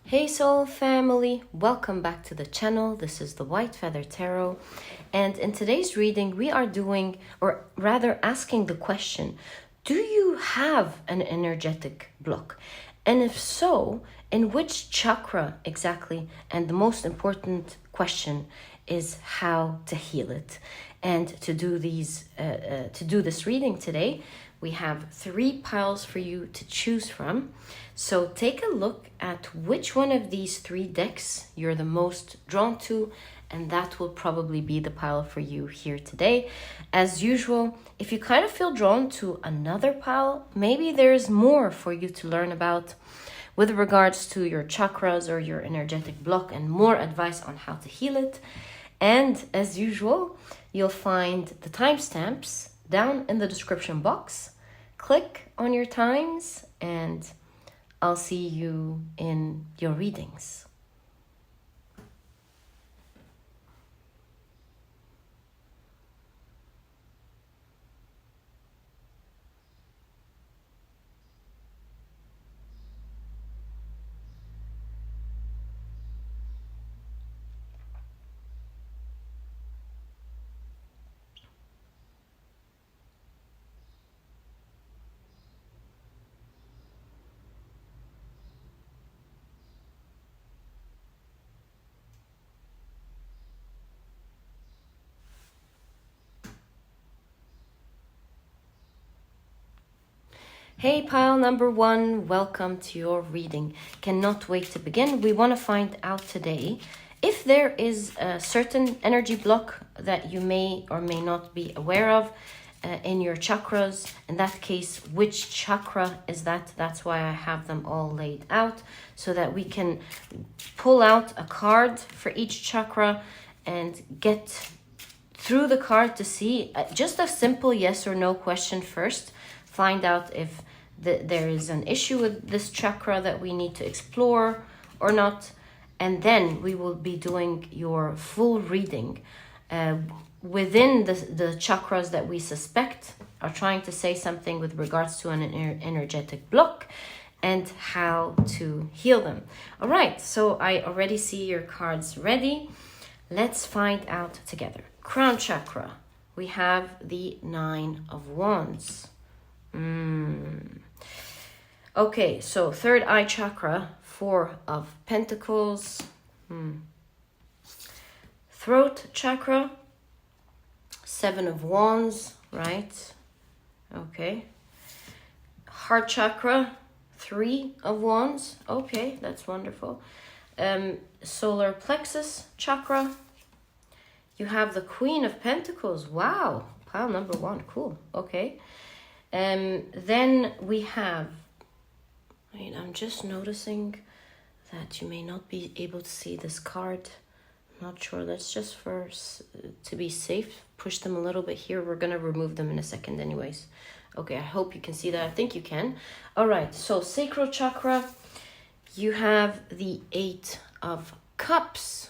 Hey soul family, welcome back to the channel. This is the White Feather Tarot, and in today's reading we are doing, or rather asking the question, do you have an energetic block? And if so, in which chakra exactly? And the most important question is how to heal it. And to do this reading today, we have 3 piles for you to choose from. So take a look at which one of these 3 decks you're the most drawn to, and that will probably be the pile for you here today. As usual, if you kind of feel drawn to another pile, maybe there's more for you to learn about with regards to your chakras or your energetic block and more advice on how to heal it. And as usual, you'll find the timestamps down in the description box. Click on your times and I'll see you in your readings. Hey pile number 1, welcome to your reading. Cannot wait to begin. We want to find out today if there is a certain energy block that you may or may not be aware of in your chakras. In that case, which chakra is that? That's why I have them all laid out so that we can pull out a card for each chakra and get through the card to see just a simple yes or no question first. Find out if there is an issue with this chakra that we need to explore or not. And then we will be doing your full reading within the chakras that we suspect are trying to say something with regards to an energetic block and how to heal them. All right, so I already see your cards ready. Let's find out together. Crown chakra, we have the 9 of Wands. Okay, so third eye chakra, 4 of Pentacles. Throat chakra, 7 of Wands, right? Okay. Heart chakra, 3 of Wands. Okay, that's wonderful. Solar plexus chakra, you have the Queen of Pentacles. Wow, pile number 1, cool. Okay. Then we have, I'm just noticing that you may not be able to see this card. I'm not sure. Let's just to be safe, push them a little bit here. We're going to remove them in a second anyways. Okay, I hope you can see that. I think you can. All right, so sacral chakra, you have the 8 of Cups.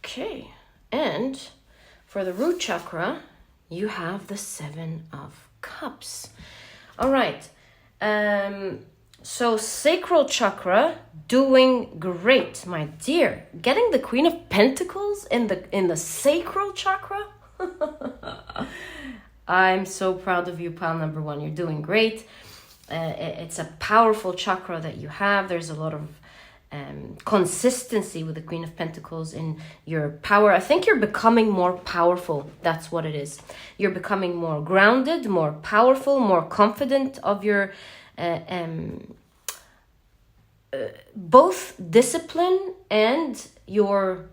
Okay, and for the root chakra, you have the 7 of Cups. All right. So sacral chakra doing great, my dear. Getting the Queen of Pentacles in the sacral chakra. I'm so proud of you, pile number 1. You're doing great. It's a powerful chakra that you have. There's a lot of consistency with the Queen of Pentacles in your power. I think you're becoming more powerful. That's what it is. You're becoming more grounded, more powerful, more confident of your both discipline and your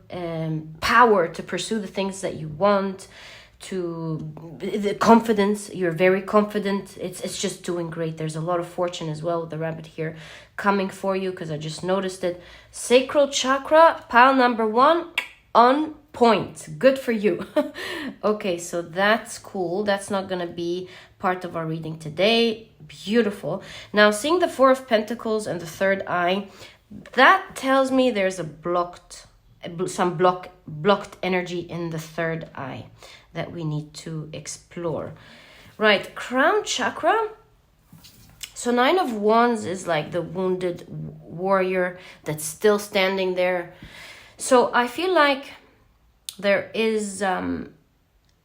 power to pursue the things that you want. To the confidence, you're very confident. It's just doing great. There's a lot of fortune as well with the rabbit here coming for you, because I just noticed it. Sacral chakra, pile number 1, on point. Good for you. Okay, so that's cool. That's not gonna be part of our reading today. Beautiful. Now, seeing the 4 of Pentacles and the third eye, that tells me there's a blocked energy in the third eye that we need to explore. Right, crown chakra. So 9 of Wands is like the wounded warrior that's still standing there. So I feel like there is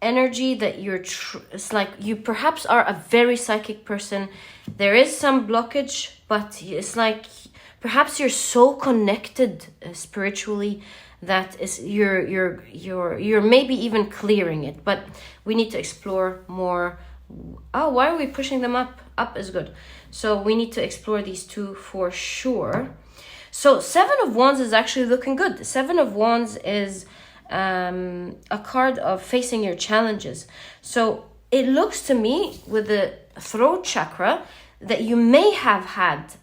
energy that it's like you perhaps are a very psychic person. There is some blockage, but it's like perhaps you're so connected spiritually that is you're maybe even clearing it, but we need to explore more. Oh, why are we pushing them up? Up is good. So we need to explore these two for sure. So 7 of Wands is actually looking good. 7 of Wands is a card of facing your challenges. So it looks to me with the throat chakra that you may have had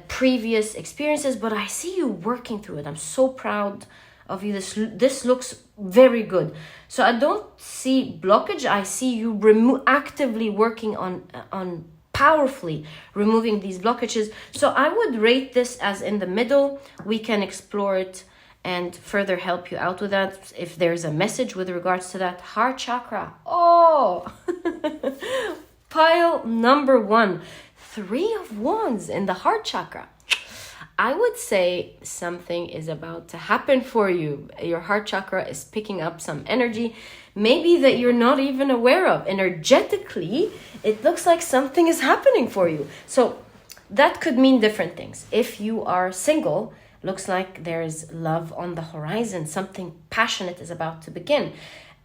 previous experiences, but I see you working through it. I'm so proud of you. This looks very good. So I don't see blockage. I see you actively working on powerfully removing these blockages. So I would rate this as in the middle. We can explore it and further help you out with that. If there's a message with regards to that, heart chakra. Oh, pile number 1, 3 of Wands in the heart chakra. I would say something is about to happen for you. Your heart chakra is picking up some energy, maybe that you're not even aware of. Energetically, it looks like something is happening for you. So that could mean different things. If you are single, looks like there is love on the horizon. Something passionate is about to begin.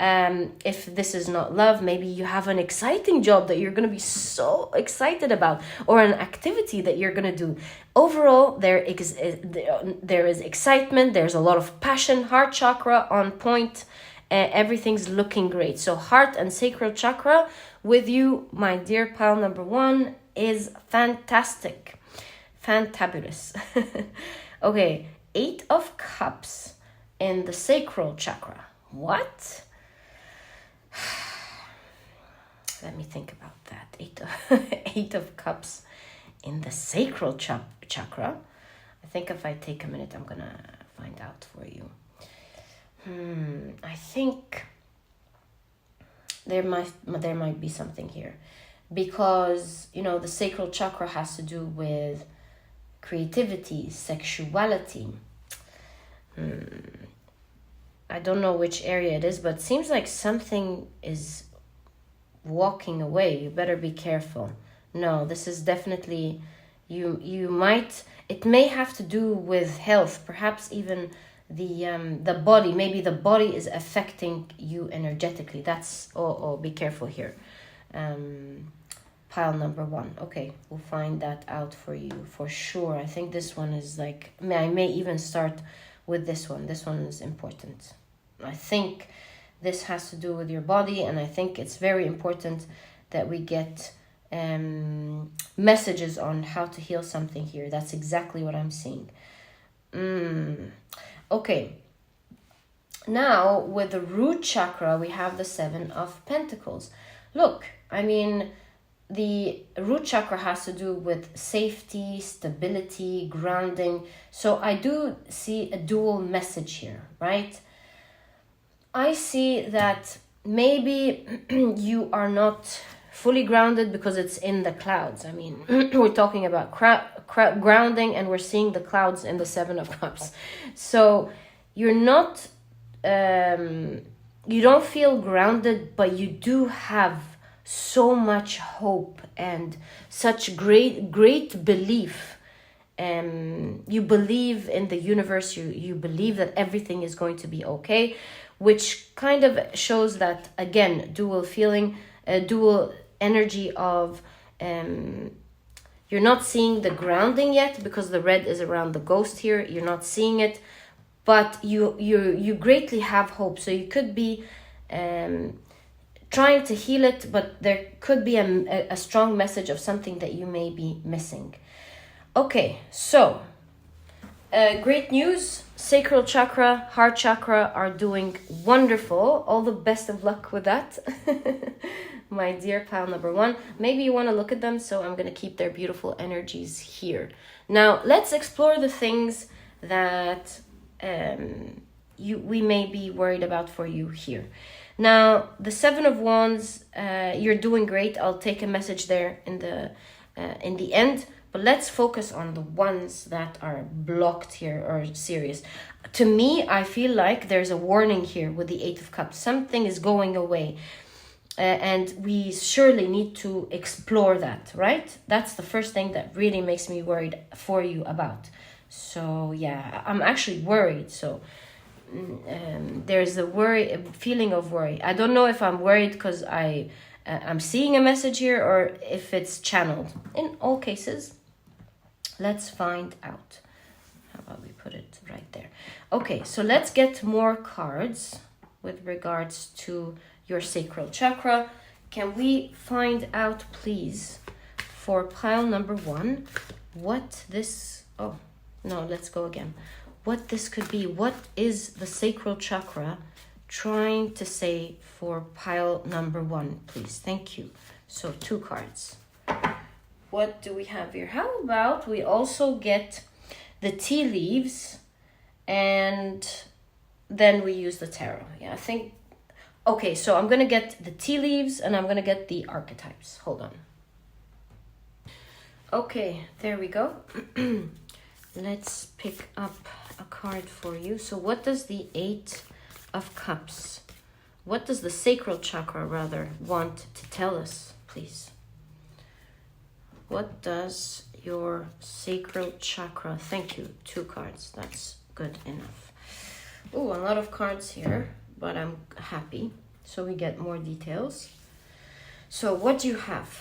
If this is not love, maybe you have an exciting job that you're going to be so excited about, or an activity that you're going to do. Overall, there is excitement. There's a lot of passion. Heart chakra on point. Everything's looking great. So heart and sacral chakra with you, my dear pile number 1, is fantastic. Fantabulous. Okay, 8 of Cups in the sacral chakra. What? Let me think about that. 8 of Cups in the sacral chakra. I think if I take a minute, I'm gonna find out for you. I think there might be something here, because the sacral chakra has to do with creativity, sexuality. I don't know which area it is, but it seems like something is walking away. You better be careful. No, this is definitely it may have to do with health, perhaps even the body. Maybe the body is affecting you energetically. That's be careful here. Pile number 1. Okay, we'll find that out for you for sure. I think this one is like, I may even start with this one. This one is important. I think this has to do with your body, and I think it's very important that we get messages on how to heal something here. That's exactly what I'm seeing. Okay. Now, with the root chakra, we have the 7 of Pentacles. Look, I mean, the root chakra has to do with safety, stability, grounding. So I do see a dual message here, right? I see that maybe you are not fully grounded because it's in the clouds. I mean, we're talking about grounding, and we're seeing the clouds in the 7 of Cups. So you're not, you don't feel grounded, but you do have so much hope and such great belief. You believe in the universe. You believe that everything is going to be okay, which kind of shows that, again, dual feeling, dual energy of you're not seeing the grounding yet because the red is around the ghost here. You're not seeing it, but you greatly have hope. So you could be trying to heal it, but there could be a strong message of something that you may be missing. Okay, so great news. Sacral chakra, heart chakra are doing wonderful. All the best of luck with that. My dear pile number 1. Maybe you want to look at them, so I'm going to keep their beautiful energies here. Now, let's explore the things that we may be worried about for you here. Now, the 7 of Wands, you're doing great. I'll take a message there in the in the end. But let's focus on the ones that are blocked here or serious. To me, I feel like there's a warning here with the Eight of Cups. Something is going away. And we surely need to explore that, right? That's the first thing that really makes me worried for you about. So yeah, I'm actually worried. So there's a feeling of worry. I don't know if I'm worried because I'm seeing a message here or if it's channeled. In all cases, let's find out. How about we put it right there? Okay, so let's get more cards with regards to your sacral chakra. Can we find out, please, for pile number 1, what this... Oh, no, let's go again. What this could be. What is the sacral chakra trying to say for pile number 1, please? Thank you. So 2 cards. What do we have here? How about we also get the tea leaves and then we use the tarot? Yeah, I think... Okay, so I'm going to get the tea leaves and I'm going to get the archetypes. Hold on. Okay, there we go. Let's pick up a card for you. So what does the Eight of Cups, what does the sacral chakra rather want to tell us, please? What does your sacral chakra... Thank you, 2 cards. That's good enough. Oh, a lot of cards here, but I'm happy. So we get more details. So what do you have?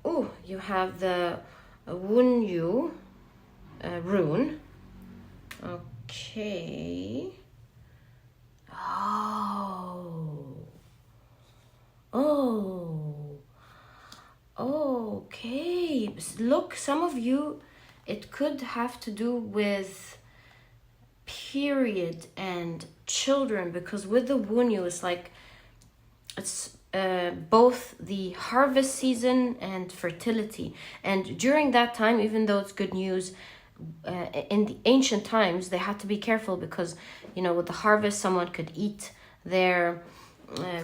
Oh, you have the Wunyu rune. Okay. Oh. Okay. Look, some of you, it could have to do with period and children, because with the Wunyu, it's like it's both the harvest season and fertility. And during that time, even though it's good news, in the ancient times, they had to be careful because, you know, with the harvest, someone could eat their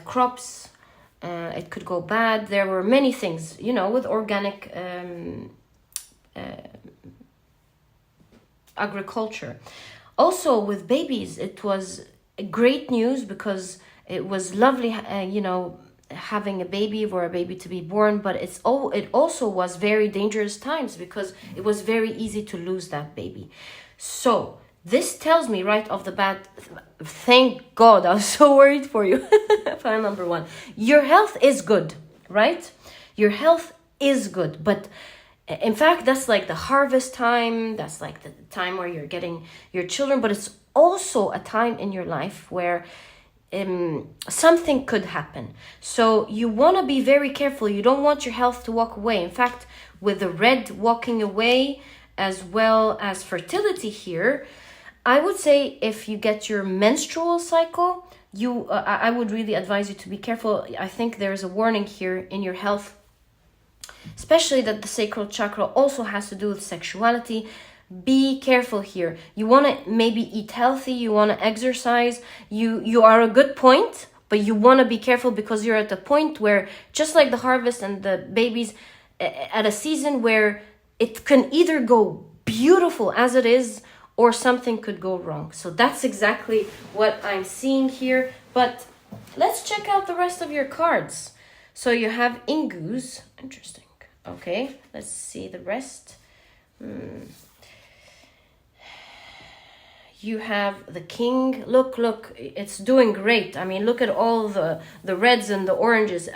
crops. It could go bad. There were many things, you know, with organic agriculture. Also, with babies, it was great news because it was lovely, you know, having a baby or a baby to be born, but it also was very dangerous times because it was very easy to lose that baby. So this tells me right off the bat, thank God, I was so worried for you. File number 1, your health is good, right? Your health is good, but in fact, that's like the harvest time. That's like the time where you're getting your children, but it's also a time in your life where something could happen. So you want to be very careful. You don't want your health to walk away. In fact, with the red walking away as well as fertility here, I would say if you get your menstrual cycle, I would really advise you to be careful. I think there's a warning here in your health, especially that the sacral chakra also has to do with sexuality. Be careful here. You want to maybe eat healthy, you want to exercise, you are a good point, but you want to be careful because you're at a point where, just like the harvest and the babies, at a season where it can either go beautiful as it is or something could go wrong. So that's exactly what I'm seeing here. But let's check out the rest of your cards. So you have Ingus. Interesting. Okay, let's see the rest. You have the King. Look, it's doing great. I mean, look at all the reds and the oranges.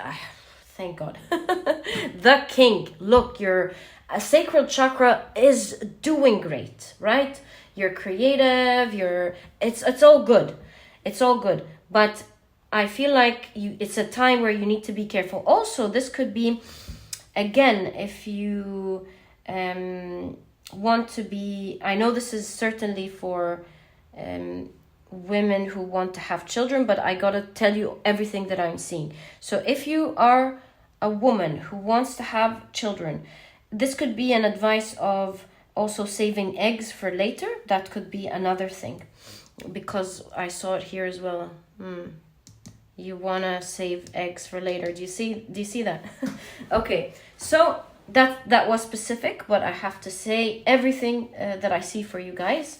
Thank God. The King. Look, your sacral chakra is doing great, right? You're creative. It's all good. It's all good. But I feel like it's a time where you need to be careful. Also, this could be, again, if you want to be... I know this is certainly for women who want to have children, but I gotta tell you everything that I'm seeing. So if you are a woman who wants to have children, this could be an advice of also saving eggs for later. That could be another thing, because I saw it here as well. You want to save eggs for later. Do you see that? Okay, so that was specific, but I have to say everything that I see for you guys.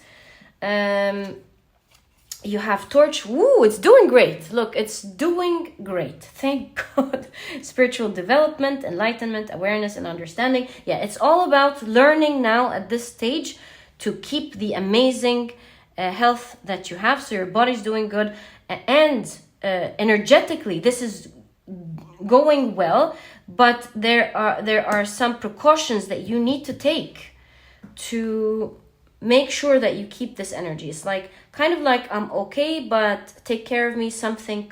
You have torch. Woo, it's doing great. Look, it's doing great. Thank God. Spiritual development, enlightenment, awareness, and understanding. Yeah, it's all about learning now at this stage to keep the amazing health that you have, so your body's doing good, and energetically this is going well, but there are some precautions that you need to take to make sure that you keep this energy. It's like kind of like I'm okay, but take care of me, something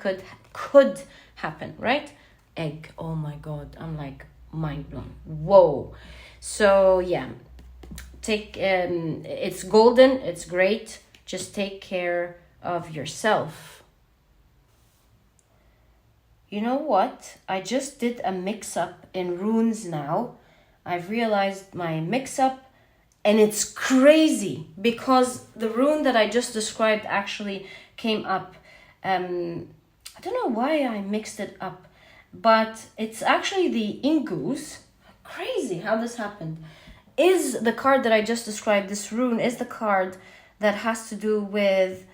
could happen, right? Egg, oh my God, I'm like mind blown. Whoa. So yeah, take it's golden, it's great, just take care of yourself. You know what? I just did a mix-up in runes now. I've realized my mix-up, and it's crazy because the rune that I just described actually came up. I don't know why I mixed it up, but it's actually the Ingus. Crazy how this happened. Is the card that I just described, this rune, is the card that has to do with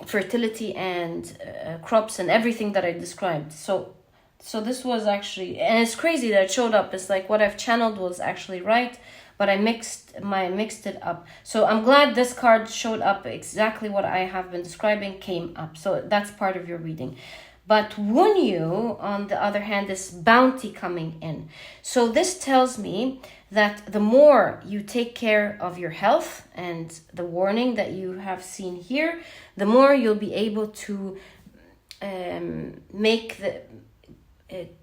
fertility and crops and everything that I described. So this was actually, and it's crazy that it showed up. It's like what I've channeled was actually right, but I mixed it up. So I'm glad this card showed up. Exactly what I have been describing came up. So that's part of your reading. But Wunyu, on the other hand, is bounty coming in. So this tells me that the more you take care of your health and the warning that you have seen here, the more you'll be able to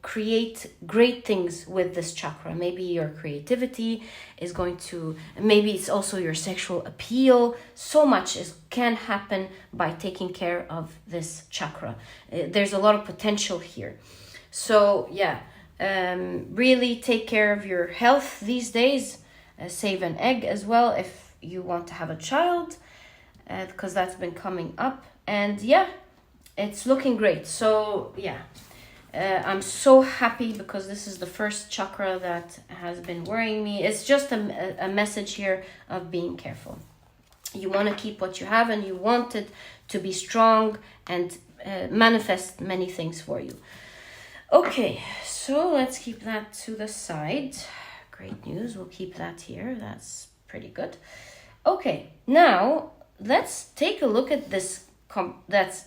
create great things with this chakra. Maybe your creativity is going to, maybe it's also your sexual appeal. So much can happen by taking care of this chakra. There's a lot of potential here. So yeah, really take care of your health these days. Save an egg as well if you want to have a child, because that's been coming up. And yeah, it's looking great. So yeah, I'm so happy because this is the first chakra that has been worrying me. It's just a message here of being careful. You want to keep what you have, and you want it to be strong and manifest many things for you. Okay, so let's keep that to the side. Great news, we'll keep that here. That's pretty good. Okay, now let's take a look at this. That's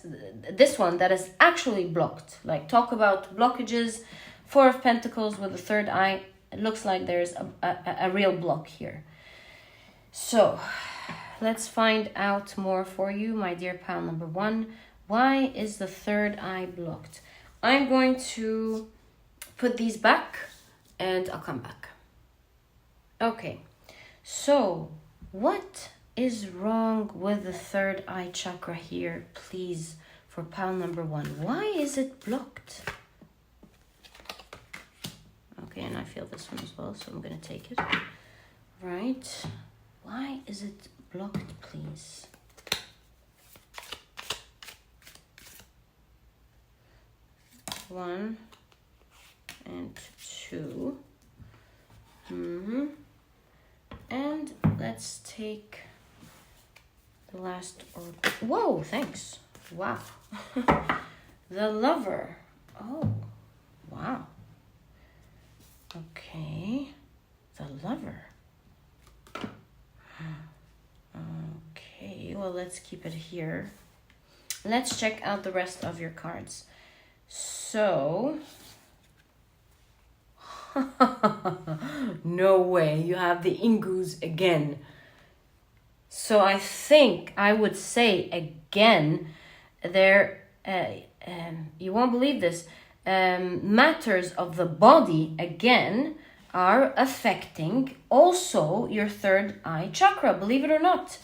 this one that is actually blocked. Like, talk about blockages. 4 of Pentacles with the third eye. It looks like there's a real block here. So let's find out more for you, my dear pal number 1. Why is the third eye blocked? I'm going to put these back and I'll come back. Okay, so what is wrong with the third eye chakra here, please, for pile number 1? Why is it blocked? Okay, and I feel this one as well, so I'm going to take it. Right. Why is it blocked, please? One and 2. And let's take the last oracle. Whoa, thanks. Wow. The Lover. Oh, wow. Okay. The Lover. Okay, well, let's keep it here. Let's check out the rest of your cards. So, no way, you have the Ingus again. So I think I would say again, there, you won't believe this, matters of the body again are affecting also your third eye chakra, believe it or not.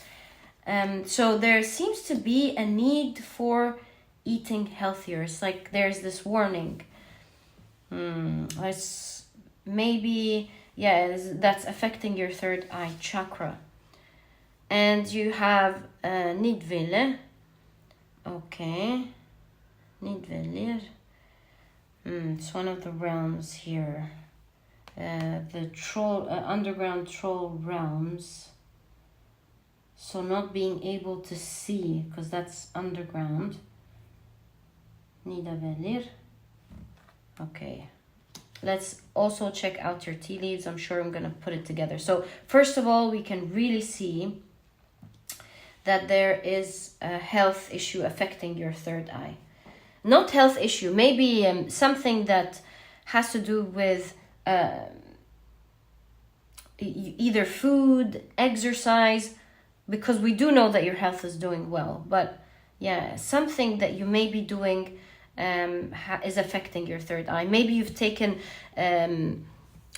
So there seems to be a need for eating healthier. It's like there's this warning. It's maybe, yeah, that's affecting your third eye chakra. And you have Nidville. Okay. Nidvillir. It's one of the realms here. the troll, underground troll realms. So not being able to see, because that's underground. Nidavellir. Okay. Let's also check out your tea leaves. I'm sure I'm going to put it together. So first of all, we can really see that there is a health issue affecting your third eye. Not health issue, maybe something that has to do with either food, exercise, because we do know that your health is doing well. But yeah, something that you may be doing is affecting your third eye. Maybe you've taken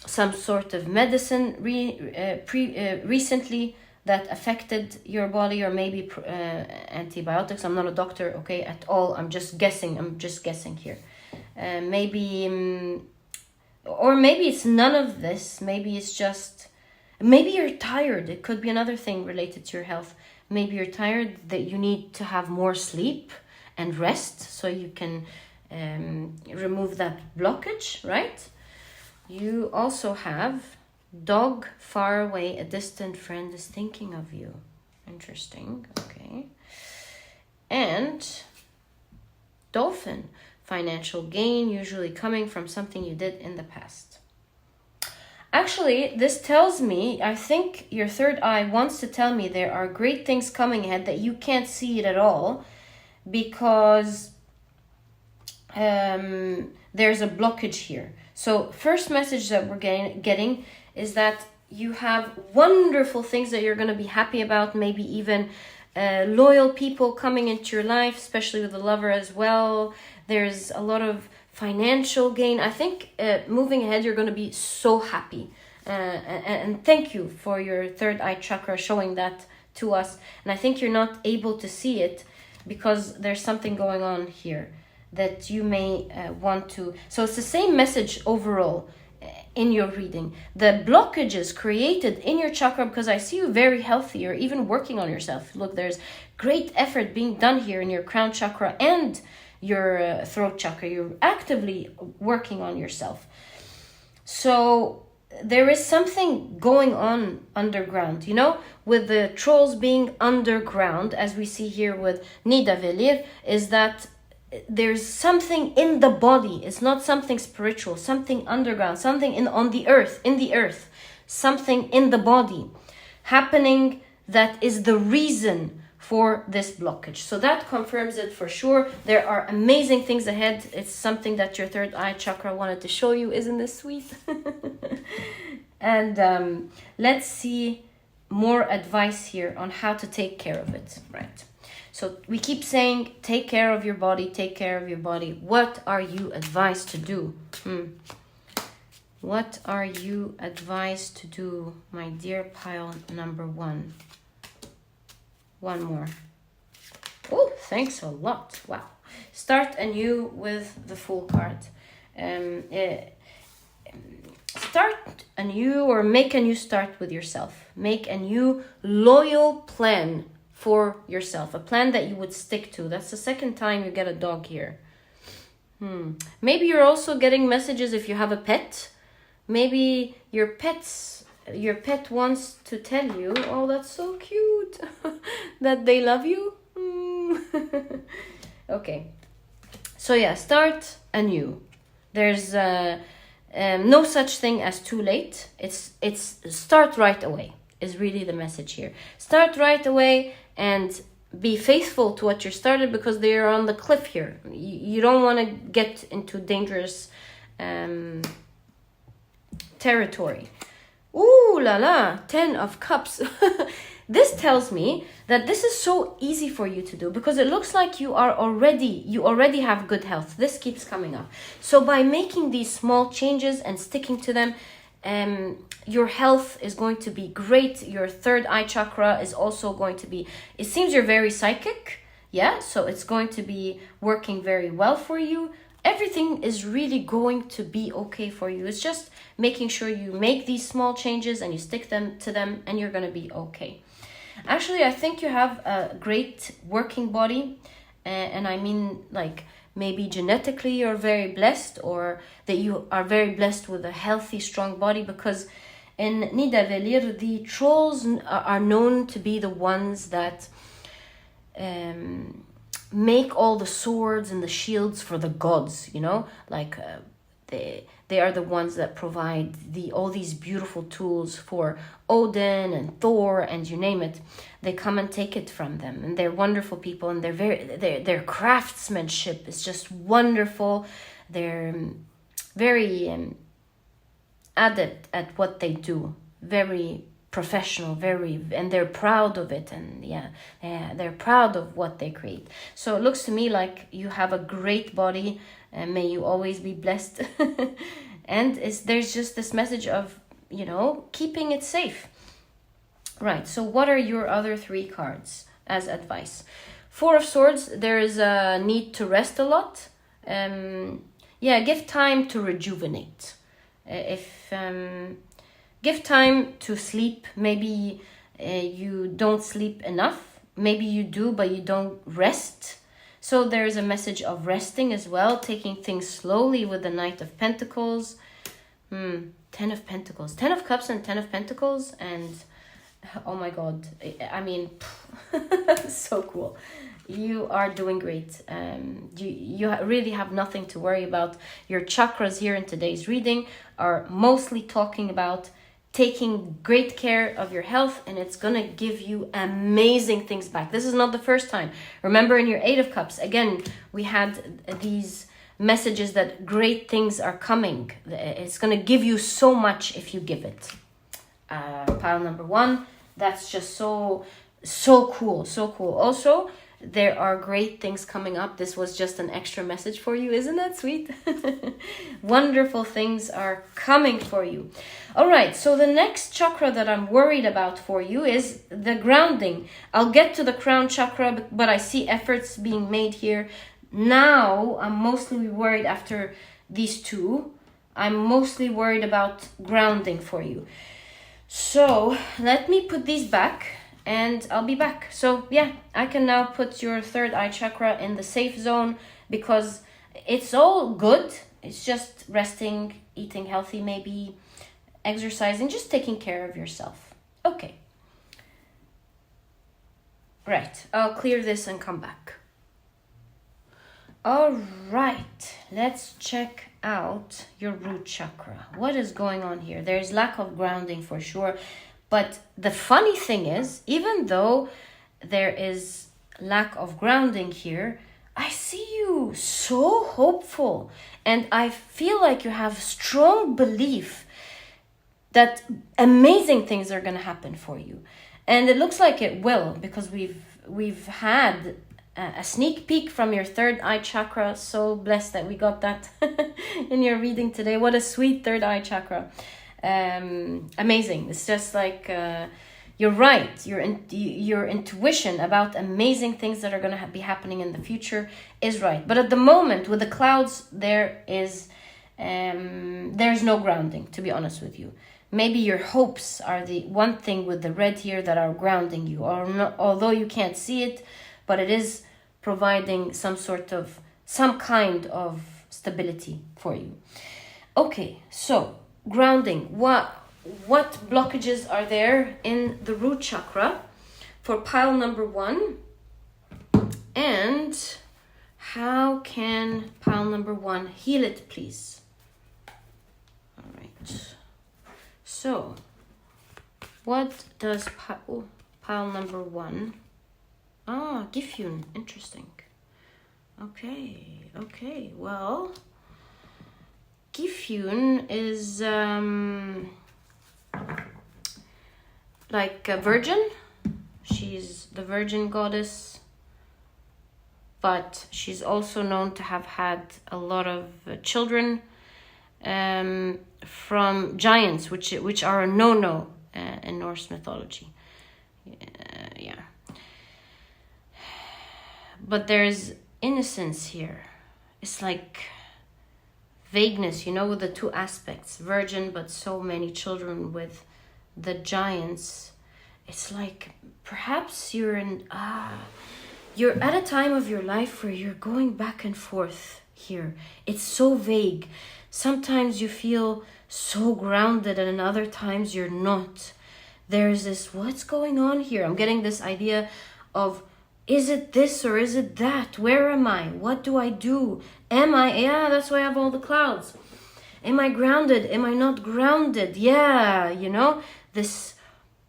some sort of medicine recently that affected your body, or maybe antibiotics. I'm not a doctor, okay, at all. I'm just guessing here. Maybe, or maybe it's none of this. Maybe it's just, maybe you're tired. It could be another thing related to your health. Maybe you're tired, that you need to have more sleep and rest so you can remove that blockage, right? You also have dog far away, a distant friend is thinking of you. Interesting, okay. And dolphin, financial gain usually coming from something you did in the past. Actually, this tells me, I think your third eye wants to tell me there are great things coming ahead that you can't see it at all, because there's a blockage here. So first message that we're getting is that you have wonderful things that you're going to be happy about, maybe even loyal people coming into your life, especially with the lover as well. There's a lot of financial gain. I think moving ahead, you're going to be so happy. And thank you for your third eye chakra showing that to us. And I think you're not able to see it because there's something going on here that you may want to. So it's the same message overall in your reading. The blockages created in your chakra, because I see you very healthy, or even working on yourself. Look, there's great effort being done here in your crown chakra and your throat chakra. You're actively working on yourself. So there is something going on underground, you know, with the trolls being underground, as we see here with Nidavellir, is that there's something in the body. It's not something spiritual, something underground, something on the earth, something in the body happening that is the reason for this blockage. So that confirms it for sure. There are amazing things ahead. It's something that your third eye chakra wanted to show you. Isn't this sweet? And let's see more advice here on how to take care of it, right? So we keep saying, take care of your body, take care of your body. What are you advised to do? What are you advised to do, my dear pile number one? One more. Oh, thanks a lot. Wow. Start anew with the Fool card. Start anew, or make a new start with yourself. Make a new loyal plan for yourself, a plan that you would stick to. That's the second time you get a dog here. Maybe you're also getting messages if you have a pet. Maybe your pet wants to tell you, oh, that's so cute, that they love you. Okay. So yeah, start anew. There's no such thing as too late. It's start right away is really the message here. Start right away and be faithful to what you started, because they're on the cliff here. You don't want to get into dangerous territory. Ooh la la, 10 of cups. This tells me that this is so easy for you to do, because it looks like you already have good health. This keeps coming up. So by making these small changes and sticking to them, your health is going to be great. Your third eye chakra is also going to be, it seems you're very psychic. Yeah, so it's going to be working very well for you. Everything is really going to be okay for you. It's just making sure you make these small changes and you stick to them, and you're going to be okay. Actually, I think you have a great working body. And I mean, like, maybe genetically you're very blessed, or that you are very blessed with a healthy, strong body, because in Nidavellir, the trolls are known to be the ones that make all the swords and the shields for the gods, you know, like they are the ones that provide all these beautiful tools for Odin and Thor and you name it. They come and take it from them, and they're wonderful people, and their craftsmanship is just wonderful. They're very adept at what they do, very professional, and they're proud of it, and they're proud of what they create. So it looks to me like you have a great body, and may you always be blessed. And there's just this message of, you know, keeping it safe. Right, so what are your other 3 cards as advice? 4 of Swords, there is a need to rest a lot. Give time to rejuvenate. Give time to sleep. Maybe you don't sleep enough. Maybe you do, but you don't rest. So there is a message of resting as well, taking things slowly with the Knight of Pentacles. 10 of Pentacles. 10 of Cups and 10 of Pentacles. And oh my God. I mean, so cool. You are doing great. You really have nothing to worry about. Your chakras here in today's reading are mostly talking about taking great care of your health, and it's gonna give you amazing things back. This is not the first time. Remember, in your 8 of Cups, again, we had these messages that great things are coming. It's gonna give you so much if you give it. Pile number 1, that's just so cool, so cool. Also, there are great things coming up. This was just an extra message for you. Isn't that sweet? Wonderful things are coming for you. All right, so the next chakra that I'm worried about for you is the grounding. I'll get to the crown chakra, but I see efforts being made here. Now, I'm mostly worried after these 2. I'm mostly worried about grounding for you. So let me put these back, and I'll be back. So yeah, I can now put your 3rd eye chakra in the safe zone, because it's all good. It's just resting, eating healthy, maybe exercising, just taking care of yourself. Okay. Right, I'll clear this and come back. All right, let's check out your root chakra. What is going on here? There's lack of grounding for sure. But the funny thing is, even though there is lack of grounding here, I see you so hopeful. And I feel like you have strong belief that amazing things are going to happen for you. And it looks like it will, because we've had a sneak peek from your 3rd eye chakra. So blessed that we got that in your reading today. What a sweet 3rd eye chakra. Amazing. It's just like you're right. Your intuition about amazing things that are going to be happening in the future is right. But at the moment, with the clouds, there's no grounding, to be honest with you. Maybe your hopes are the one thing with the red here that are grounding you, or not, although you can't see it, but it is providing some kind of stability for you. Okay, so grounding. What blockages are there in the root chakra for pile number 1? And how can pile number 1 heal it, please? All right. So, what does pile number 1? Gifyun. Interesting. Okay. Well, Gifyun is like a virgin. She's the virgin goddess, but she's also known to have had a lot of children from giants, which are a no-no in Norse mythology. Yeah. But there's innocence here. It's like vagueness, with the 2 aspects. Virgin, but so many children with the giants. It's like perhaps you're You're at a time of your life where you're going back and forth here. It's so vague. Sometimes you feel so grounded and other times you're not. There's this, what's going on here? I'm getting this idea of, is it this or is it that? Where am I? What do I do? Am I? Yeah, that's why I have all the clouds. Am I grounded? Am I not grounded? Yeah, you know, this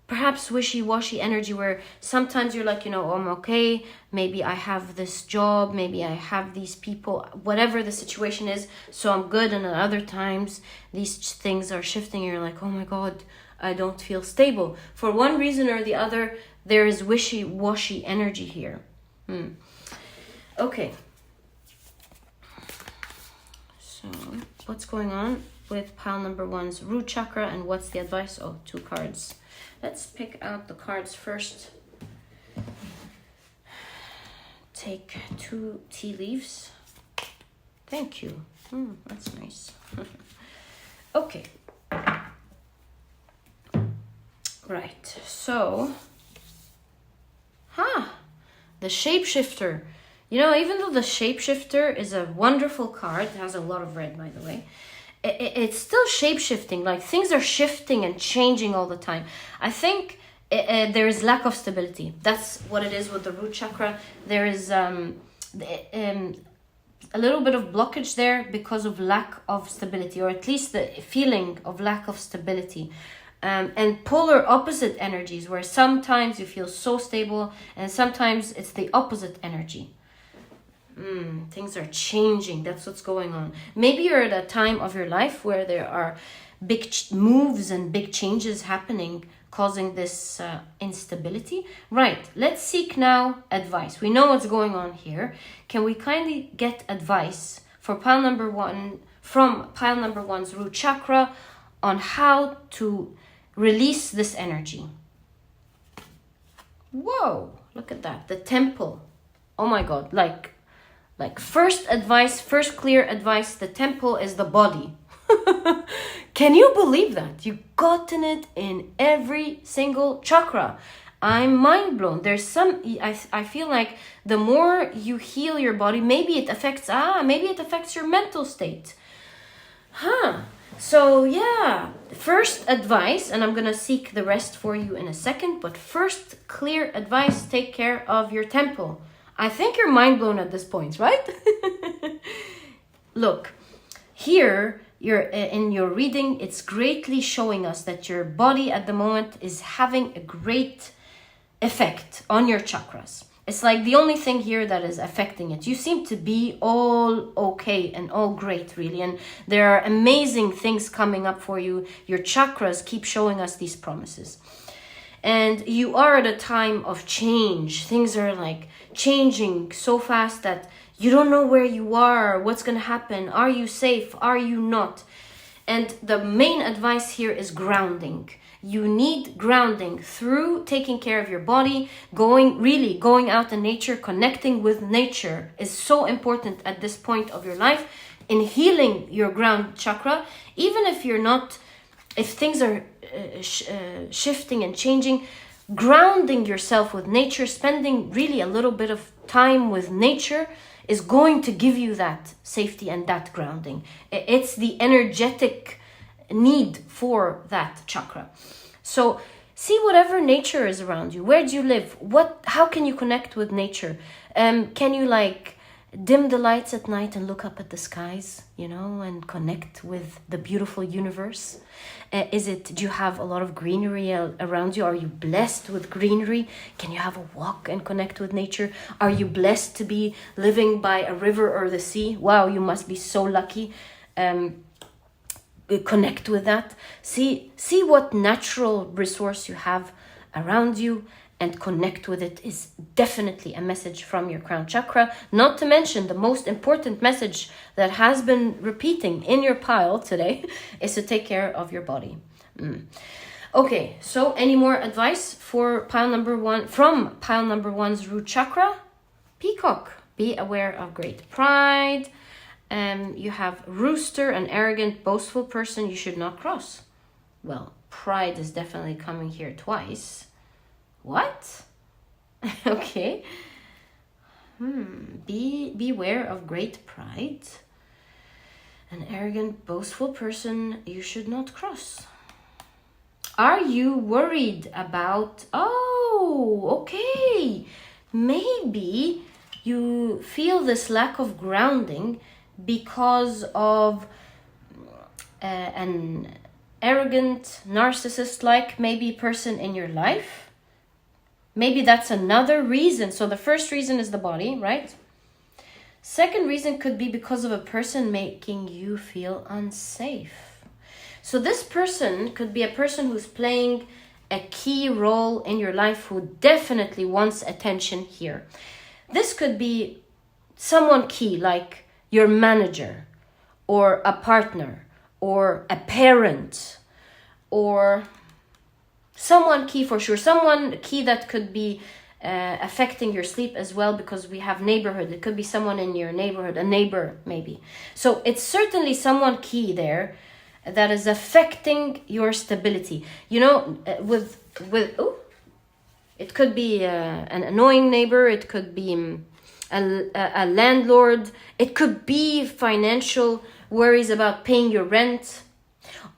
perhaps wishy-washy energy where sometimes you're like, you know, I'm okay. Maybe I have this job. Maybe I have these people, whatever the situation is. So I'm good. And at other times, these things are shifting. And you're like, oh my God, I don't feel stable. For one reason or the other, there is wishy-washy energy here. Okay. So what's going on with pile number 1's root chakra and what's the advice? Oh, 2 cards. Let's pick out the cards first. Take 2 tea leaves. Thank you. That's nice. Okay. Right, so, the shapeshifter. You know, even though the shapeshifter is a wonderful card, it has a lot of red, by the way, it's still shapeshifting. Like, things are shifting and changing all the time. I think there is lack of stability. That's what it is with the root chakra. There is a little bit of blockage there because of lack of stability, or at least the feeling of lack of stability. And polar opposite energies, where sometimes you feel so stable and sometimes it's the opposite energy. Things are changing. That's what's going on. Maybe you're at a time of your life where there are big moves and big changes happening, causing this instability. Right, let's seek now advice. We know what's going on here. Can we kindly get advice for pile number 1, from pile number 1's root chakra, on how to release this energy? Whoa, look at that. The temple. Oh my God, like first advice, first clear advice, the temple is the body. Can you believe that? You've gotten it in every single chakra. I'm mind blown. There's some, I feel like the more you heal your body, maybe it affects your mental state. So yeah, first advice, and I'm gonna seek the rest for you in a second, but first clear advice, take care of your temple. I think you're mind blown at this point, right? Look, here, in your reading, it's greatly showing us that your body at the moment is having a great effect on your chakras. It's like the only thing here that is affecting it. You seem to be all okay and all great, really. And there are amazing things coming up for you. Your chakras keep showing us these promises. And you are at a time of change. Things are like changing so fast that you don't know where you are, what's going to happen. Are you safe? Are you not? And the main advice here is grounding. You need grounding through taking care of your body, going out in nature, connecting with nature is so important at this point of your life in healing your ground chakra. Even if things are shifting and changing, grounding yourself with nature, spending really a little bit of time with nature is going to give you that safety and that grounding. It's the energetic need for that chakra. So see whatever nature is around you. Where do you live? How can you connect with nature? Can you dim the lights at night and look up at the skies, and connect with the beautiful universe? Do you have a lot of greenery around you? Are you blessed with greenery? Can you have a walk and connect with nature? Are you blessed to be living by a river or the sea? Wow, you must be so lucky. Connect with that. See what natural resource you have around you and connect with it is definitely a message from your crown chakra. Not to mention the most important message that has been repeating in your pile today is to take care of your body. Okay, so any more advice for pile number 1 from pile number 1's root chakra? Peacock. Be aware of great pride. You have rooster, an arrogant, boastful person you should not cross. Well, pride is definitely coming here twice. What? Okay. Beware of great pride. An arrogant, boastful person you should not cross. Are you worried about... Oh, okay. Maybe you feel this lack of grounding because of an arrogant, narcissist-like maybe person in your life. Maybe that's another reason. So the first reason is the body, right? Second reason could be because of a person making you feel unsafe. So this person could be a person who's playing a key role in your life who definitely wants attention here. This could be someone key, like your manager or a partner or a parent or someone key for sure. Someone key that could be affecting your sleep as well, because we have neighborhood. It could be someone in your neighborhood, a neighbor maybe. So it's certainly someone key there that is affecting your stability. You know, it could be an annoying neighbor. It could be a landlord. It could be financial worries about paying your rent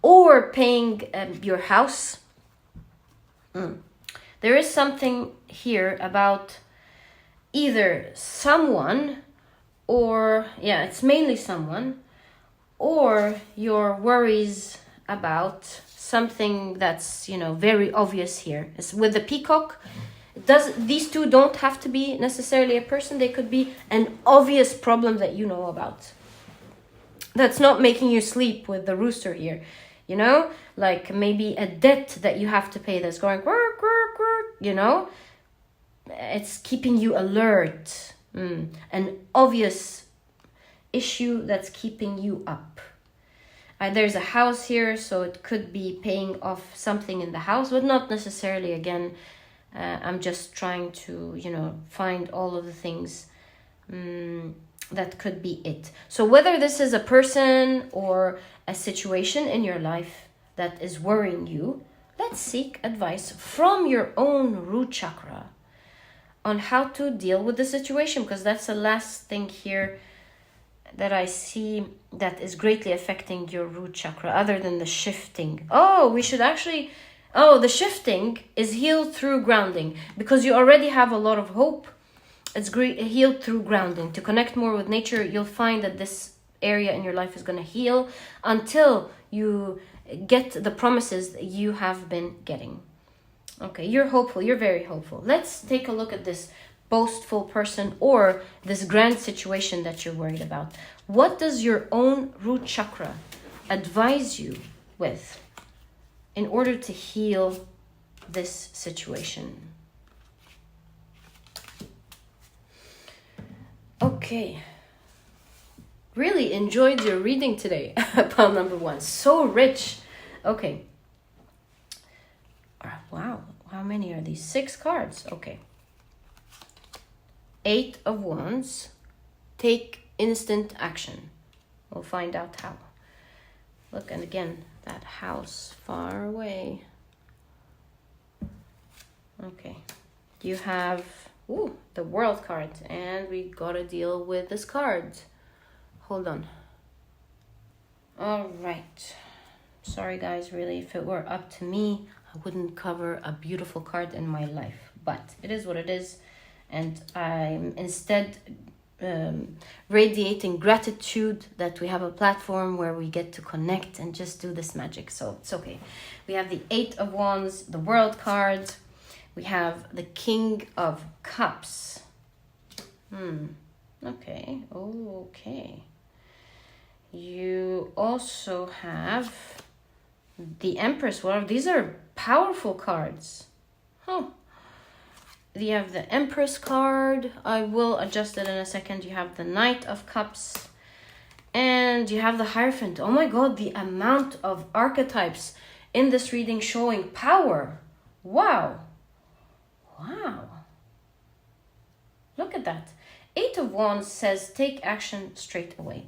or paying your house. There is something here about either someone or, it's mainly someone, or your worries about something that's, very obvious here. It's with the peacock, these two don't have to be necessarily a person. They could be an obvious problem that you know about. That's not making you sleep with the rooster here. Like maybe a debt that you have to pay that's going, it's keeping you alert. An obvious issue that's keeping you up. There's a house here, so it could be paying off something in the house, but not necessarily. Again, I'm just trying to, find all of the things that could be it. So whether this is a person or a situation in your life that is worrying you, let's seek advice from your own root chakra on how to deal with the situation, because that's the last thing here that I see that is greatly affecting your root chakra, other than the shifting. The shifting is healed through grounding, because you already have a lot of hope. It's healed through grounding. To connect more with nature, you'll find that this area in your life is going to heal until you get the promises that you have been getting. Okay, you're hopeful. You're very hopeful. Let's take a look at this boastful person or this grand situation that you're worried about. What does your own root chakra advise you with in order to heal this situation? Okay. Really enjoyed your reading today. Pile number 1. So rich. Okay. Wow. How many are these? 6 cards. Okay. 8 of Wands. Take instant action. We'll find out how. Look, and again, that house far away. Okay. You have the World card, and we gotta deal with this card. Hold on. All right. Sorry, guys, really, if it were up to me, I wouldn't cover a beautiful card in my life. But it is what it is. And I'm instead radiating gratitude that we have a platform where we get to connect and just do this magic. So it's okay. We have the 8 of Wands, the World card. We have the King of Cups. Okay. Okay. You also have the Empress. Well, these are powerful cards. You have the Empress card. I will adjust it in a second. You have the Knight of Cups. And you have the Hierophant. Oh my God, the amount of archetypes in this reading showing power. Wow. Look at that. 8 of Wands says take action straight away.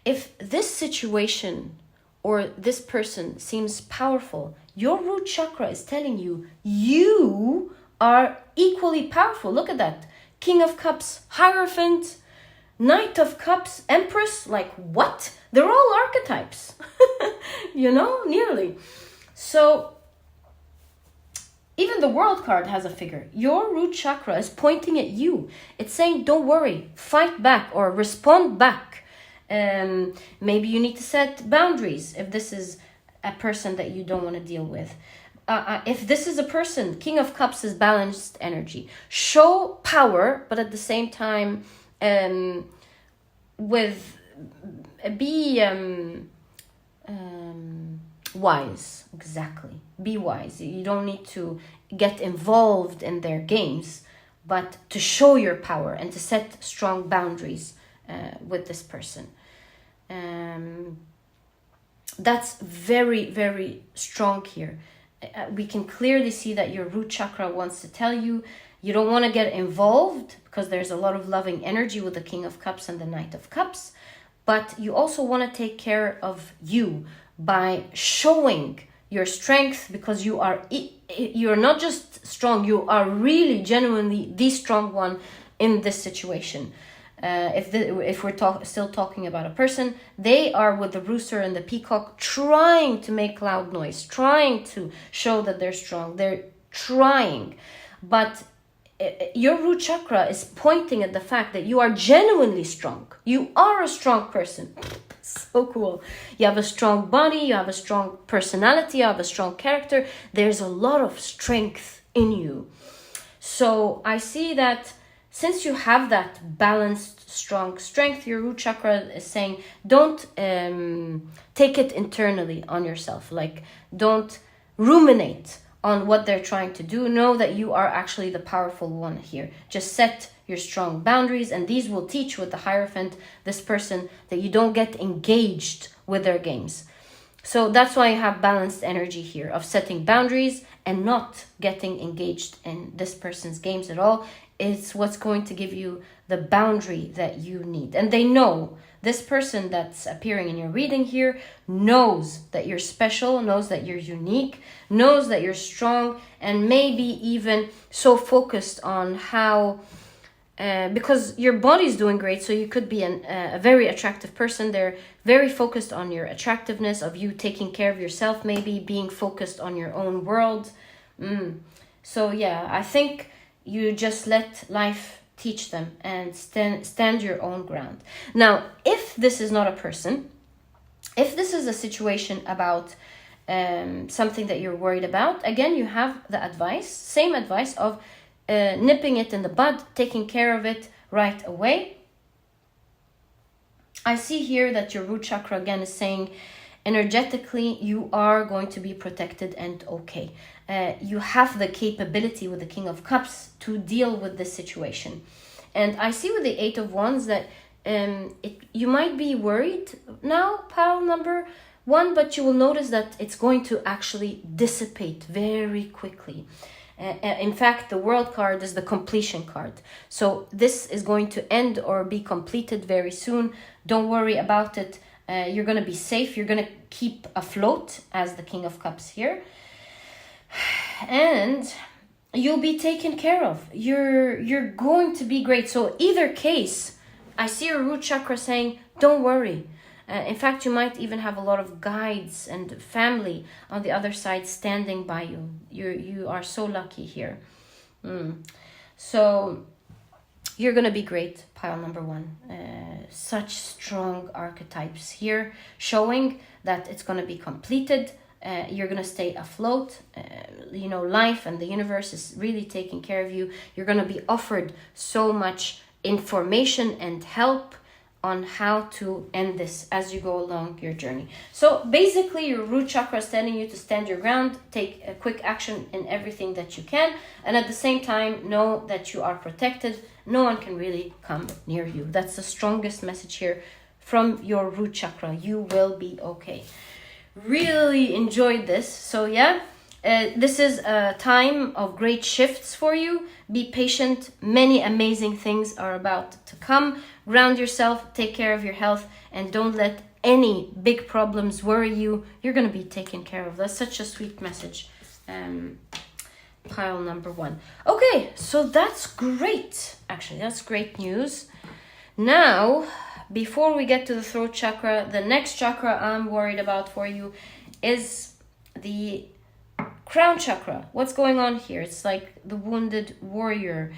If this situation or this person seems powerful, your root chakra is telling you you are equally powerful. Look at that. King of Cups, Hierophant, Knight of Cups, Empress. Like, what? They're all archetypes. You know, nearly. So even the World card has a figure. Your root chakra is pointing at you. It's saying, don't worry, fight back or respond back. Maybe you need to set boundaries if this is a person that you don't want to deal with. If this is a person, King of Cups is balanced energy. Show power, but at the same time, be wise. Exactly. Be wise. You don't need to get involved in their games, but to show your power and to set strong boundaries with this person. That's very, very strong here. We can clearly see that your root chakra wants to tell you you don't want to get involved because there's a lot of loving energy with the King of Cups and the Knight of Cups, but you also want to take care of you by showing your strength, because you're not just strong, you are really genuinely the strong one in this situation. If we're still talking about a person, they are with the rooster and the peacock trying to make loud noise, trying to show that they're strong. They're trying, but your root chakra is pointing at the fact that you are genuinely strong. You are a strong person. So cool. You have a strong body, you have a strong personality, you have a strong character. There's a lot of strength in you. So I see that since you have that balanced, strong strength, your root chakra is saying, don't take it internally on yourself. Like, don't ruminate on what they're trying to do. Know that you are actually the powerful one here. Just set your strong boundaries, and these will teach with the Hierophant, this person, that you don't get engaged with their games. So that's why I have balanced energy here of setting boundaries and not getting engaged in this person's games at all. It's what's going to give you the boundary that you need. And they know, this person that's appearing in your reading here knows that you're special, knows that you're unique, knows that you're strong, and maybe even so focused on how, because your body's doing great, so you could be a very attractive person. They're very focused on your attractiveness, of you taking care of yourself, maybe being focused on your own world. So yeah, I think you just let life teach them and stand your own ground. Now, if this is not a person, if this is a situation about something that you're worried about, again, you have the advice, same advice of nipping it in the bud, taking care of it right away. I see here that your root chakra again is saying, energetically, you are going to be protected and okay. You have the capability with the King of Cups to deal with this situation. And I see with the Eight of Wands that you might be worried now, pile number one, but you will notice that it's going to actually dissipate very quickly. In fact, the World card is the completion card. So this is going to end or be completed very soon. Don't worry about it. You're going to be safe. You're going to keep afloat as the King of Cups here. And you'll be taken care of. You're going to be great. So either case, I see your root chakra saying, don't worry. In fact, you might even have a lot of guides and family on the other side standing by you. You are so lucky here. So you're going to be great, pile number one. Such strong archetypes here, showing that it's going to be completed. You're going to stay afloat. Life and the universe is really taking care of you. You're going to be offered so much information and help on how to end this as you go along your journey. So basically, your root chakra is telling you to stand your ground, take a quick action in everything that you can, and at the same time, know that you are protected. No one can really come near you. That's the strongest message here from your root chakra. You will be okay. Really enjoyed this. So yeah, this is a time of great shifts for you. Be patient. Many amazing things are about to come. Ground yourself, take care of your health, and don't let any big problems worry you. You're going to be taken care of. That's such a sweet message. pile number 1. Okay, so that's great. Actually, that's great news. Now, before we get to the throat chakra, the next chakra I'm worried about for you is the crown chakra. What's going on here? It's like the wounded warrior.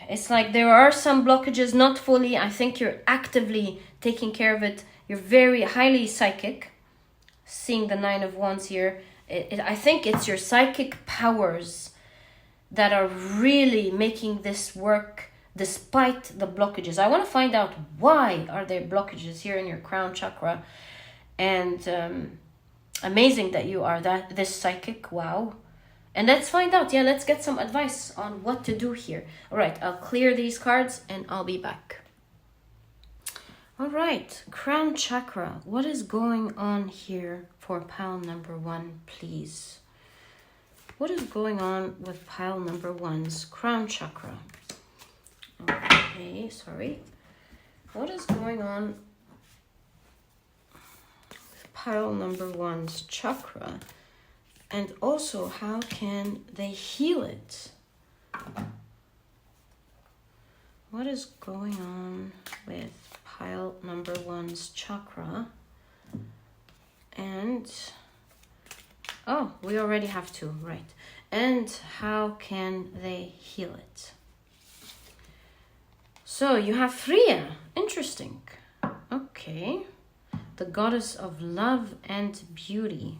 It's like there are some blockages, not fully. I think you're actively taking care of it. You're very highly psychic. Seeing the 9 of Wands here. I think it's your psychic powers that are really making this work despite the blockages. I want to find out why are there blockages here in your crown chakra. And amazing that you are this psychic. Wow. And let's find out. Yeah, let's get some advice on what to do here. All right, I'll clear these cards and I'll be back. All right, crown chakra. What is going on here for pile number 1, please? What is going on with pile number 1's crown chakra? Okay, sorry. What is going on with pile number 1's chakra? And also, how can they heal it? What is going on with pile number 1's chakra? And, oh, we already have 2, right. And how can they heal it? So you have Freya. Interesting. Okay. The goddess of love and beauty.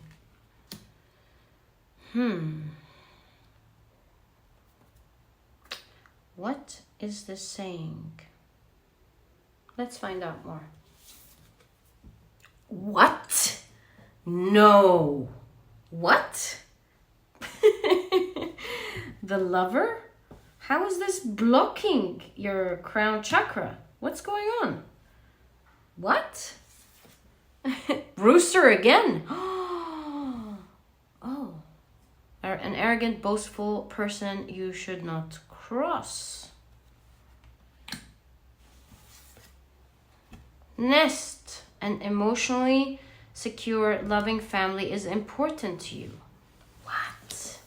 What is this saying? Let's find out more. What? No. What? The lover? How is this blocking your crown chakra? What's going on? What? Rooster again. Oh. An arrogant, boastful person you should not cross. Nest. An emotionally secure, loving family is important to you. What?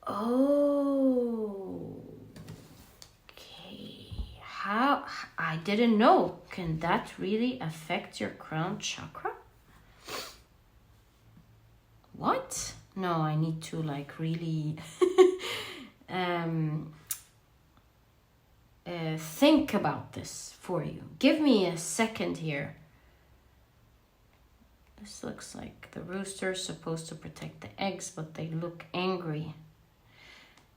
Oh. Okay. How? I didn't know. Can that really affect your crown chakra? What? No, I need to like really think about this for you. Give me a second here. This looks like the rooster is supposed to protect the eggs, but they look angry.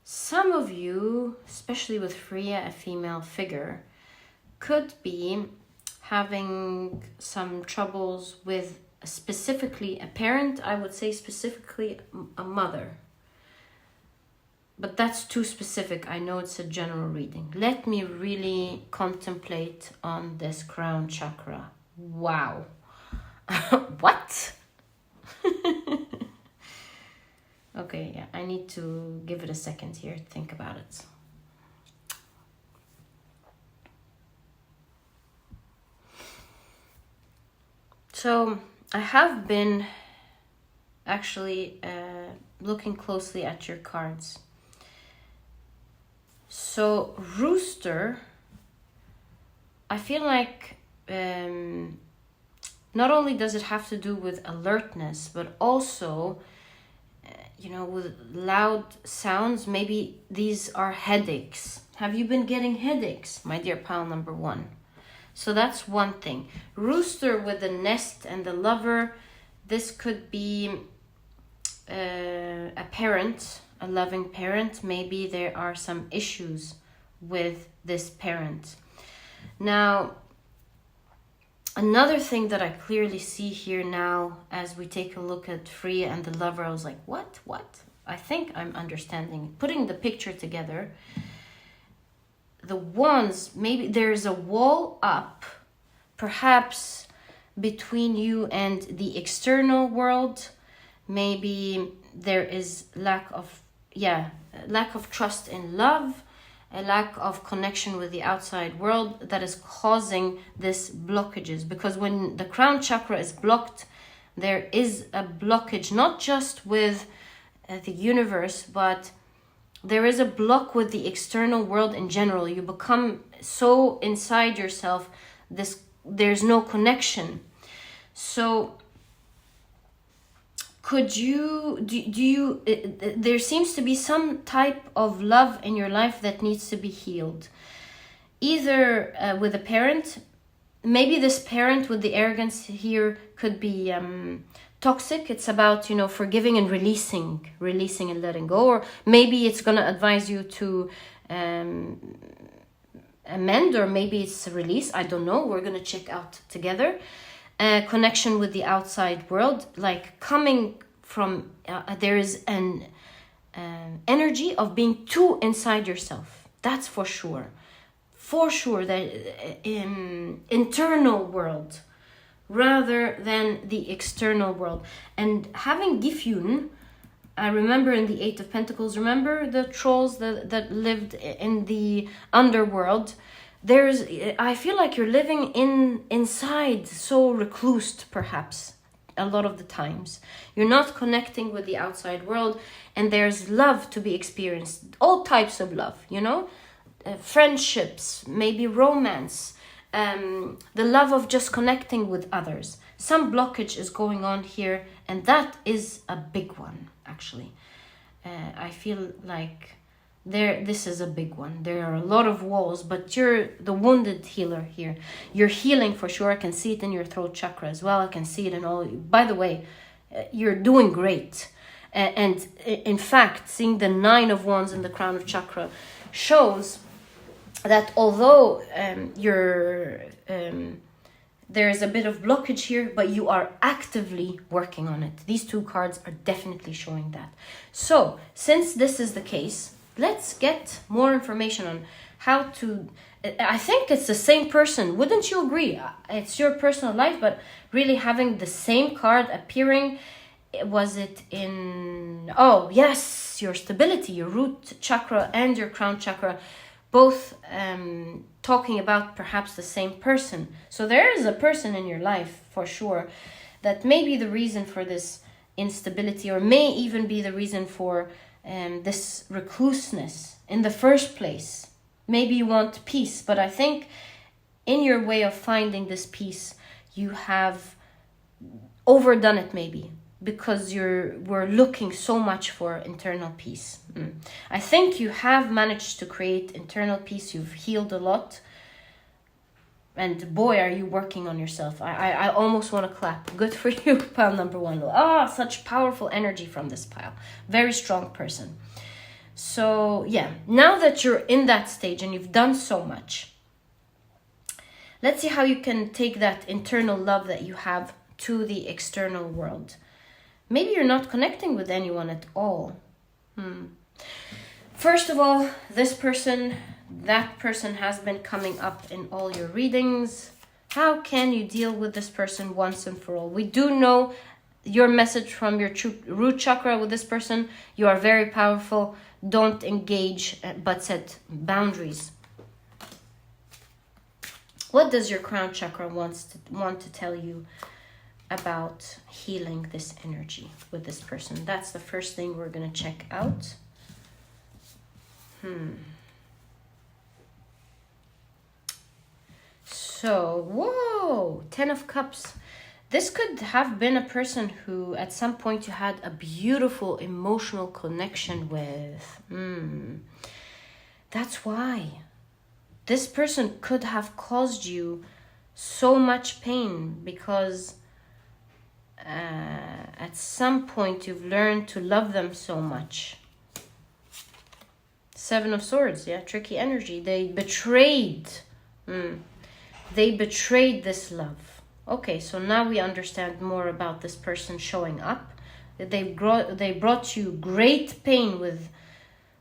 Some of you, especially with Freya, a female figure, could be having some troubles with specifically a parent. I would say specifically a mother. But that's too specific. I know it's a general reading. Let me really contemplate on this crown chakra. Wow. What? Okay, yeah, I need to give it a second here to think about it. So I have been actually looking closely at your cards. So rooster, I feel like not only does it have to do with alertness, but also, with loud sounds. Maybe these are headaches. Have you been getting headaches, my dear pile number 1? So that's one thing. Rooster with the nest and the lover. This could be a parent, a loving parent. Maybe there are some issues with this parent. Now, another thing that I clearly see here now, as we take a look at Freya and the lover, I was like, what? I think I'm understanding. Putting the picture together. The wands, maybe there's a wall up, perhaps between you and the external world. Maybe there is lack of trust in love, a lack of connection with the outside world that is causing this blockages. Because when the crown chakra is blocked there is a blockage, not just with the universe, but there is a block with the external world in general. You become so inside yourself, there's no connection. So could you, there seems to be some type of love in your life that needs to be healed. Either with a parent, maybe this parent with the arrogance here could be toxic. It's about, you know, forgiving and releasing and letting go. Or maybe it's going to advise you to amend, or maybe it's a release. I don't know. We're going to check out together. Connection with the outside world, like coming from, there is an energy of being too inside yourself. That's for sure. For sure, that internal world rather than the external world. And having Gifyun, I remember in the Eight of Pentacles, remember the trolls that lived in the underworld? I feel like you're living inside, so reclused perhaps, a lot of the times. You're not connecting with the outside world, and there's love to be experienced. All types of love, you know? Friendships, maybe romance, the love of just connecting with others. Some blockage is going on here, and that is a big one, actually. I feel like this is a big one. There are a lot of walls, but you're the wounded healer here. You're healing for sure. I can see it in your throat chakra as well. I can see it in all. By the way, you're doing great. And in fact, seeing the 9 of Wands in the crown of chakra shows that although there is a bit of blockage here, but you are actively working on it. These 2 cards are definitely showing that. So, since this is the case, let's get more information on how to... I think it's the same person. Wouldn't you agree? It's your personal life, but really having the same card appearing, was it in... Oh, yes, your stability, your root chakra and your crown chakra, both talking about perhaps the same person. So there is a person in your life, for sure, that may be the reason for this instability, or may even be the reason for this recluseness in the first place. Maybe you want peace, but I think in your way of finding this peace, you have overdone it maybe, because we're looking so much for internal peace. I think you have managed to create internal peace. You've healed a lot. And boy, are you working on yourself. I almost want to clap. Good for you, pile number 1. Such powerful energy from this pile. Very strong person. So yeah, now that you're in that stage and you've done so much, let's see how you can take that internal love that you have to the external world. Maybe you're not connecting with anyone at all. First of all, that person has been coming up in all your readings. How can you deal with this person once and for all? We do know your message from your root chakra with this person. You are very powerful. Don't engage, but set boundaries. What does your crown chakra want to tell you about healing this energy with this person? That's the first thing we're going to check out. So, whoa, 10 of Cups. This could have been a person who at some point you had a beautiful emotional connection with. That's why. This person could have caused you so much pain because at some point you've learned to love them so much. 7 of Swords, yeah, tricky energy. They betrayed. They betrayed this love. Okay, so now we understand more about this person showing up. They brought you great pain with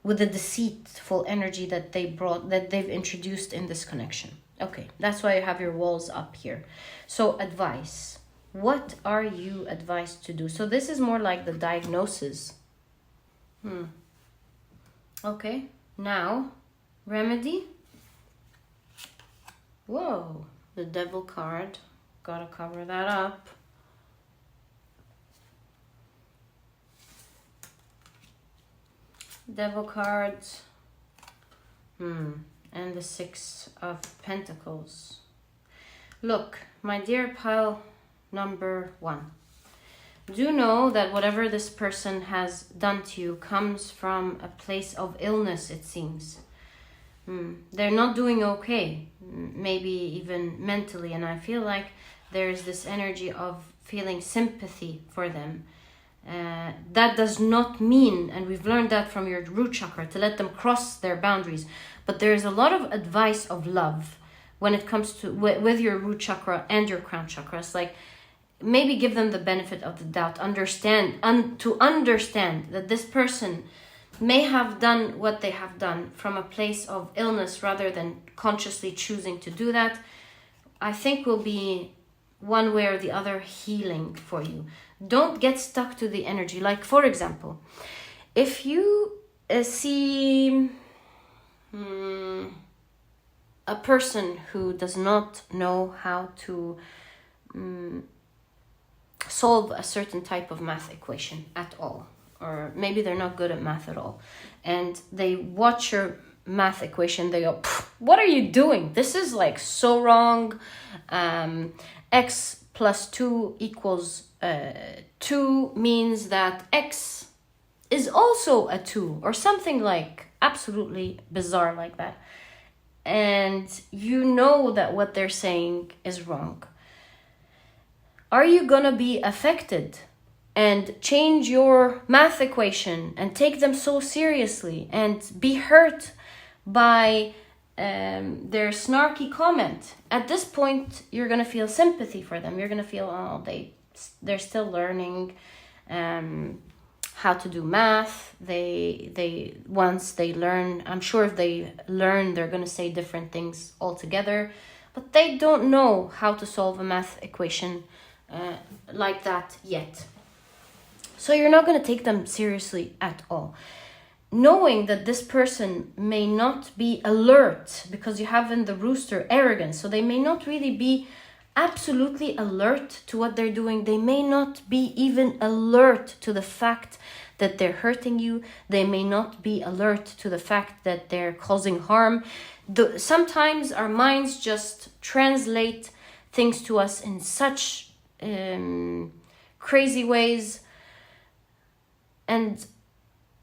the deceitful energy that they've introduced in this connection. Okay, that's why you have your walls up here. So advice. What are you advised to do? So this is more like the diagnosis. Okay, now remedy. Whoa, the Devil card. Gotta cover that up. Devil cards. And the Six of Pentacles. Look, my dear pile number 1. Do know that whatever this person has done to you comes from a place of illness, it seems. They're not doing okay, maybe even mentally, and I feel like there's this energy of feeling sympathy for them. That does not mean, and we've learned that from your root chakra, to let them cross their boundaries, but there's a lot of advice of love when it comes to with your root chakra and your crown chakra. It's like, maybe give them the benefit of the doubt, to understand that this person may have done what they have done from a place of illness rather than consciously choosing to do that. I think will be one way or the other healing for you. Don't get stuck to the energy. Like, for example, if you see a person who does not know how to solve a certain type of math equation at all, or maybe they're not good at math at all, and they watch your math equation, they go, what are you doing? This is like so wrong. X plus 2 equals 2 means that X is also a 2, or something like absolutely bizarre like that. And you know that what they're saying is wrong. Are you gonna be affected and change your math equation and take them so seriously and be hurt by their snarky comment? At this point, you're gonna feel sympathy for them. You're gonna feel, oh, they're still learning how to do math. They once they learn, I'm sure if they learn, they're gonna say different things altogether, but they don't know how to solve a math equation like that yet. So you're not going to take them seriously at all. Knowing that this person may not be alert, because you have in the rooster arrogance, so they may not really be absolutely alert to what they're doing. They may not be even alert to the fact that they're hurting you. They may not be alert to the fact that they're causing harm. Sometimes our minds just translate things to us in such crazy ways, and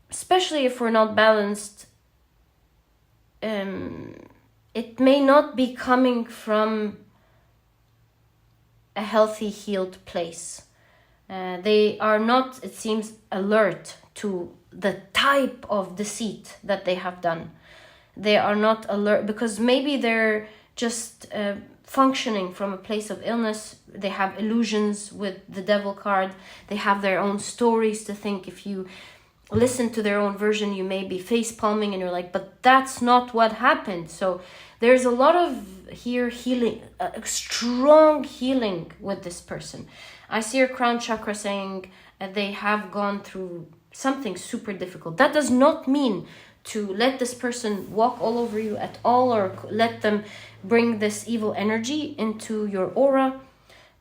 especially if we're not balanced, it may not be coming from a healthy, healed place. They are not, it seems, alert to the type of deceit that they have done. They are not alert because maybe they're just functioning from a place of illness. They have illusions with the devil card. They have their own stories to think. If you listen to their own version, you may be face palming and you're like, but that's not what happened. So there's a lot of here healing, strong healing with this person. I see your crown chakra saying they have gone through something super difficult. That does not mean to let this person walk all over you at all, or let them bring this evil energy into your aura.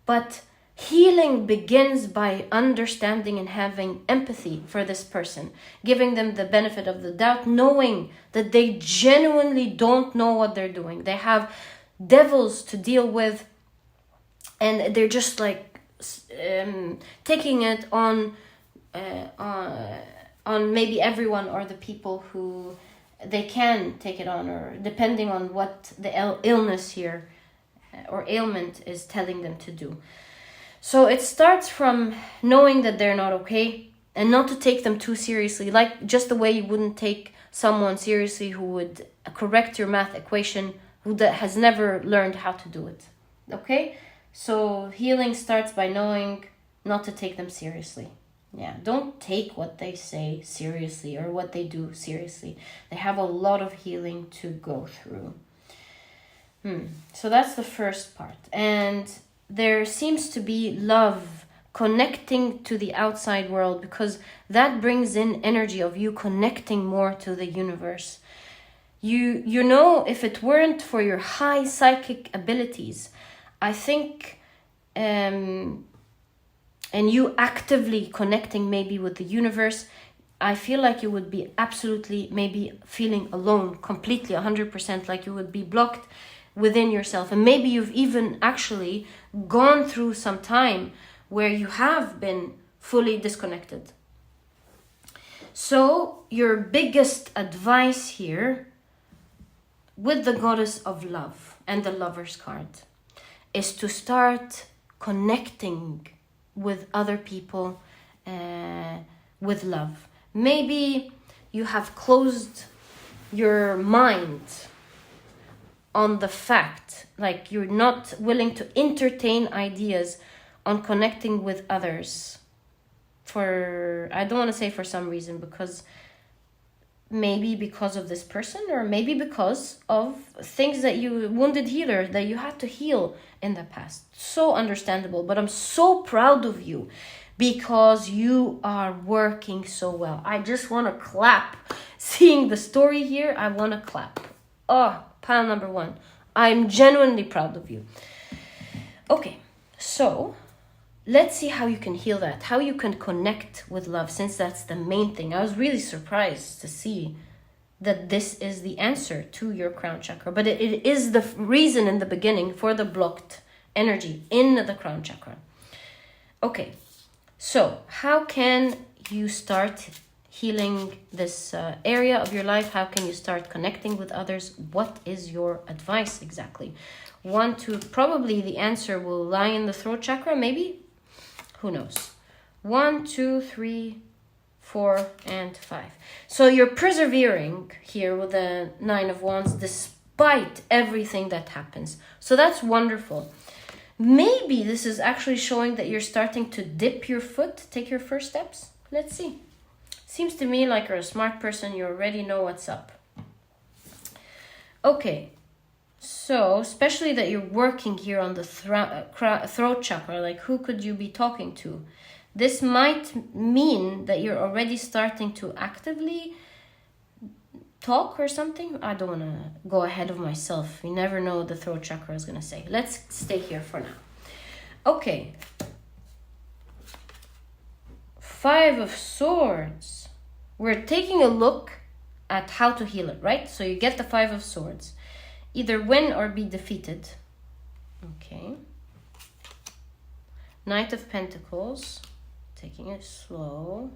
But healing begins by understanding and having empathy for this person, giving them the benefit of the doubt, knowing that they genuinely don't know what they're doing. They have devils to deal with, and they're just like taking it on maybe everyone, or the people who they can take it on, or depending on what the illness here or ailment is telling them to do. So it starts from knowing that they're not okay, and not to take them too seriously, like just the way you wouldn't take someone seriously who would correct your math equation, who has never learned how to do it. Okay? So healing starts by knowing not to take them seriously. Yeah, don't take what they say seriously or what they do seriously. They have a lot of healing to go through. So that's the first part. And there seems to be love connecting to the outside world, because that brings in energy of you connecting more to the universe. You know, if it weren't for your high psychic abilities, I think, and you actively connecting maybe with the universe, I feel like you would be absolutely maybe feeling alone, completely 100%, like you would be blocked within yourself. And maybe you've even actually gone through some time where you have been fully disconnected. So your biggest advice here with the goddess of love and the Lover's card is to start connecting with other people with love. Maybe you have closed your mind on the fact, like you're not willing to entertain ideas on connecting with others for, I don't want to say for some reason, because maybe because of this person, or maybe because of things that you, wounded healer, that you had to heal in the past. So understandable, but I'm so proud of you because you are working so well. I just want to clap. Seeing the story here, I want to clap. Oh, pile number 1. I'm genuinely proud of you. Okay, so let's see how you can heal that, how you can connect with love, since that's the main thing. I was really surprised to see that this is the answer to your crown chakra, but it is the reason in the beginning for the blocked energy in the crown chakra. Okay, so how can you start healing this area of your life? How can you start connecting with others? What is your advice exactly? 1, 2, probably the answer will lie in the throat chakra, maybe? Who knows? 1, 2, 3, 4, and 5. So you're persevering here with the 9 of Wands despite everything that happens. So that's wonderful. Maybe this is actually showing that you're starting to dip your foot, take your first steps. Let's see. Seems to me like you're a smart person. You already know what's up. Okay. So, especially that you're working here on the throat chakra, like who could you be talking to? This might mean that you're already starting to actively talk or something. I don't want to go ahead of myself. You never know what the throat chakra is going to say. Let's stay here for now. Okay. 5 of Swords. We're taking a look at how to heal it, right? So you get the 5 of Swords. Either win or be defeated. Okay. Knight of Pentacles. Taking it slow.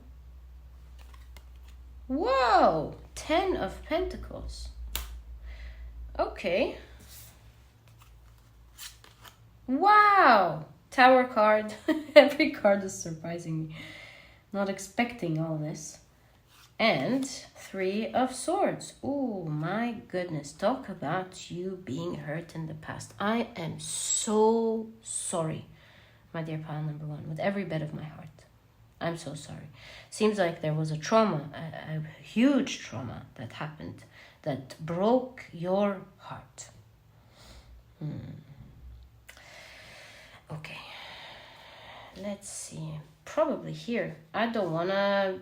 Whoa! 10 of Pentacles. Okay. Wow! Tower card. Every card is surprising me. Not expecting all this. And 3 of Swords. Oh my goodness. Talk about you being hurt in the past. I am so sorry, my dear pile number 1, with every bit of my heart. I'm so sorry. Seems like there was a trauma, a huge trauma that happened that broke your heart. Okay. Let's see. Probably here. I don't wanna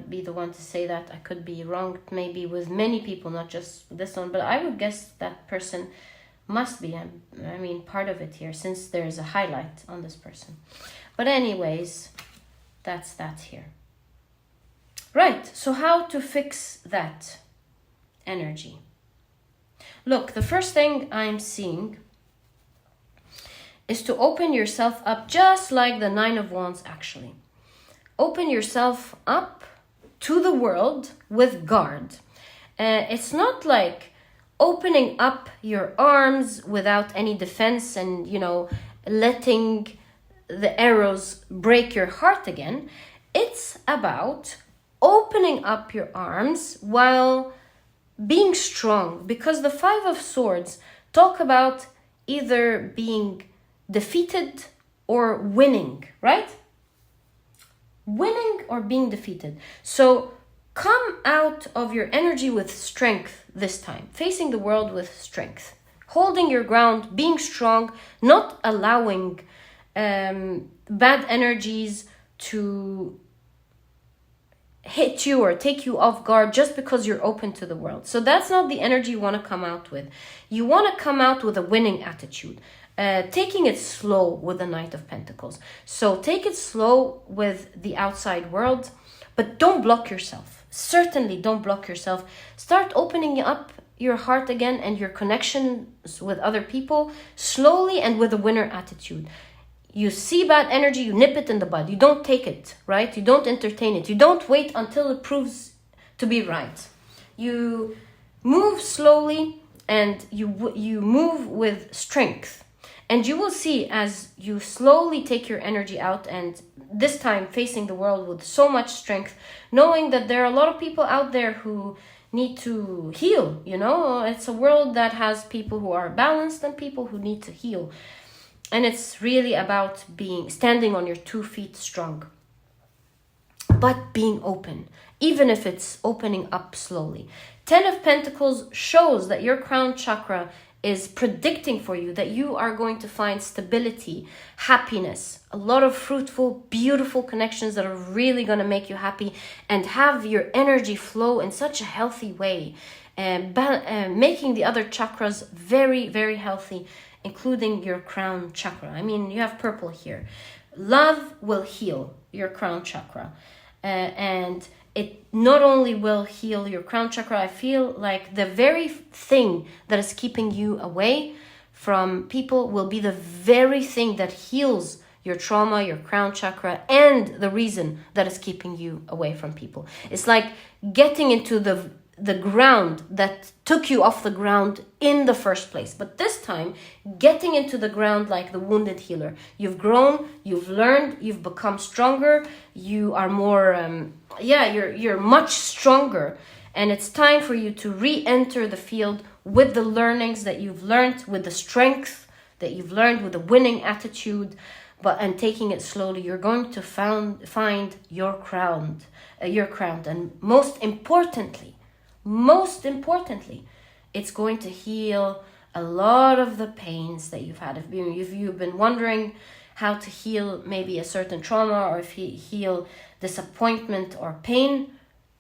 be the one to say that. I could be wrong, maybe with many people, not just this one, but I would guess that person must be, I mean, part of it here, since there's a highlight on this person. But anyways, that's that here. Right, so how to fix that energy? Look, the first thing I'm seeing is to open yourself up, just like the 9 of Wands actually. Open yourself up to the world with guard. It's not like opening up your arms without any defense and, you know, letting the arrows break your heart again. It's about opening up your arms while being strong, because the 5 of Swords talk about either being defeated or winning, right? Winning or being defeated. So come out of your energy with strength this time, facing the world with strength, holding your ground, being strong, not allowing bad energies to hit you or take you off guard just because you're open to the world. So that's not the energy you want to come out with. You want to come out with a winning attitude. Taking it slow with the Knight of Pentacles. So take it slow with the outside world, But don't block yourself. Certainly don't block yourself. Start opening up your heart again and your connections with other people slowly and with a winner attitude. You see bad energy, you nip it in the bud. You don't take it, right? You don't entertain it. You don't wait until it proves to be right. You move slowly and you move with strength. And you will see as you slowly take your energy out, and this time facing the world with so much strength, knowing that there are a lot of people out there who need to heal, you know? It's a world that has people who are balanced and people who need to heal. And it's really about standing on your 2 feet strong. But being open, even if it's opening up slowly. 10 of Pentacles shows that your crown chakra is predicting for you that you are going to find stability, happiness, a lot of fruitful, beautiful connections that are really going to make you happy and have your energy flow in such a healthy way, making the other chakras very, very healthy, including your crown chakra. I mean, you have purple here. Love will heal your crown chakra. And it not only will heal your crown chakra, I feel like the very thing that is keeping you away from people will be the very thing that heals your trauma, your crown chakra, and the reason that is keeping you away from people. It's like getting into the ground that took you off the ground in the first place. But this time, getting into the ground like the wounded healer. You've grown, you've learned, you've become stronger, you are more, you're much stronger. And it's time for you to re-enter the field with the learnings that you've learned, with the strength that you've learned, with a winning attitude, and taking it slowly. You're going to find your crown. And most importantly, it's going to heal a lot of the pains that you've had. If you've been wondering how to heal maybe a certain trauma, or if you heal disappointment or pain,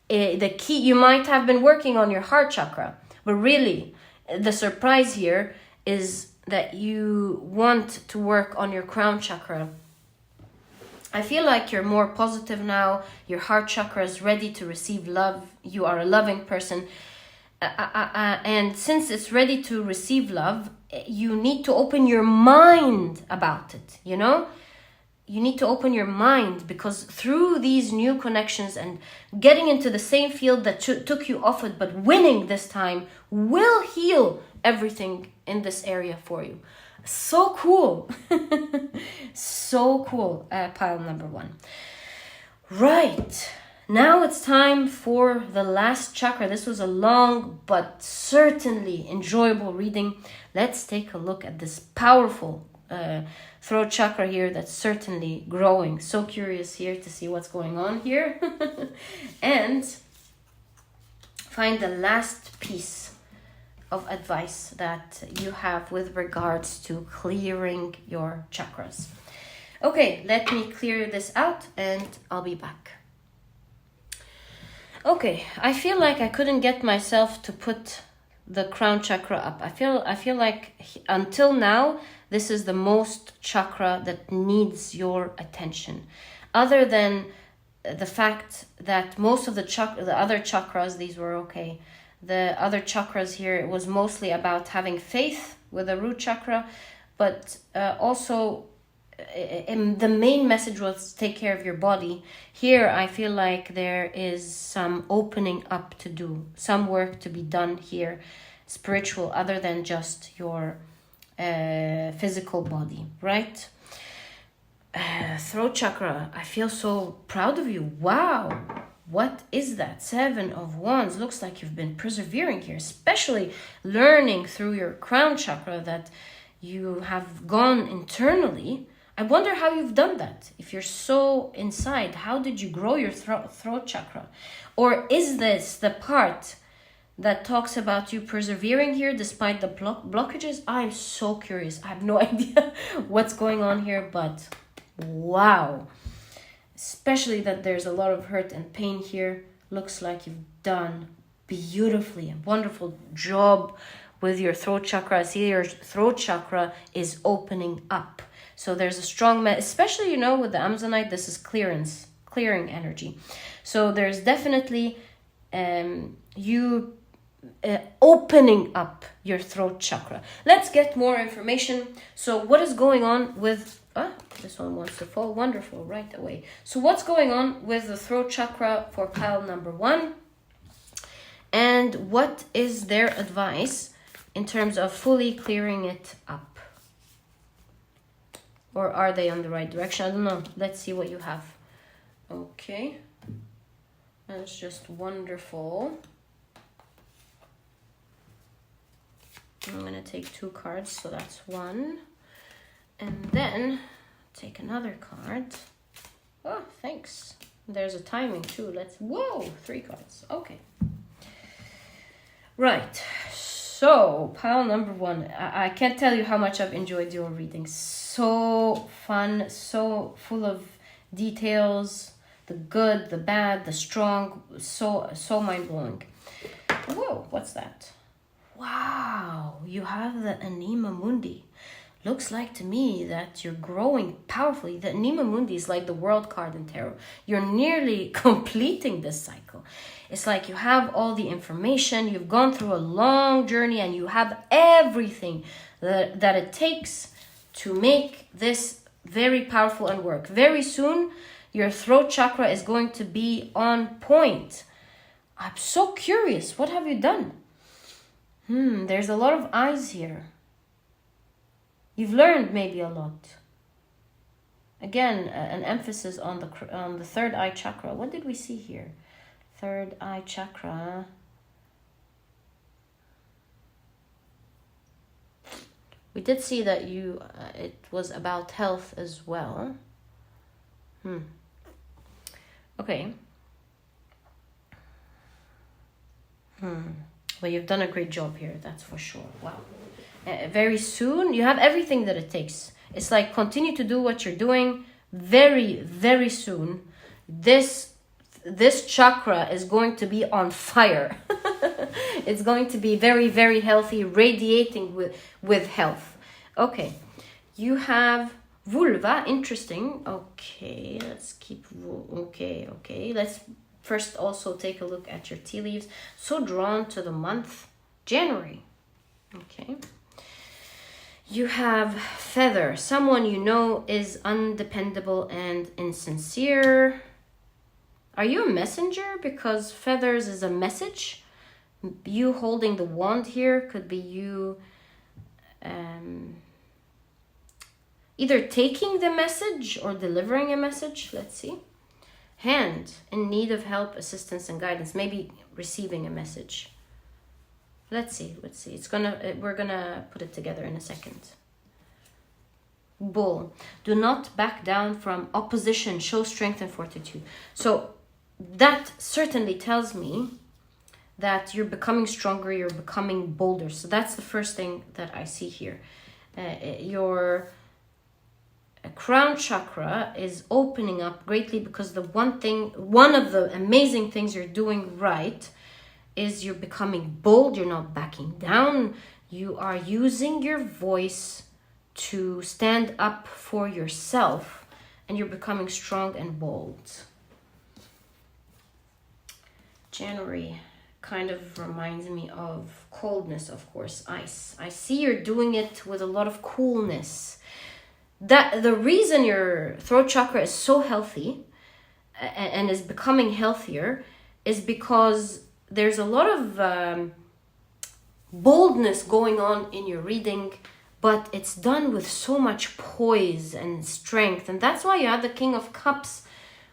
the key, you might have been working on your heart chakra, but really the surprise here is that you want to work on your crown chakra. I feel like you're more positive now. Your heart chakra is ready to receive love. You are a loving person. And since it's ready to receive love, you need to open your mind about it, you know? You need to open your mind, because through these new connections and getting into the same field that took you off it, but winning this time, will heal everything in this area for you. So cool. So cool. Pile number 1. Right. Now it's time for the last chakra. This was a long but certainly enjoyable reading. Let's take a look at this powerful throat chakra here that's certainly growing. So curious here to see what's going on here. And find the last piece of advice that you have with regards to clearing your chakras. Okay, let me clear this out and I'll be back. Okay, I feel like I couldn't get myself to put the crown chakra up. I feel like until now, this is the most chakra that needs your attention. Other than the fact that most of the other chakras, these were okay. The other chakras here, it was mostly about having faith with the root chakra, but also the main message was take care of your body. Here, I feel like there is some opening up to do, some work to be done here, spiritual, other than just your physical body, right? Throat chakra, I feel so proud of you. Wow. What is that? 7 of Wands. Looks like you've been persevering here, especially learning through your crown chakra that you have gone internally. I wonder how you've done that. If you're so inside, how did you grow your throat chakra? Or is this the part that talks about you persevering here despite the blockages? I'm so curious. I have no idea what's going on here, but wow. Especially that there's a lot of hurt and pain here. Looks like you've done beautifully, a wonderful job with your throat chakra. I see your throat chakra is opening up. So there's a strong, especially, with the Amazonite, this is clearance. clearing energy. So there's definitely you opening up your throat chakra. Let's get more information. So what is going on with this one wants to fall. Wonderful, right away. So what's going on with the throat chakra for pile number 1? And what is their advice in terms of fully clearing it up? Or are they on the right direction? I don't know. Let's see what you have. Okay. That's just wonderful. I'm going to take 2 cards, so that's 1. And then take another card. Oh, thanks. There's a timing too. Whoa, 3 cards. Okay. Right. So, pile number 1. I can't tell you how much I've enjoyed your reading. So fun, so full of details. The good, the bad, the strong. So mind-blowing. Whoa, what's that? Wow, you have the Anima Mundi. Looks like to me that you're growing powerfully. The Anima Mundi is like the world card in tarot. You're nearly completing this cycle. It's like you have all the information, you've gone through a long journey, and you have everything that it takes to make this very powerful and work. Very soon, your throat chakra is going to be on point. I'm so curious. What have you done? There's a lot of eyes here. You've learned maybe a lot. Again, an emphasis on the third eye chakra. What did we see here? Third eye chakra. We did see that it was about health as well. Okay. Well, you've done a great job here, that's for sure. Wow. Very soon, you have everything that it takes. It's like continue to do what you're doing. Very, very soon, this chakra is going to be on fire. It's going to be very, very healthy, radiating with health. Okay, you have vulva. Interesting. Okay, let's keep. Okay. Let's first also take a look at your tea leaves. So drawn to the month January. Okay. You have feather. Someone you know is undependable and insincere. Are you a messenger? Because feathers is a message. You holding the wand here could be you either taking the message or delivering a message. Let's see. Hand, in need of help, assistance, and guidance. Maybe receiving a message. Let's see. We're gonna put it together in a second. Bull. Do not back down from opposition. Show strength and fortitude. So that certainly tells me that you're becoming stronger, you're becoming bolder. So that's the first thing that I see here. Your crown chakra is opening up greatly because one of the amazing things you're doing right is you're becoming bold. You're not backing down. You are using your voice to stand up for yourself, and you're becoming strong and bold. January kind of reminds me of coldness, of course, ice. I see you're doing it with a lot of coolness. That the reason your throat chakra is so healthy and is becoming healthier is because there's a lot of boldness going on in your reading, but it's done with so much poise and strength. And that's why you had the King of Cups.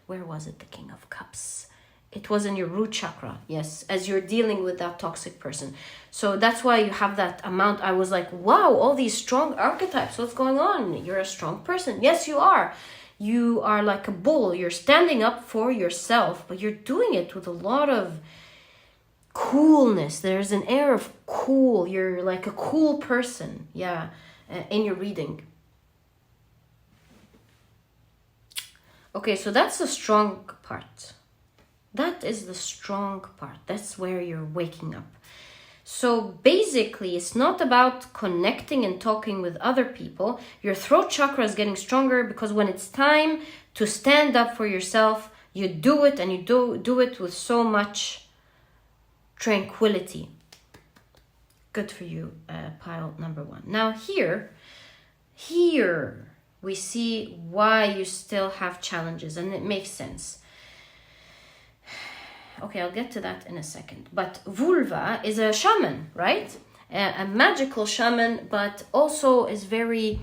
Where was it, the King of Cups? It was in your root chakra, yes, as you're dealing with that toxic person. So that's why you have that amount. I was like, wow, all these strong archetypes, what's going on? You're a strong person. Yes, you are. You are like a bull. You're standing up for yourself, but you're doing it with a lot of coolness. There's an air of cool. You're like a cool person, yeah, in your reading. Okay, so that's the strong part. That is the strong part. That's where you're waking up. So basically, it's not about connecting and talking with other people. Your throat chakra is getting stronger because when it's time to stand up for yourself, You do it, and you do it with so much tranquility. Good for you, pile number 1. Now here we see why you still have challenges, and it makes sense. Okay, I'll get to that in a second. But vulva is a shaman, right? A magical shaman, but also is very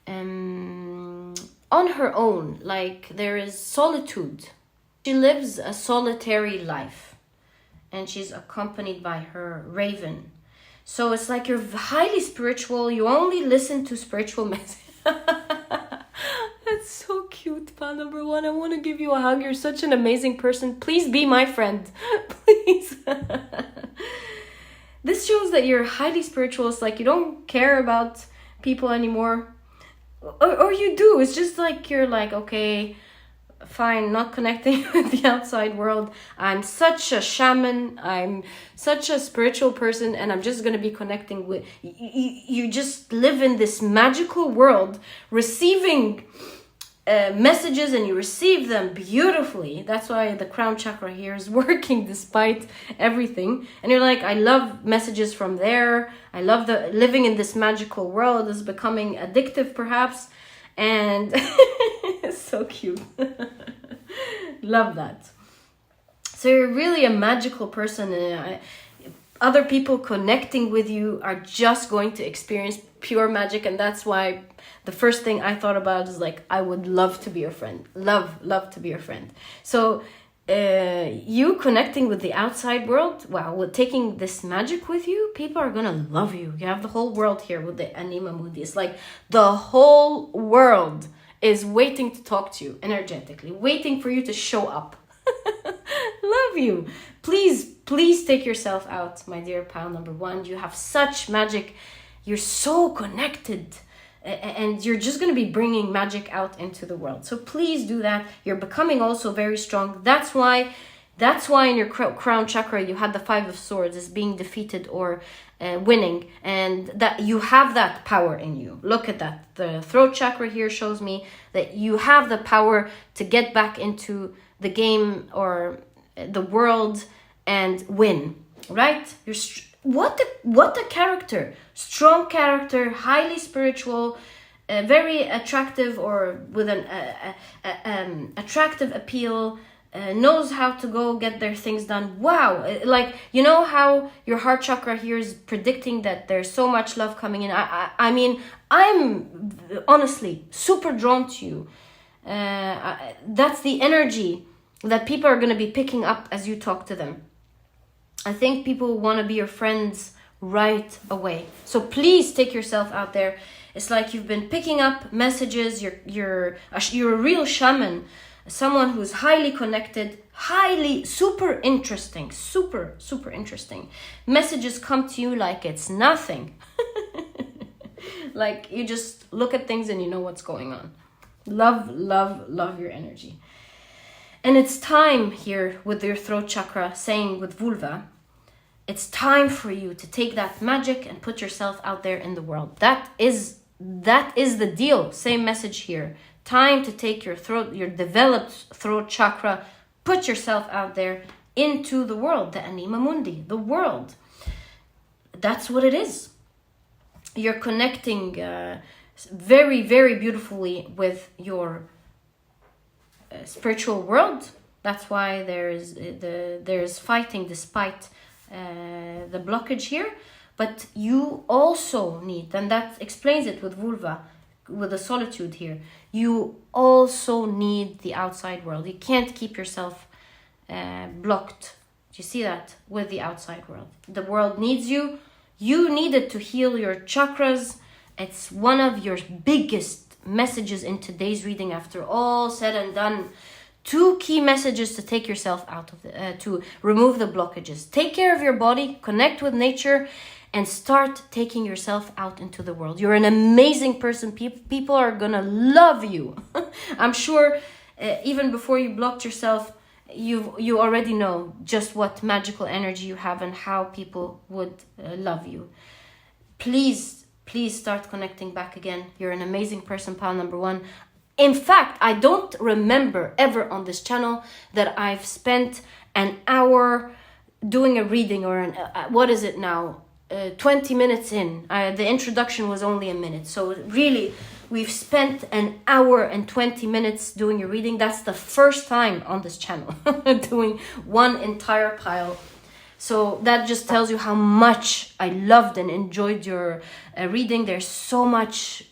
on her own. Like, there is solitude. She lives a solitary life, and she's accompanied by her raven. So it's like you're highly spiritual. You only listen to spiritual messages. That's so cute, pal number 1. I want to give you a hug. You're such an amazing person. Please be my friend. Please. This shows that you're highly spiritual. It's like you don't care about people anymore. Or you do. It's just like you're like, okay, fine, not connecting with the outside world. I'm such a shaman. I'm such a spiritual person, and I'm just going to be connecting with... You just live in this magical world, receiving messages, and you receive them beautifully. That's why the crown chakra here is working despite everything. And you're like, I love messages from there. I love the living in this magical world. Is becoming addictive, perhaps. And it's so cute. Love that. So you're really a magical person, and other people connecting with you are just going to experience pure magic. And that's why the first thing I thought about is like, I would love to be your friend. Love to be your friend. So you connecting with the outside world, wow, with taking this magic with you, people are gonna love you. You have the whole world here with the Anima Mundi. It's like the whole world is waiting to talk to you energetically, waiting for you to show up. Love you. Please take yourself out, my dear pile number 1. You have such magic. You're so connected, and you're just going to be bringing magic out into the world. So please do that. You're becoming also very strong. That's why in your crown chakra you had the 5 of swords as being defeated or winning, and that you have that power in you. Look at that. The throat chakra here shows me that you have the power to get back into the game or the world and win, right? What a character. Strong character, highly spiritual, very attractive, or with an attractive appeal, knows how to go get their things done. Wow. Like, you know how your heart chakra here is predicting that there's so much love coming in. I mean, I'm honestly super drawn to you. That's the energy that people are going to be picking up as you talk to them. I think people want to be your friends right away. So please take yourself out there. It's like you've been picking up messages. You're a real shaman, someone who's highly connected, super interesting. Messages come to you like it's nothing. Like you just look at things and you know what's going on. Love your energy. And it's time here with your throat chakra, saying with vulva, it's time for you to take that magic and put yourself out there in the world. That is the deal. Same message here. Time to take your developed throat chakra, put yourself out there into the world, the Anima Mundi, the world. That's what it is. You're connecting very, very beautifully with your spiritual world. That's why there's fighting despite the blockage here. But you also need, and that explains it with vulva, with the solitude here, you also need the outside world. You can't keep yourself blocked. Do you see that? With the outside world, the world needs you. You need it to heal your chakras. It's one of your biggest messages in today's reading. After all said and done, 2 key messages to take yourself out of to remove the blockages. Take care of your body, connect with nature, and start taking yourself out into the world. You're an amazing person. People are gonna love you. I'm sure even before you blocked yourself, you already know just what magical energy you have and how people would love you. Please start connecting back again. You're an amazing person, pal number 1. In fact, I don't remember ever on this channel that I've spent an hour doing a reading or what is it now? 20 minutes in. The introduction was only a minute. So really, we've spent an hour and 20 minutes doing a reading. That's the first time on this channel doing one entire pile. So that just tells you how much I loved and enjoyed your reading. There's so much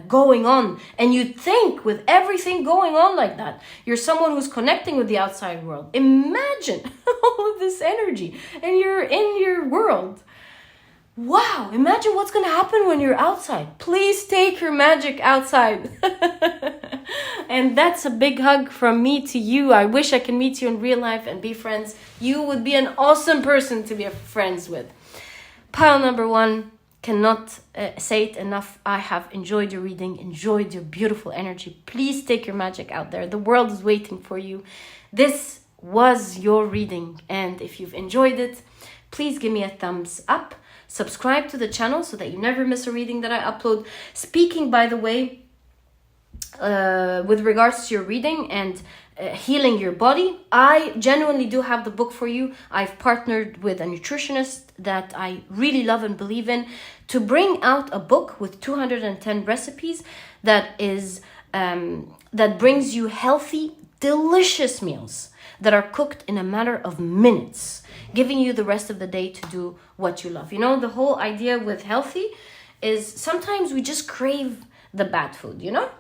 going on. And you'd think with everything going on like that, you're someone who's connecting with the outside world. Imagine all of this energy and you're in your world. Wow, imagine what's going to happen when you're outside. Please take your magic outside. And that's a big hug from me to you. I wish I can meet you in real life and be friends. You would be an awesome person to be friends with. Pile number 1, cannot say it enough. I have enjoyed your reading, enjoyed your beautiful energy. Please take your magic out there. The world is waiting for you. This was your reading. And if you've enjoyed it, please give me a thumbs up. Subscribe to the channel so that you never miss a reading that I upload. Speaking, by the way, with regards to your reading and healing your body, I genuinely do have the book for you. I've partnered with a nutritionist that I really love and believe in to bring out a book with 210 recipes that is that brings you healthy, delicious meals that are cooked in a matter of minutes, giving you the rest of the day to do what you love. You know, the whole idea with healthy is sometimes we just crave the bad food, you know?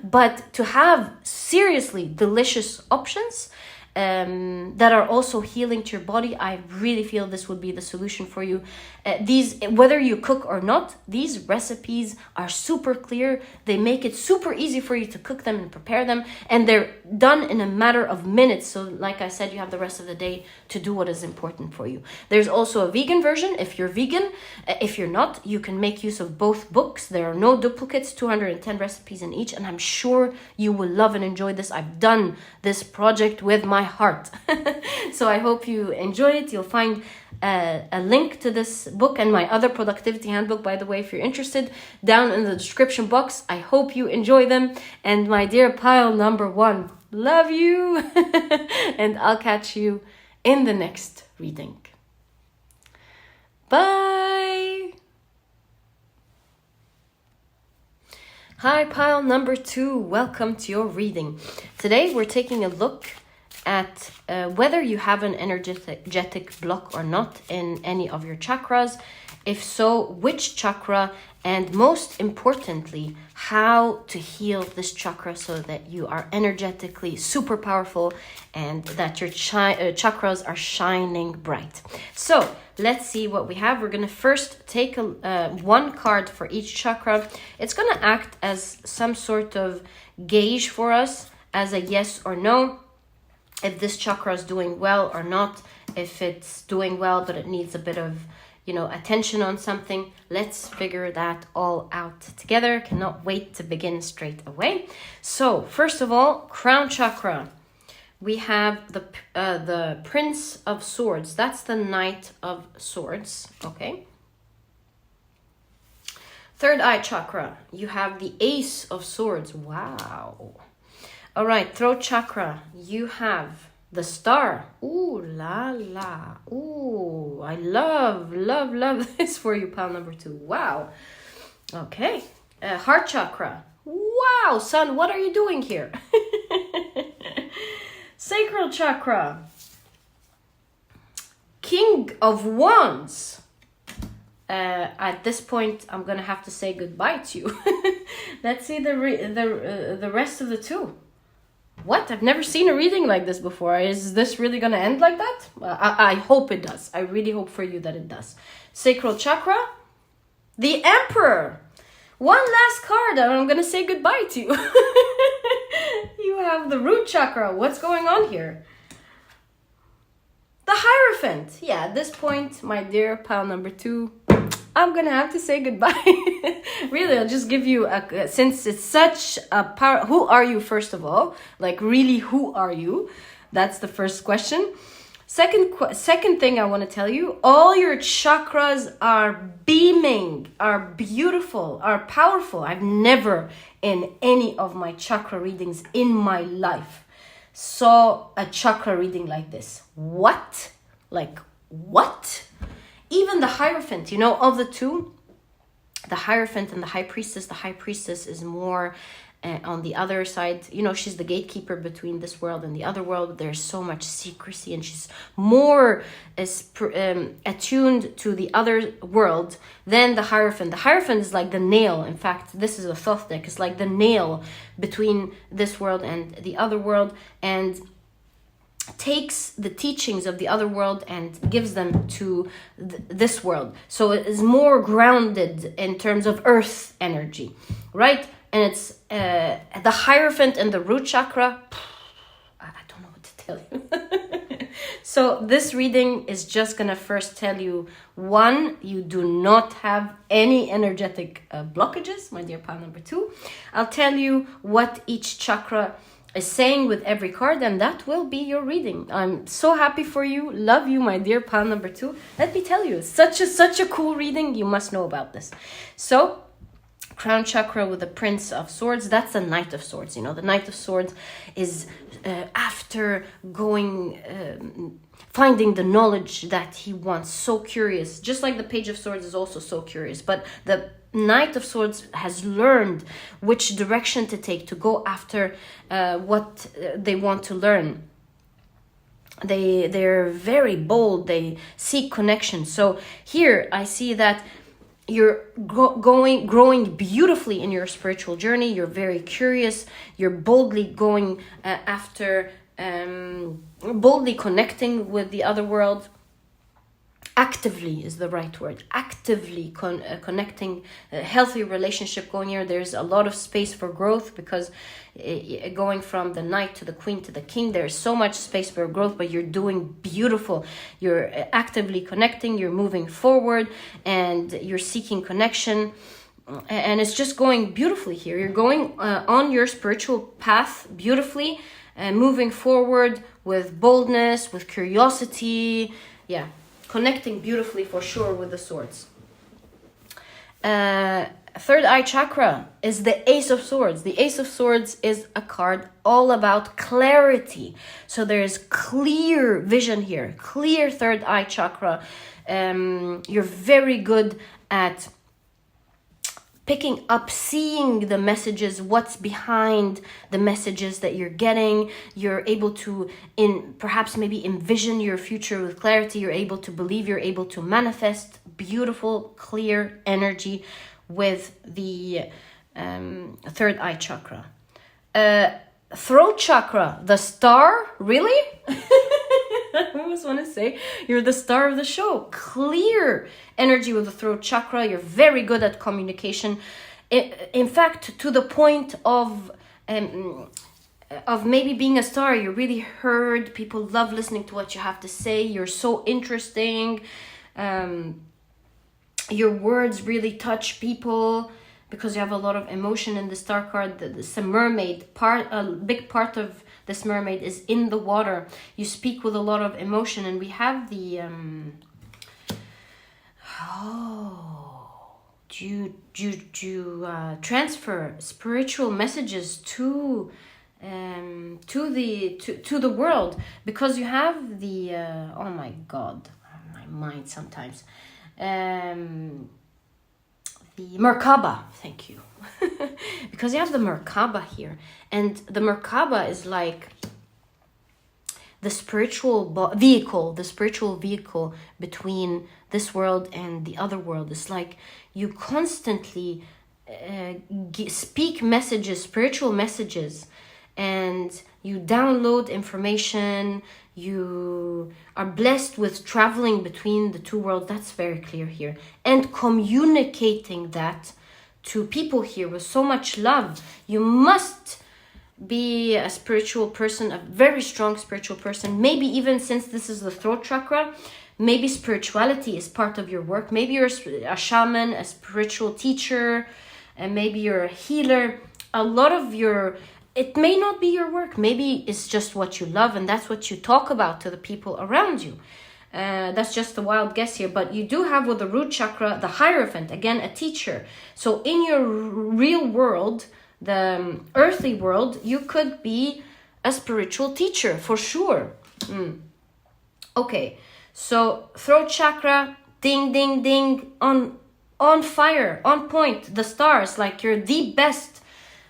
But to have seriously delicious options that are also healing to your body, I really feel this would be the solution for you. These, whether you cook or not, these recipes are super clear. They make it super easy for you to cook them and prepare them, and they're done in a matter of minutes. So like I said, you have the rest of the day to do what is important for you. There's also a vegan version if you're vegan. If you're not, you can make use of both books. There are no duplicates, 210 recipes in each, and I'm sure you will love and enjoy this. I've done this project with my heart. So I hope you enjoy it. You'll find a link to this book and my other productivity handbook, by the way, if you're interested, down in the description box. I hope you enjoy them. And my dear pile number 1, love you. And I'll catch you in the next reading. Bye. Hi, pile number 2. Welcome to your reading. Today we're taking a look at whether you have an energetic block or not in any of your chakras. If so, which chakra, and most importantly, how to heal this chakra so that you are energetically super powerful and that your chakras are shining bright. So let's see what we have. We're going to first take one card for each chakra. It's going to act as some sort of gauge for us, as a yes or no. If this chakra is doing well or not, if it's doing well but it needs a bit of, you know, attention on something. Let's figure that all out together. Cannot wait to begin straight away. So first of all, crown chakra. We have the Prince of Swords. That's the Knight of Swords. Okay. Third eye chakra. You have the Ace of Swords. Wow. All right, throat chakra, you have the Star. Ooh, la, la. Ooh, I love this for you, pile number 2. Wow. Okay, heart chakra. Wow, son, what are you doing here? Sacral chakra. King of Wands. At this point, I'm going to have to say goodbye to you. Let's see the rest of the 2. What? I've never seen a reading like this before. Is this really going to end like that? I hope it does. I really hope for you that it does. Sacral chakra. The Emperor. One last card and I'm going to say goodbye to you. You have the root chakra. What's going on here? The Hierophant. Yeah, at this point, my dear pile number 2, I'm gonna have to say goodbye. Really, I'll just give you since it's such a power. Who are you, first of all? Like, really, who are you? That's the first question. Second thing I want to tell you, all your chakras are beaming, are beautiful, are powerful. I've never in any of my chakra readings in my life saw a chakra reading like this. What? Like, what? Even the Hierophant, you know, of the two, the Hierophant and the High Priestess is more on the other side. You know, she's the gatekeeper between this world and the other world. There's so much secrecy, and she's more attuned to the other world than the Hierophant. The Hierophant is like the nail. In fact, this is a Thoth deck. It's like the nail between this world and the other world, and takes the teachings of the other world and gives them to this world. So it is more grounded in terms of earth energy, right? And it's the Hierophant and the root chakra. I don't know what to tell you. So this reading is just gonna first tell you, one, you do not have any energetic blockages, my dear pal number 2. I'll tell you what each chakra is saying with every card, and that will be your reading. I'm so happy for you. Love you, my dear pal number 2. Let me tell you, such a cool reading. You must know about this. So, crown chakra with the Prince of Swords, that's the Knight of Swords. You know, the Knight of Swords is after going finding the knowledge that he wants, so curious, just like the Page of Swords is also so curious. But the Knight of Swords has learned which direction to take to go after what they want to learn. They're very bold. They seek connection. So here I see that you're growing beautifully in your spiritual journey. You're very curious. You're boldly going after, boldly connecting with the other world. Actively is the right word. Actively connecting, a healthy relationship going here. There's a lot of space for growth, because going from the Knight to the Queen to the King, there's so much space for growth, but you're doing beautiful. You're actively connecting, you're moving forward, and you're seeking connection. And it's just going beautifully here. You're going on your spiritual path beautifully, moving forward with boldness, with curiosity. Yeah. Connecting beautifully for sure with the swords. Third eye chakra is the Ace of Swords. The Ace of Swords is a card all about clarity. So there's clear vision here, clear third eye chakra. You're very good at picking up, seeing the messages, what's behind the messages that you're getting. You're able to perhaps maybe envision your future with clarity. You're able to believe, you're able to manifest beautiful, clear energy with the third eye chakra. Throat chakra, the star, really? I always want to say you're the star of the show. Clear energy with the throat chakra. You're very good at communication. In fact, to the point of maybe being a star, you're really heard. People love listening to what you have to say. You're so interesting. Your words really touch people because you have a lot of emotion in the star card. The mermaid part, a big part of this mermaid is in the water. You speak with a lot of emotion, and we have the transfer spiritual messages to the world, because you have the oh my god, my mind sometimes, the Merkaba, thank you. Because you have the Merkaba here, and the Merkaba is like the spiritual vehicle between this world and the other world. It's like you constantly speak messages, spiritual messages, and you download information. You are blessed with traveling between the two worlds. That's very clear here. And communicating that to people here with so much love. You must be a spiritual person, a very strong spiritual person. Maybe even, since this is the throat chakra, maybe spirituality is part of your work. Maybe you're a shaman, a spiritual teacher, and maybe you're a healer. A lot of your it may not be your work. Maybe it's just what you love and that's what you talk about to the people around you. That's just a wild guess here, but you do have with the root chakra the Hierophant, again a teacher. So in your real world, the earthly world, you could be a spiritual teacher for sure. Okay, so throat chakra, ding ding ding, on fire, on point, the stars, like you're the best,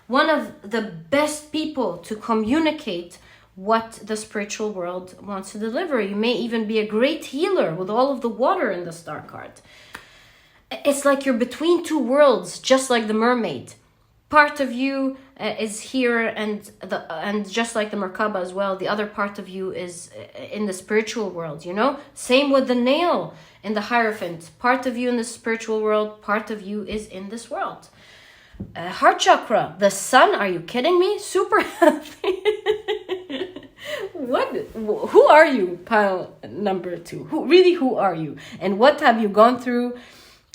one of the best people to communicate what the spiritual world wants to deliver. You may even be a great healer with all of the water in the star card. It's like you're between two worlds, just like the mermaid. Part of you is here, and just like the Merkaba as well, the other part of you is in the spiritual world, you know? Same with the nail in the Hierophant. Part of you in the spiritual world, part of you is in this world. Heart chakra, the sun, are you kidding me? Super healthy. What? Who are you, pile number 2? Who are you? And what have you gone through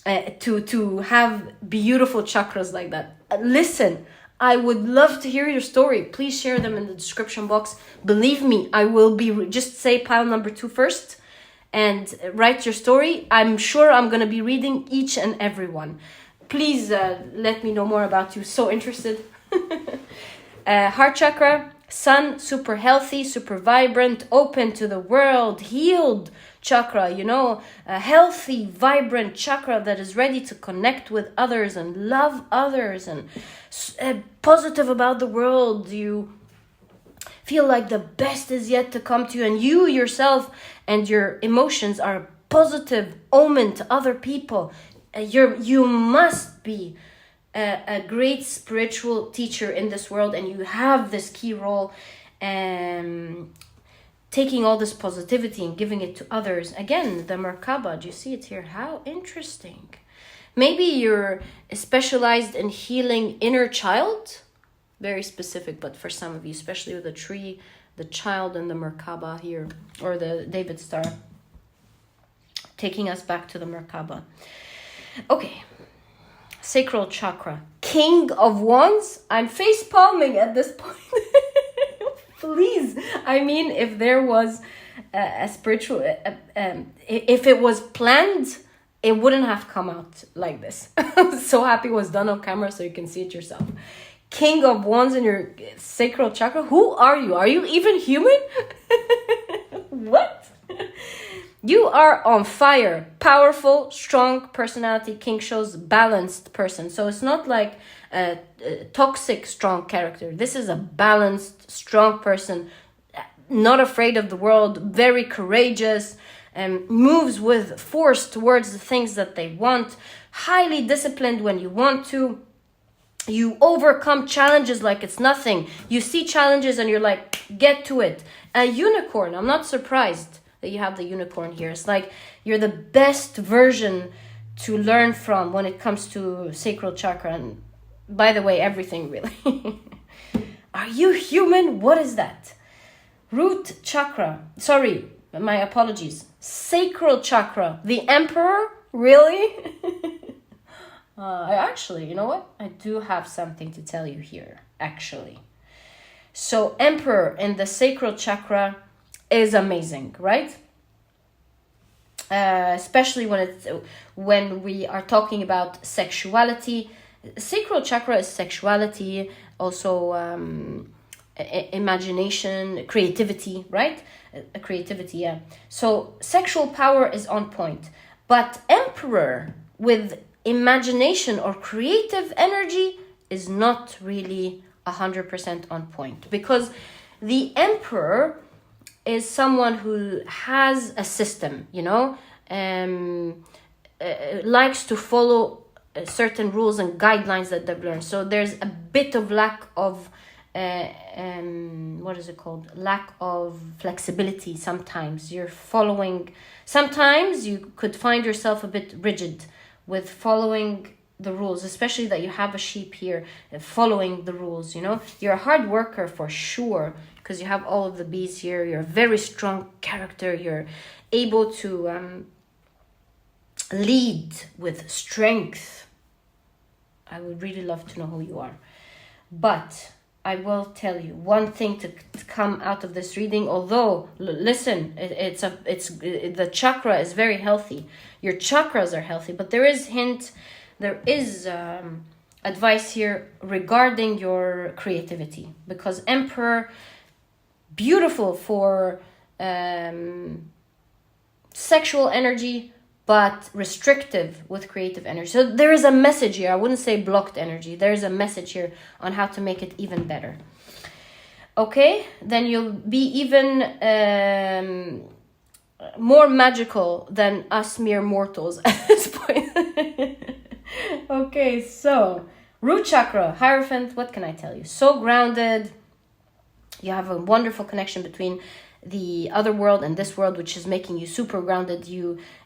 to have beautiful chakras like that? Listen, I would love to hear your story. Please share them in the description box. Believe me, I will be, just say pile number 2 first and write your story. I'm sure I'm going to be reading each and every one. Please let me know more about you. So interested. Heart chakra, sun, super healthy, super vibrant, open to the world, healed chakra, you know, a healthy, vibrant chakra that is ready to connect with others and love others and positive about the world. You feel like the best is yet to come to you, and you yourself and your emotions are a positive omen to other people. You must be a great spiritual teacher in this world, and you have this key role, taking all this positivity and giving it to others. Again, the Merkaba, do you see it here? How interesting. Maybe you're specialized in healing inner child. Very specific, but for some of you, especially with the tree, the child, and the Merkaba here, or the David star, taking us back to the Merkaba. Okay, sacral chakra, King of Wands. I'm face palming at this point. Please, I mean, if there was a spiritual, if it was planned, it wouldn't have come out like this. I'm so happy it was done on camera so you can see it yourself. King of Wands in your sacral chakra. Who are you? Are you even human? What? You are on fire, powerful, strong personality. King shows balanced person. So it's not like a toxic, strong character. This is a balanced, strong person, not afraid of the world, very courageous, and moves with force towards the things that they want, highly disciplined when you want to. You overcome challenges like it's nothing. You see challenges and you're like, get to it. A unicorn, I'm not surprised that you have the unicorn here. It's like you're the best version to learn from when it comes to sacral chakra. And by the way, everything really. Are you human? What is that? Root chakra. Sorry, my apologies. Sacral chakra. The emperor? Really? Actually, you know what? I do have something to tell you here, actually. So emperor in the sacral chakra is amazing, right? Especially when we are talking about sexuality. Sacral chakra is sexuality, also imagination, creativity, right? Creativity, yeah. So sexual power is on point, but emperor with imagination or creative energy is not really 100% on point, because the emperor is someone who has a system, you know, likes to follow certain rules and guidelines that they've learned. So there's a bit of lack of what is it called? Lack of flexibility. Sometimes you could find yourself a bit rigid with following the rules, especially that you have a sheep here, following the rules, you know. You're a hard worker for sure, because you have all of the bees here. You're a very strong character. You're able to lead with strength. I would really love to know who you are. But I will tell you one thing to come out of this reading. Although, listen, the chakra is very healthy. Your chakras are healthy, but there is advice here regarding your creativity, because Emperor, beautiful for sexual energy, but restrictive with creative energy. So there is a message here. I wouldn't say blocked energy. There is a message here on how to make it even better. Okay, then you'll be even more magical than us mere mortals at this point. Okay, so root chakra, Hierophant, what can I tell you? So grounded. You have a wonderful connection between the other world and this world, which is making you super grounded.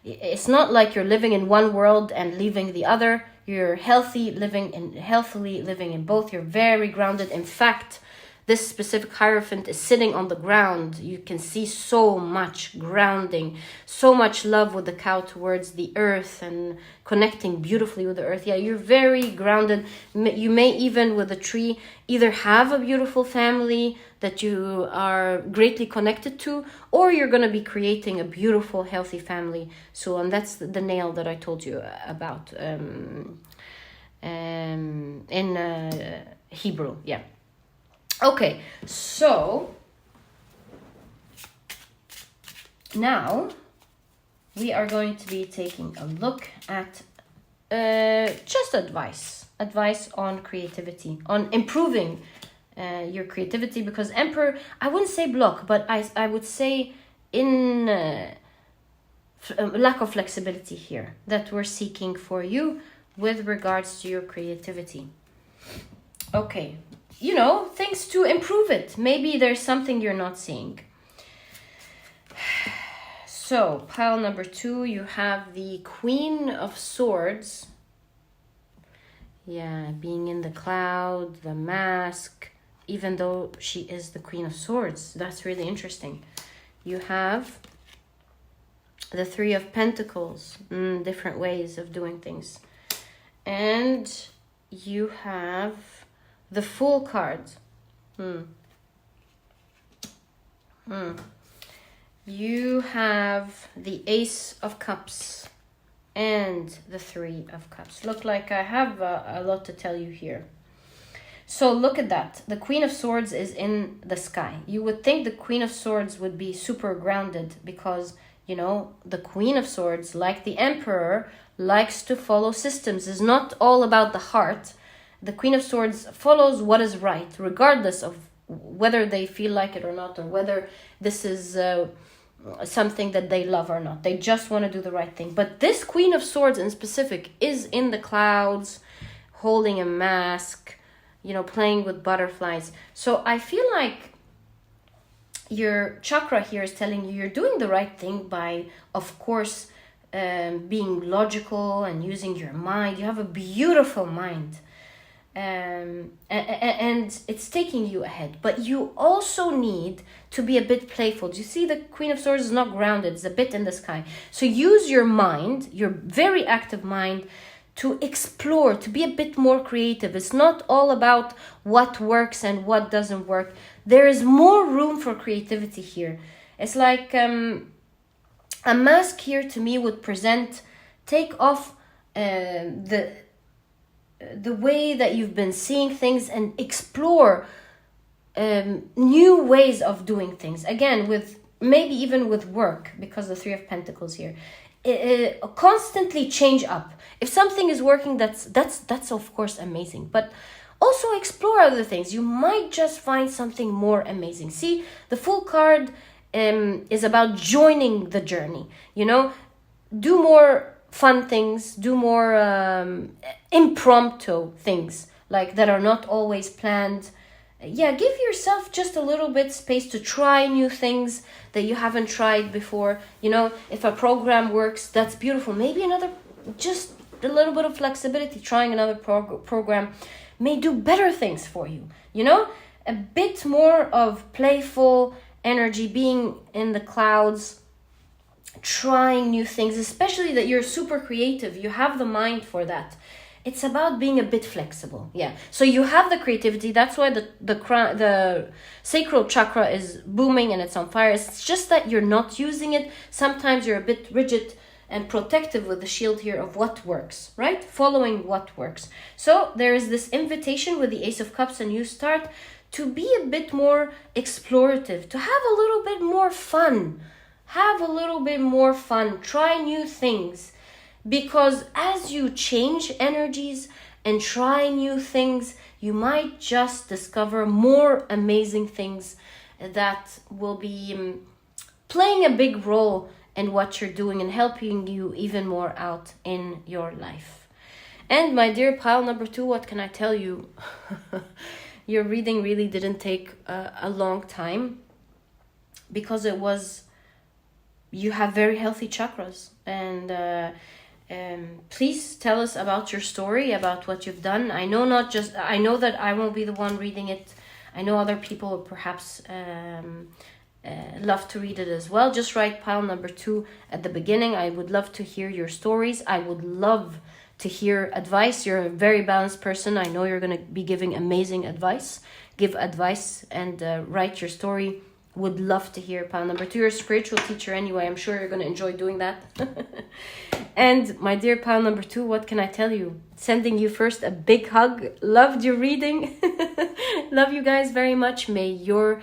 It's not like you're living in one world and leaving the other. You're healthily living in both. You're very grounded. In fact, this specific Hierophant is sitting on the ground. You can see so much grounding, so much love with the cow towards the earth and connecting beautifully with the earth. Yeah, you're very grounded. You may even, with the tree, either have a beautiful family that you are greatly connected to, or you're going to be creating a beautiful, healthy family. So, and that's the nail that I told you about in Hebrew. Yeah. Okay, so now we are going to be taking a look at just advice on creativity, on improving your creativity, because Emperor, I wouldn't say block, but I would say in lack of flexibility here that we're seeking for you with regards to your creativity. Okay. Things to improve it. Maybe there's something you're not seeing. So, pile number 2, you have the Queen of Swords. Yeah, being in the cloud, the mask, even though she is the Queen of Swords. That's really interesting. You have the Three of Pentacles, different ways of doing things. And you have the Fool card. You have the Ace of Cups and the Three of Cups. Look like I have a lot to tell you here. So look at that. The Queen of Swords is in the sky. You would think the Queen of Swords would be super grounded because, the Queen of Swords, like the Emperor, likes to follow systems. It's not all about the heart. The Queen of Swords follows what is right, regardless of whether they feel like it or not, or whether this is something that they love or not. They just want to do the right thing. But this Queen of Swords in specific is in the clouds, holding a mask, playing with butterflies. So I feel like your chakra here is telling you you're doing the right thing by, of course, being logical and using your mind. You have a beautiful mind. And it's taking you ahead, but you also need to be a bit playful. Do you see the Queen of Swords is not grounded, it's a bit in the sky. So use your mind, your very active mind, to explore, to be a bit more creative. It's not all about what works and what doesn't work. There is more room for creativity here. It's like a mask here to me would take off the way that you've been seeing things and explore new ways of doing things. Again, with maybe even with work, because the Three of Pentacles here, constantly change up. If something is working, that's of course amazing, but also explore other things. You might just find something more amazing. See, the Fool card is about joining the journey. Do more fun things, do more impromptu things, like that are not always planned. Give yourself just a little bit space to try new things that you haven't tried before. If a program works, that's beautiful. Maybe just a little bit of flexibility, trying another program may do better things for you. A bit more of playful energy, being in the clouds, trying new things, especially that you're super creative. You have the mind for that. it's about being a bit flexible. Yeah. So you have the creativity. That's why the sacral chakra is booming and it's on fire. It's just that you're not using it. Sometimes you're a bit rigid and protective with the shield here of what works, right? Following what works. So there is this invitation with the Ace of Cups, and you start to be a bit more explorative, to have a little bit more fun. Have a little bit more fun. Try new things. Because as you change energies and try new things, you might just discover more amazing things that will be playing a big role in what you're doing and helping you even more out in your life. And my dear pile number 2, what can I tell you? Your reading really didn't take a long time, because you have very healthy chakras. And please tell us about your story, about what you've done. I know that I won't be the one reading it. I know other people would perhaps love to read it as well. Just write pile number 2 at the beginning. I would love to hear your stories. I would love to hear advice. You're a very balanced person. I know you're going to be giving amazing advice. Give advice and write your story. Would love to hear pile number 2. You're a spiritual teacher anyway. I'm sure you're going to enjoy doing that. And my dear pile number 2, what can I tell you? Sending you first a big hug. Loved your reading. Love you guys very much. May your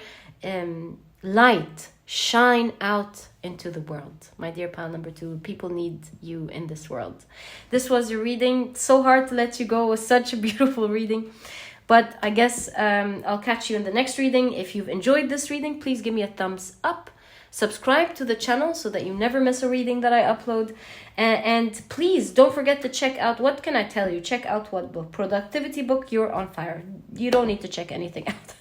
light shine out into the world. My dear pile number 2, people need you in this world. This was your reading. So hard to let you go. It was such a beautiful reading. But I guess I'll catch you in the next reading. If you've enjoyed this reading, please give me a thumbs up. Subscribe to the channel so that you never miss a reading that I upload. And please don't forget to check out, what can I tell you? Check out what book? Productivity book. You're on fire. You don't need to check anything out.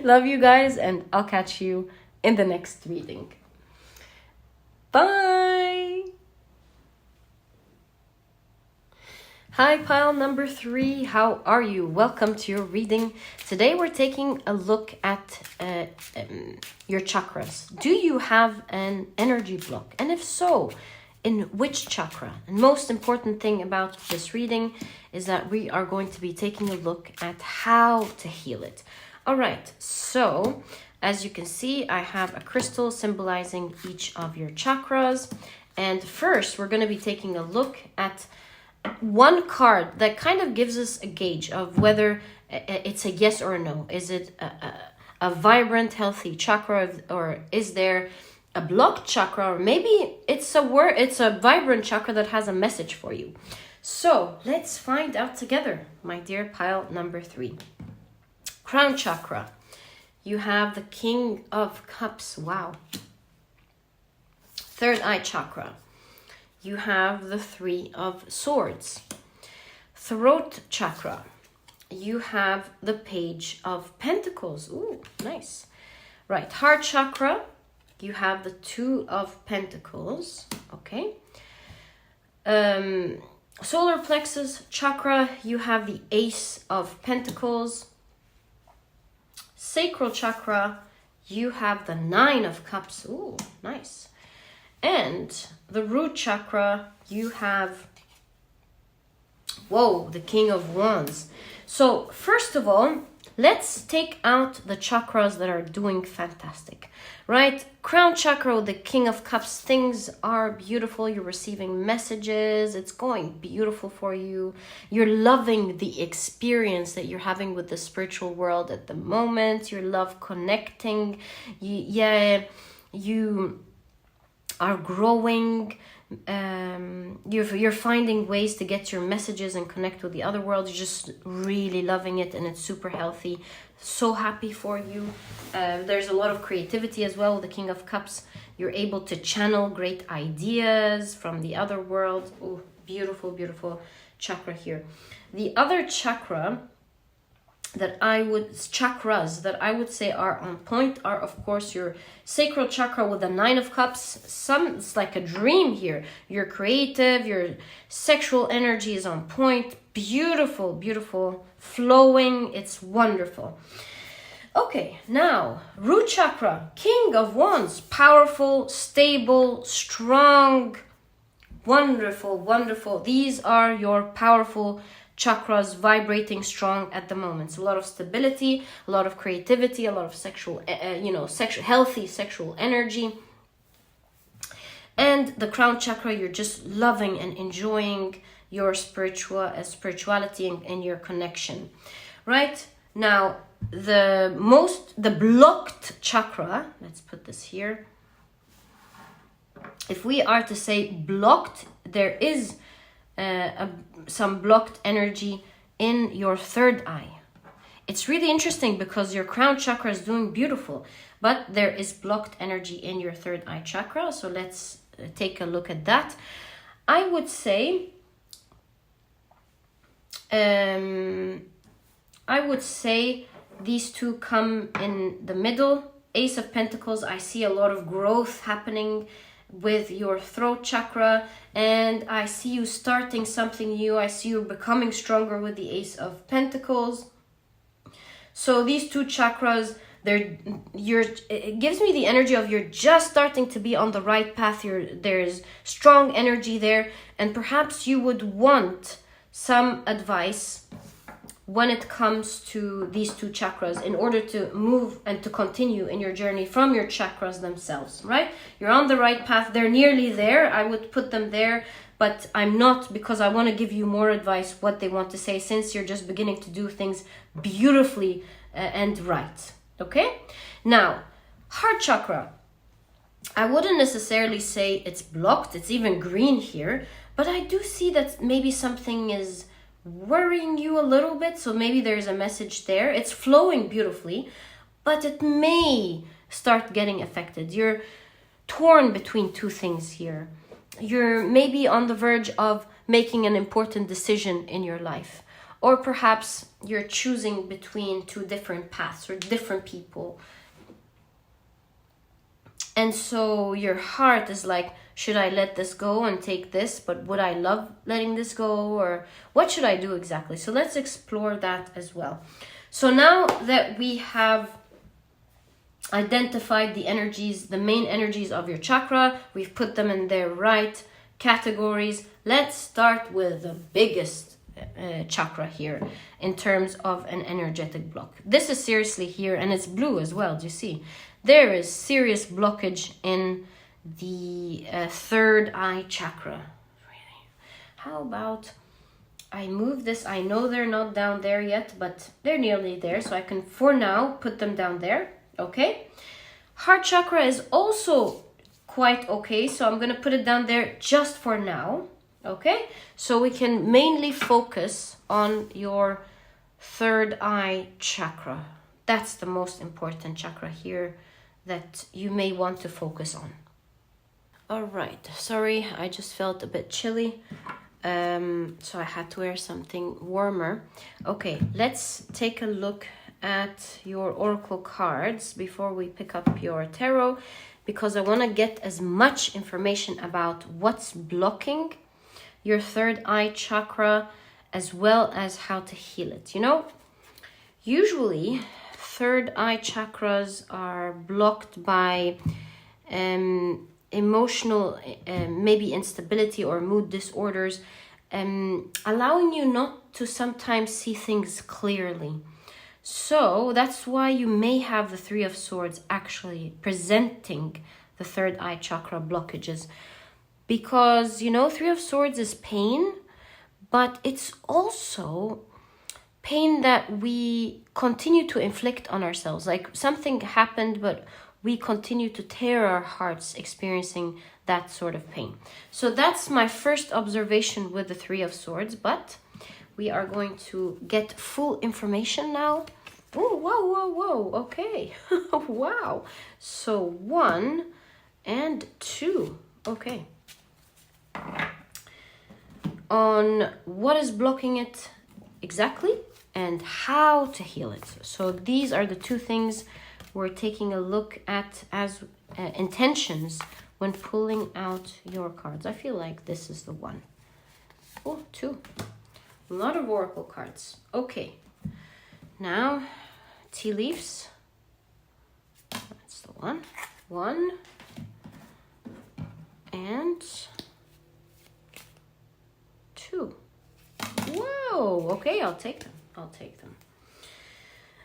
Love you guys, and I'll catch you in the next reading. Bye. Hi pile number 3, how are you? Welcome to your reading. Today we're taking a look at your chakras. Do you have an energy block? And if so, in which chakra? And most important thing about this reading is that we are going to be taking a look at how to heal it. All right, so as you can see, I have a crystal symbolizing each of your chakras. And first, we're going to be taking a look at one card that kind of gives us a gauge of whether it's a yes or a no. Is it a vibrant, healthy chakra, or is there a blocked chakra, or maybe it's a vibrant chakra that has a message for you. So let's find out together, my dear pile number 3. Crown chakra. You have the King of Cups. Wow. Third eye chakra. You have the 3 of Swords. Throat chakra. You have the Page of Pentacles. Ooh, nice. Right. Heart chakra. You have the 2 of Pentacles. Okay. Solar plexus chakra. You have the Ace of Pentacles. Sacral chakra. You have the 9 of Cups. Ooh, nice. And the root chakra, you have, the King of Wands. So first of all, let's take out the chakras that are doing fantastic, right? Crown chakra, the King of Cups, things are beautiful. You're receiving messages. It's going beautiful for you. You're loving the experience that you're having with the spiritual world at the moment. You love connecting. You are growing. You're finding ways to get your messages and connect with the other world. You're just really loving it, and it's super healthy. So happy for you. There's a lot of creativity as well with the King of Cups. You're able to channel great ideas from the other world. Oh, beautiful, beautiful chakra here. The other chakras that I would say are on point are, of course, your sacral chakra with the 9 of Cups. It's like a dream here. You're creative, your sexual energy is on point. Beautiful, beautiful, flowing. It's wonderful. Okay, now, root chakra, King of Wands, powerful, stable, strong. Wonderful, wonderful. These are your powerful chakras vibrating strong at the moment. So a lot of stability, a lot of creativity, a lot of sexual, healthy sexual energy. And the crown chakra, you're just loving and enjoying your spirituality and your connection, right? Now, the blocked chakra, let's put this here. If we are to say blocked, there is some blocked energy in your third eye. It's really interesting because your crown chakra is doing beautiful, but there is blocked energy in your third eye chakra. So let's take a look at that. I would say these two come in the middle. Ace of Pentacles, I see a lot of growth happening with your throat chakra, and I see you starting something new. I see you becoming stronger with the Ace of Pentacles. So these two chakras, it gives me the energy of you're just starting to be on the right path. There's strong energy there, and perhaps you would want some advice when it comes to these two chakras in order to move and to continue in your journey from your chakras themselves, right? You're on the right path. They're nearly there. I would put them there, but I'm not, because I want to give you more advice what they want to say, since you're just beginning to do things beautifully and right. Okay? Now, heart chakra. I wouldn't necessarily say it's blocked. It's even green here, but I do see that maybe something is worrying you a little bit. So maybe there's a message there. It's flowing beautifully, but it may start getting affected. You're torn between two things here. You're maybe on the verge of making an important decision in your life, or perhaps you're choosing between two different paths or different people. And so your heart is like, should I let this go and take this? But would I love letting this go? Or what should I do exactly? So let's explore that as well. So now that we have identified the energies, the main energies of your chakra, we've put them in their right categories. Let's start with the biggest chakra here in terms of an energetic block. This is seriously here, and it's blue as well. Do you see? There is serious blockage in the third eye chakra. Really. How about I move this? I know they're not down there yet, but they're nearly there, so I can for now put them down there. Okay. Heart chakra is also quite okay, so I'm going to put it down there just for now. Okay, so we can mainly focus on your third eye chakra. That's the most important chakra here that you may want to focus on. All right, sorry, I just felt a bit chilly, so I had to wear something warmer. Okay, let's take a look at your oracle cards before we pick up your tarot, because I want to get as much information about what's blocking your third eye chakra, as well as how to heal it. You know, usually third eye chakras are blocked by emotional maybe instability or mood disorders, allowing you not to sometimes see things clearly. So that's why you may have the Three of Swords actually presenting the third eye chakra blockages. Because, you know, Three of Swords is pain, but it's also pain that we continue to inflict on ourselves. Like something happened, but we continue to tear our hearts experiencing that sort of pain. So that's my first observation with the Three of Swords, but we are going to get full information now. Oh, whoa, okay. Wow. So 1 and 2, okay. On what is blocking it exactly and how to heal it. So these are the two things we're taking a look at as intentions when pulling out your cards. I feel like this is the one. Oh, 2. A lot of oracle cards. Okay. Now, tea leaves. That's the one. 1 and Oh, okay, I'll take them. I'll take them.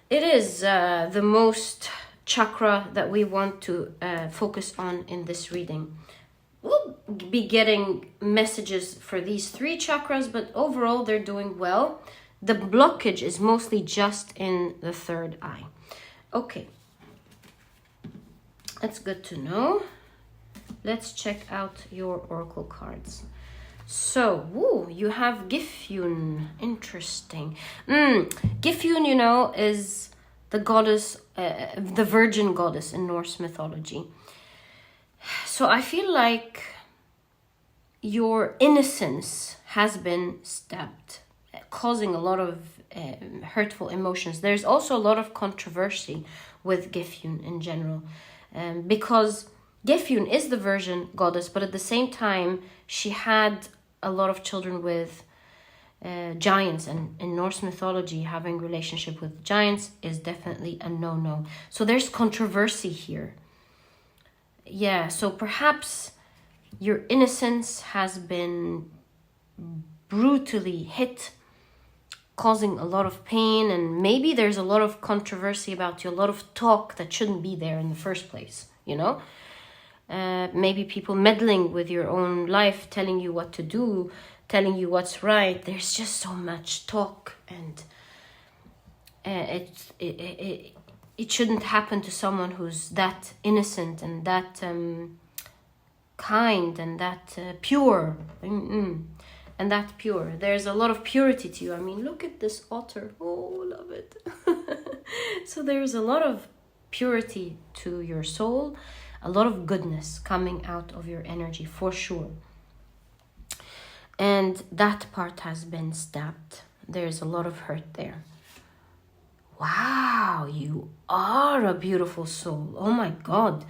It is the most chakra that we want to focus on in this reading. We'll be getting messages for these 3 chakras, but overall they're doing well. The blockage is mostly just in the 3rd eye. Okay. That's good to know. Let's check out your oracle cards. So, you have Gifyun. Interesting. Gifyun, you know, is the goddess, the virgin goddess in Norse mythology. So I feel like your innocence has been stabbed, causing a lot of hurtful emotions. There's also a lot of controversy with Gifyun in general, because Gifyun is the virgin goddess, but at the same time, she had a lot of children with giants, and in Norse mythology, having relationship with giants is definitely a no-no. So there's controversy here. Yeah, so perhaps your innocence has been brutally hit, causing a lot of pain, and maybe there's a lot of controversy about you, a lot of talk that shouldn't be there in the first place, you know? Maybe people meddling with your own life, telling you what to do, telling you what's right. There's just so much talk, and it shouldn't happen to someone who's that innocent and that kind and that pure. And that pure. There's a lot of purity to you. I mean, look at this otter. Oh, love it. So there's a lot of purity to your soul, a lot of goodness coming out of your energy for sure. And that part has been stabbed. There's a lot of hurt there. Wow, you are a beautiful soul. Oh my God.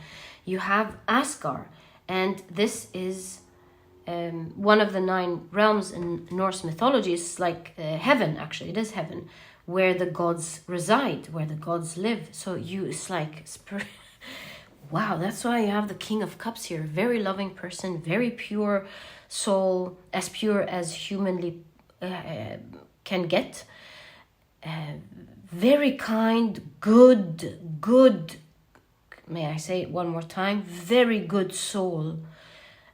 You have Asgard. And this is one of the 9 realms in Norse mythology. It's like heaven, actually. It is heaven, where the gods reside, where the gods live. So it's like... Wow, that's why you have the King of Cups here. Very loving person, very pure soul, as pure as humanly can get. Very kind, good, may I say it one more time, very good soul.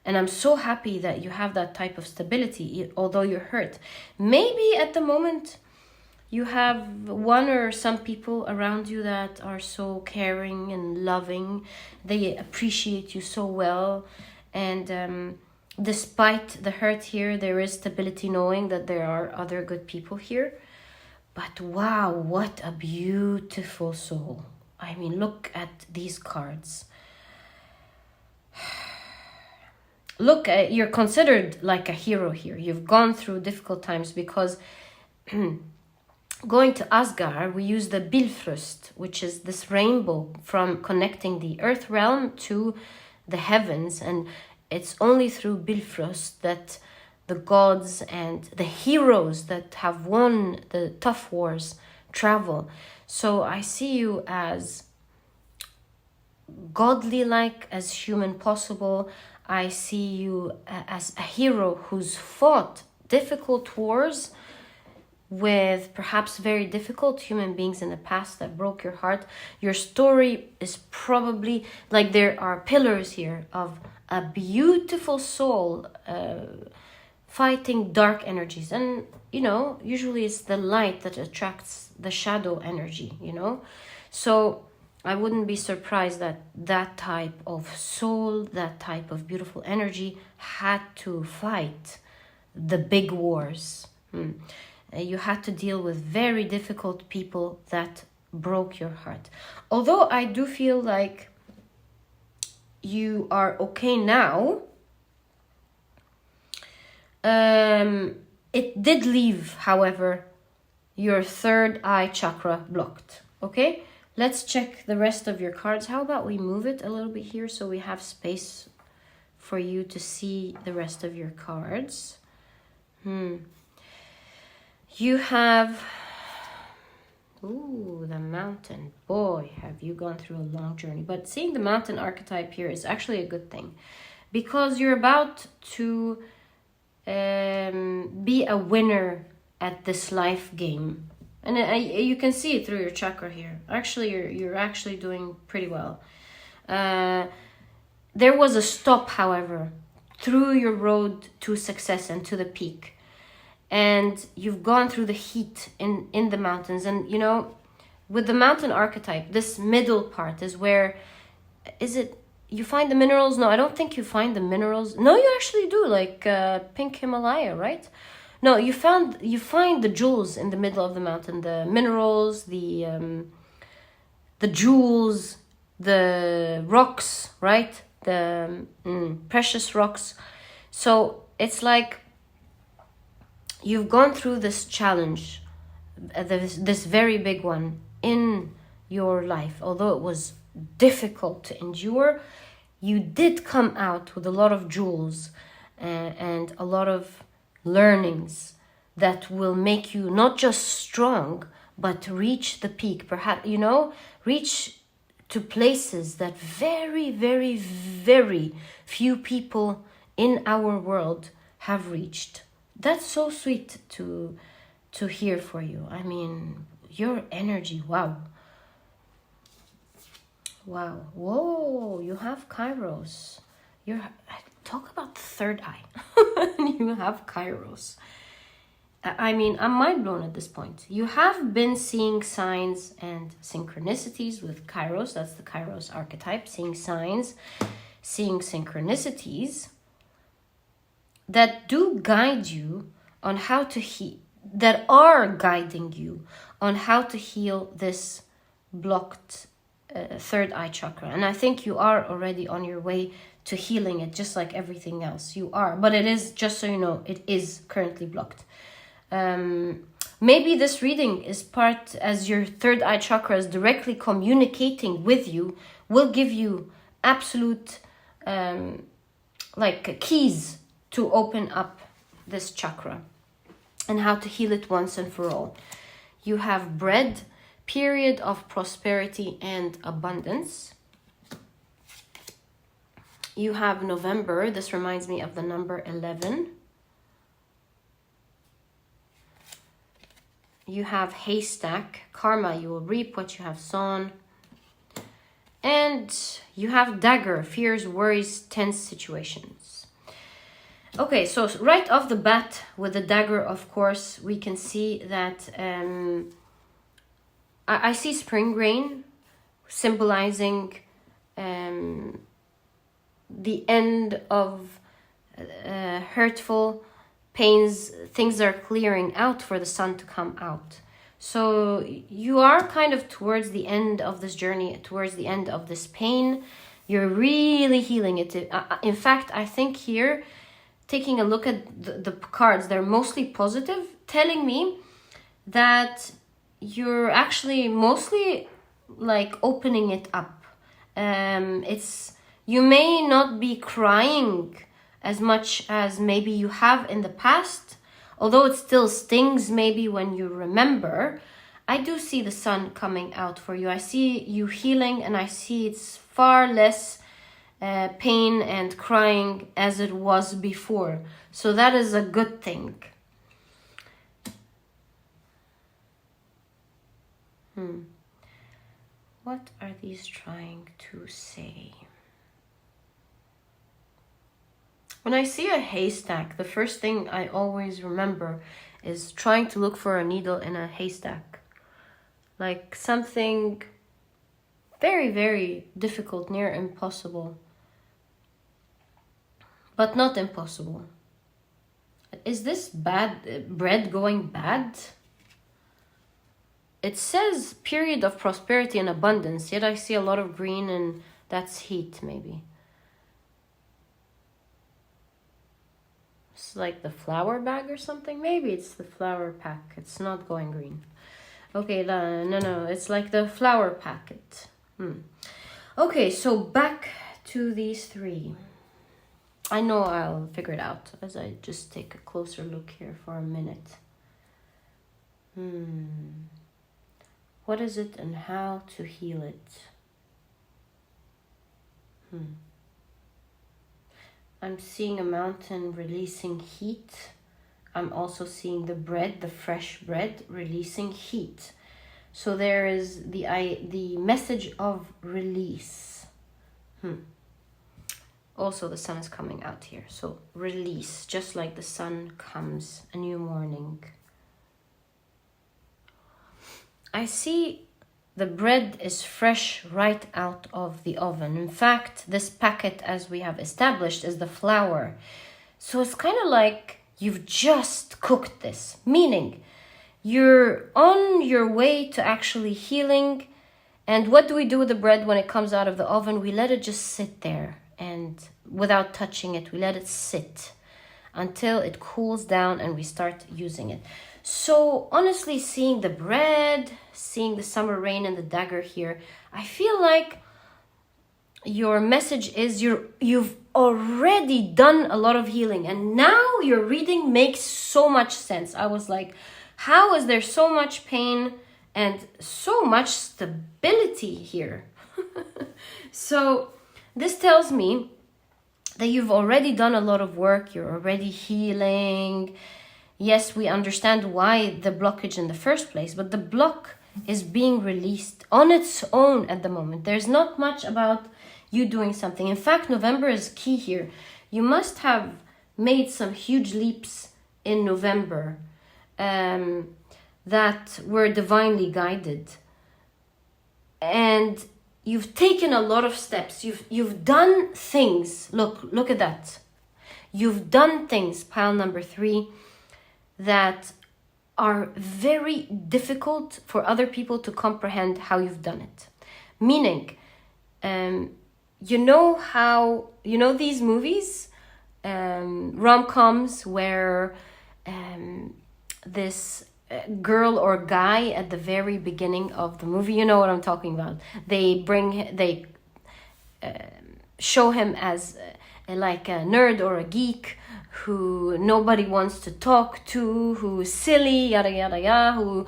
And I'm so happy that you have that type of stability, although you're hurt. Maybe at the moment you have one or some people around you that are so caring and loving. They appreciate you so well. And despite the hurt here, there is stability knowing that there are other good people here. But wow, what a beautiful soul. I mean, look at these cards. Look, you're considered like a hero here. You've gone through difficult times because going to Asgard, we use the Bifrost, which is this rainbow from connecting the earth realm to the heavens. And it's only through Bifrost that the gods and the heroes that have won the tough wars travel. So I see you as godly-like as human possible. I see you as a hero who's fought difficult wars with perhaps very difficult human beings in the past that broke your heart. Your story is probably like there are pillars here of a beautiful soul fighting dark energies. And, you know, usually it's the light that attracts the shadow energy, you know. So I wouldn't be surprised that that type of soul, that type of beautiful energy had to fight the big wars. You had to deal with very difficult people that broke your heart. Although I do feel like you are okay now, it did leave, however, your 3rd eye chakra blocked. Okay? Let's check the rest of your cards. How about we move it a little bit here so we have space for you to see the rest of your cards. You have, the mountain. Boy, have you gone through a long journey. But seeing the mountain archetype here is actually a good thing, because you're about to be a winner at this life game. And you can see it through your chakra here. Actually, you're actually doing pretty well. There was a stop, however, through your road to success and to the peak. And you've gone through the heat in the mountains. And, you know, with the mountain archetype, this middle part is where, is it, you find the minerals? No, I don't think you find the minerals. No, you actually do, like pink Himalaya, right? No, you find the jewels in the middle of the mountain, the minerals, the jewels, the rocks, right? The precious rocks. So it's like you've gone through this challenge, this very big one in your life. Although it was difficult to endure, you did come out with a lot of jewels and a lot of learnings that will make you not just strong, but reach the peak. Perhaps, you know, reach to places that very, very, very few people in our world have reached. That's so sweet to hear for you. I mean, your energy, wow. Wow. Whoa, you have Kairos. Talk about the third eye. You have Kairos. I mean, I'm mind blown at this point. You have been seeing signs and synchronicities with Kairos. That's the Kairos archetype. Seeing signs, seeing synchronicities that do guide you on how to heal, that are guiding you on how to heal this blocked third eye chakra. And I think you are already on your way to healing it, just like everything else. You are, but it is, just so you know, it is currently blocked. Maybe this reading is part, as your third eye chakra is directly communicating with you, will give you absolute like keys to open up this chakra and how to heal it once and for all. You have bread, period of prosperity and abundance. You have November. This reminds me of the number 11. You have haystack, karma, you will reap what you have sown. And you have dagger, fears, worries, tense situations. Okay, so right off the bat with the dagger, of course, we can see that I see spring rain symbolizing the end of hurtful pains. Things are clearing out for the sun to come out. So you are kind of towards the end of this journey, towards the end of this pain. You're really healing it. In fact, I think here, taking a look at the cards, they're mostly positive, telling me that you're actually mostly like opening it up. You may not be crying as much as maybe you have in the past, although it still stings maybe when you remember. I do see the sun coming out for you. I see you healing, and I see it's far less pain and crying as it was before. So that is a good thing. What are these trying to say? When I see a haystack, the first thing I always remember is trying to look for a needle in a haystack. Like something very, very difficult, near impossible. But not impossible. Is this bad bread going bad? It says period of prosperity and abundance, yet I see a lot of green, and that's heat maybe. It's like the flour bag or something. Maybe it's the flour pack. It's not going green. Okay, no, it's like the flour packet. Okay, so back to these three. I know I'll figure it out as I just take a closer look here for a minute. What is it and how to heal it? I'm seeing a mountain releasing heat, I'm also seeing the bread, the fresh bread, releasing heat. So there is the message of release. Also, the sun is coming out here. So release, just like the sun comes, a new morning. I see the bread is fresh right out of the oven. In fact, this packet, as we have established, is the flour. So it's kind of like you've just cooked this, meaning you're on your way to actually healing. And what do we do with the bread when it comes out of the oven? We let it just sit there, and without touching it, we let it sit until it cools down and we start using it. So honestly, seeing the bread, seeing the summer rain and the dagger here, I feel like your message is you've already done a lot of healing, and now your reading makes so much sense. I was like, how is there so much pain and so much stability here? So this tells me that you've already done a lot of work, you're already healing. Yes, we understand why the blockage in the first place, but the block is being released on its own at the moment. There's not much about you doing something. In fact, November is key here. You must have made some huge leaps in November that were divinely guided. And you've taken a lot of steps. You've done things. Look at that. You've done things, pile number 3, that are very difficult for other people to comprehend how you've done it. Meaning, you know these movies, rom-coms, where this girl or guy at the very beginning of the movie, you know what I'm talking about. They show him as like a nerd or a geek who nobody wants to talk to, who's silly, yada yada yada, who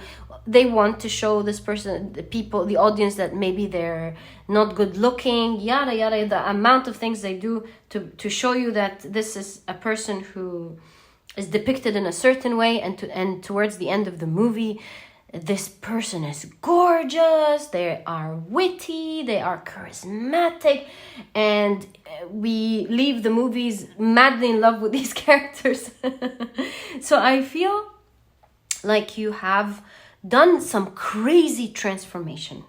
they want to show this person, the audience, that maybe they're not good looking, yada yada, the amount of things they do to show you that this is a person who is depicted in a certain way, and towards the end of the movie, this person is gorgeous, they are witty, they are charismatic, and we leave the movies madly in love with these characters. So I feel like you have done some crazy transformation.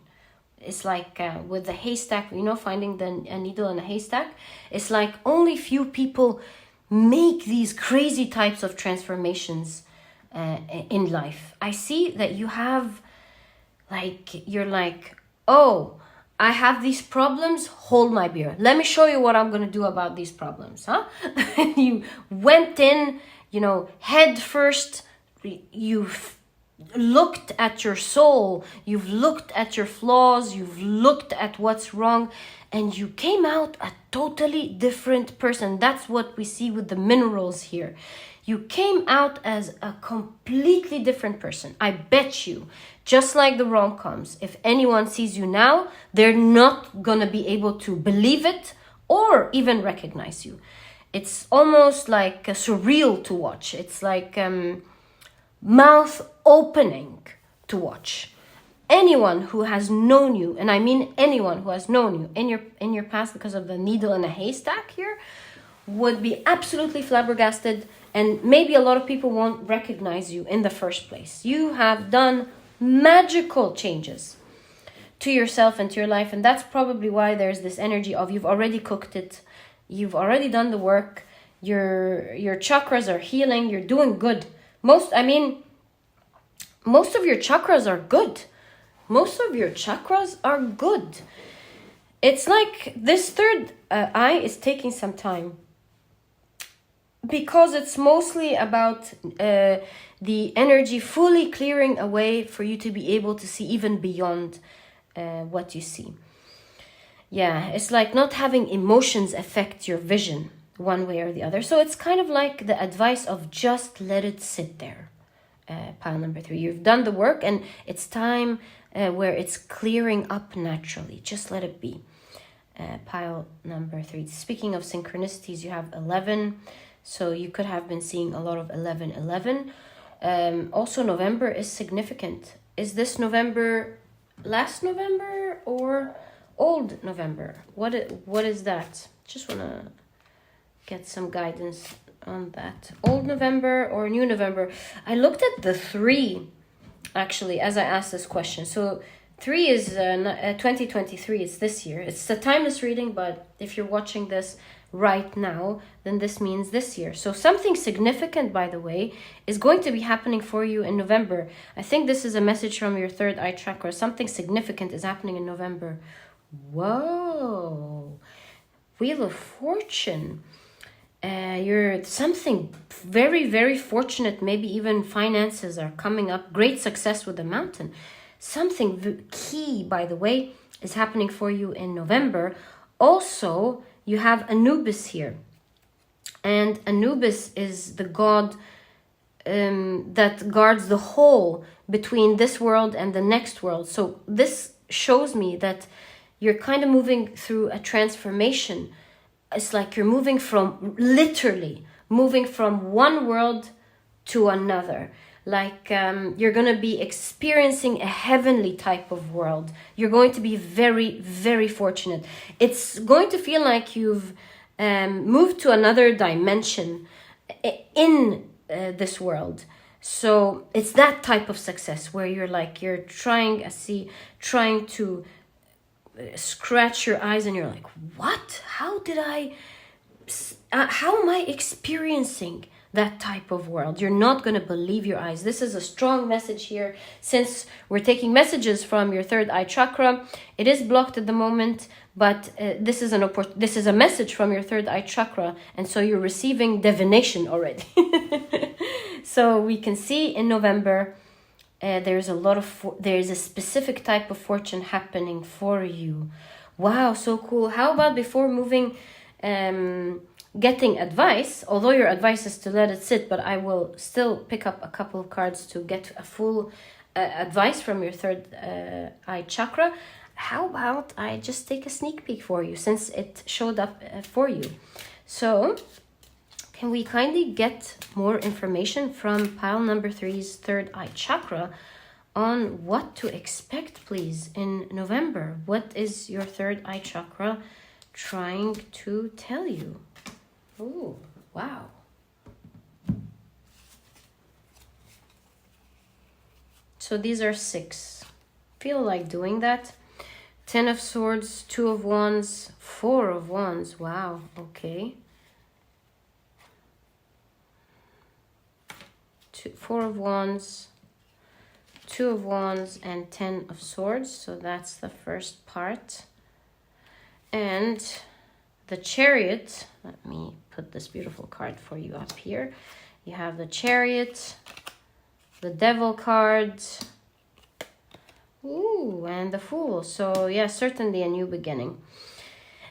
It's like with the haystack, finding a needle in a haystack. It's like only few people make these crazy types of transformations in life. I see that you have, you're like, oh, I have these problems, hold my beer. Let me show you what I'm going to do about these problems, huh? And you went in, head first. You've looked at your soul, you've looked at your flaws, you've looked at what's wrong, and you came out a totally different person. That's what we see with the minerals here. You came out as a completely different person. I bet you, just like the rom-coms, if anyone sees you now, they're not gonna be able to believe it or even recognize you. It's almost like surreal to watch. It's like mouth opening to watch. Anyone who has known you, and I mean anyone who has known you in your past, because of the needle in a haystack here, would be absolutely flabbergasted, and maybe a lot of people won't recognize you in the first place. You have done magical changes to yourself and to your life, and that's probably why there's this energy of you've already cooked it, you've already done the work, your chakras are healing, you're doing good. Most of your chakras are good. Most of your chakras are good. It's like this third eye is taking some time, because it's mostly about the energy fully clearing away for you to be able to see even beyond what you see. Yeah, it's like not having emotions affect your vision one way or the other. So it's kind of like the advice of just let it sit there. Pile number 3. You've done the work, and it's time where it's clearing up naturally. Just let it be. Pile number 3. Speaking of synchronicities, you have 11. So you could have been seeing a lot of 1111. Also, November is significant. Is this November last November or old November? What is that? Just want to get some guidance on that. Old November or new November? I looked at the 3 actually as I asked this question. So 3 is 2023. It's this year. It's a timeless reading, but if you're watching this right now, then this means this year. So something significant, by the way, is going to be happening for you in November. I think this is a message from your third eye chakra. Something significant is happening in November. Whoa. Wheel of Fortune. You're something very, very fortunate. Maybe even finances are coming up. Great success with the mountain. Something key, by the way, is happening for you in November. Also, you have Anubis here. And Anubis is the god that guards the hole between this world and the next world. So this shows me that you're kind of moving through a transformation. It's like you're moving from, literally, moving from one world to another. Like you're going to be experiencing a heavenly type of world. You're going to be very, very fortunate. It's going to feel like you've moved to another dimension in this world. So it's that type of success where you're trying to scratch your eyes and you're like, what? How am I experiencing that type of world? You're not going to believe your eyes. This is a strong message here. Since we're taking messages from your third eye chakra, it is blocked at the moment, but this is a message from your third eye chakra, and so you're receiving divination already. So we can see in November there's a specific type of fortune happening for you. Wow, so cool. How about before moving, getting advice, although your advice is to let it sit, but I will still pick up a couple of cards to get a full advice from your third eye chakra. How about I just take a sneak peek for you since it showed up for you? So can we kindly get more information from pile number 3's third eye chakra on what to expect, please, in November? What is your third eye chakra trying to tell you? Oh, wow. So these are 6. Feel like doing that. 10 of Swords, 2 of Wands, 4 of Wands. Wow, okay. 4 of Wands, 2 of Wands, and 10 of Swords. So that's the first part. And the Chariot, let me put this beautiful card for you up here. You have the Chariot, the Devil card, ooh, and the Fool. So yeah, certainly a new beginning.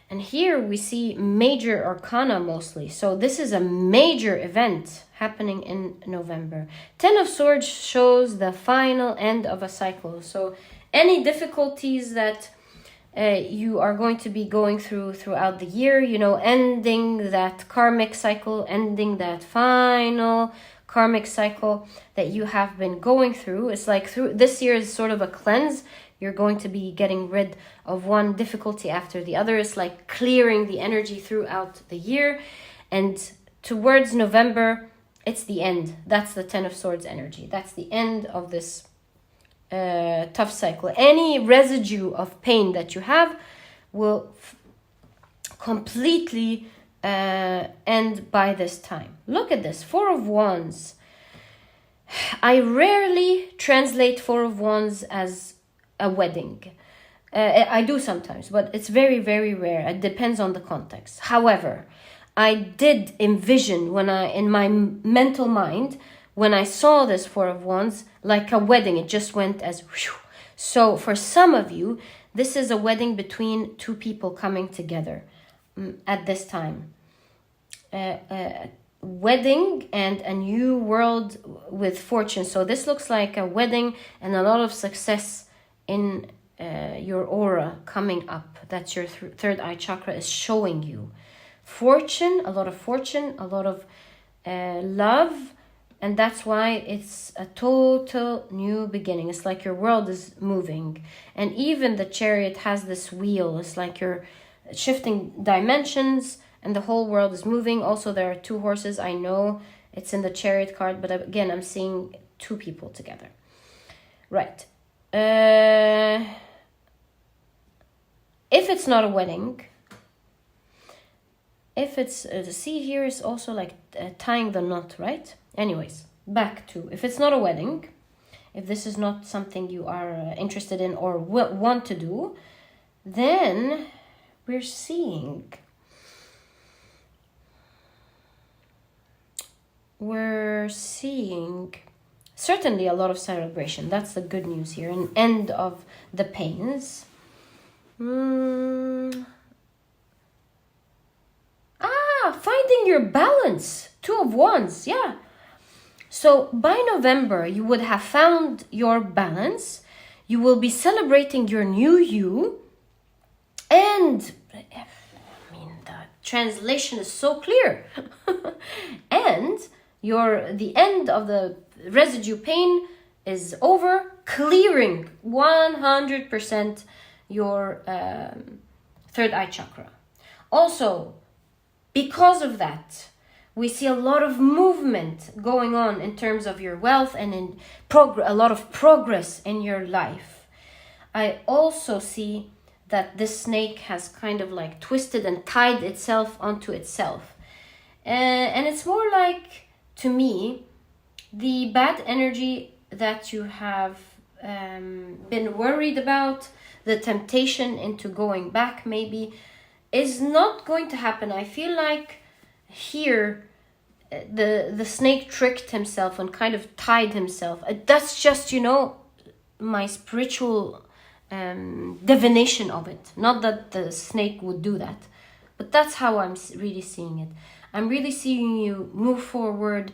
And here we see major arcana mostly. So this is a major event happening in November. 10 of Swords shows the final end of a cycle. So any difficulties that you are going to be going throughout the year, ending that karmic cycle, ending that final karmic cycle that you have been going through. It's like through this year is sort of a cleanse. You're going to be getting rid of one difficulty after the other. It's like clearing the energy throughout the year. And towards November, it's the end. That's the 10 of Swords energy. That's the end of this tough cycle. Any residue of pain that you have will completely end by this time. Look at this, 4 of Wands. I rarely translate 4 of Wands as a wedding. I do sometimes, but it's very, very rare. It depends on the context. However, I did envision in my mental mind, when I saw this 4 of Wands, like a wedding. It just went as whew. So for some of you, this is a wedding between 2 people coming together at this time. Wedding and a new world with fortune. So this looks like a wedding and a lot of success in your aura coming up. That's your third eye chakra is showing you. fortune, a lot of love. And that's why it's a total new beginning. It's like your world is moving. And even the Chariot has this wheel. It's like you're shifting dimensions and the whole world is moving. Also, there are 2 horses. I know it's in the Chariot card, but again, I'm seeing 2 people together. Right. If it's not a wedding, if it's, see here is also like tying the knot, right? Anyways, back to, if it's not a wedding, if this is not something you are interested in or want to do, then we're seeing certainly a lot of celebration. That's the good news here. An end of the pains. Finding your balance. 2 of Wands. Yeah. So by November, you would have found your balance. You will be celebrating your new you. And I mean, the translation is so clear. And the end of the residue pain is over, clearing 100% your third eye chakra. Also, because of that, we see a lot of movement going on in terms of your wealth and in a lot of progress in your life. I also see that this snake has kind of like twisted and tied itself onto itself. And it's more like, to me, the bad energy that you have been worried about, the temptation into going back maybe, is not going to happen. I feel like here the snake tricked himself and kind of tied himself. That's just, my spiritual divination of it. Not that the snake would do that, but that's how I'm really seeing it. I'm really seeing you move forward.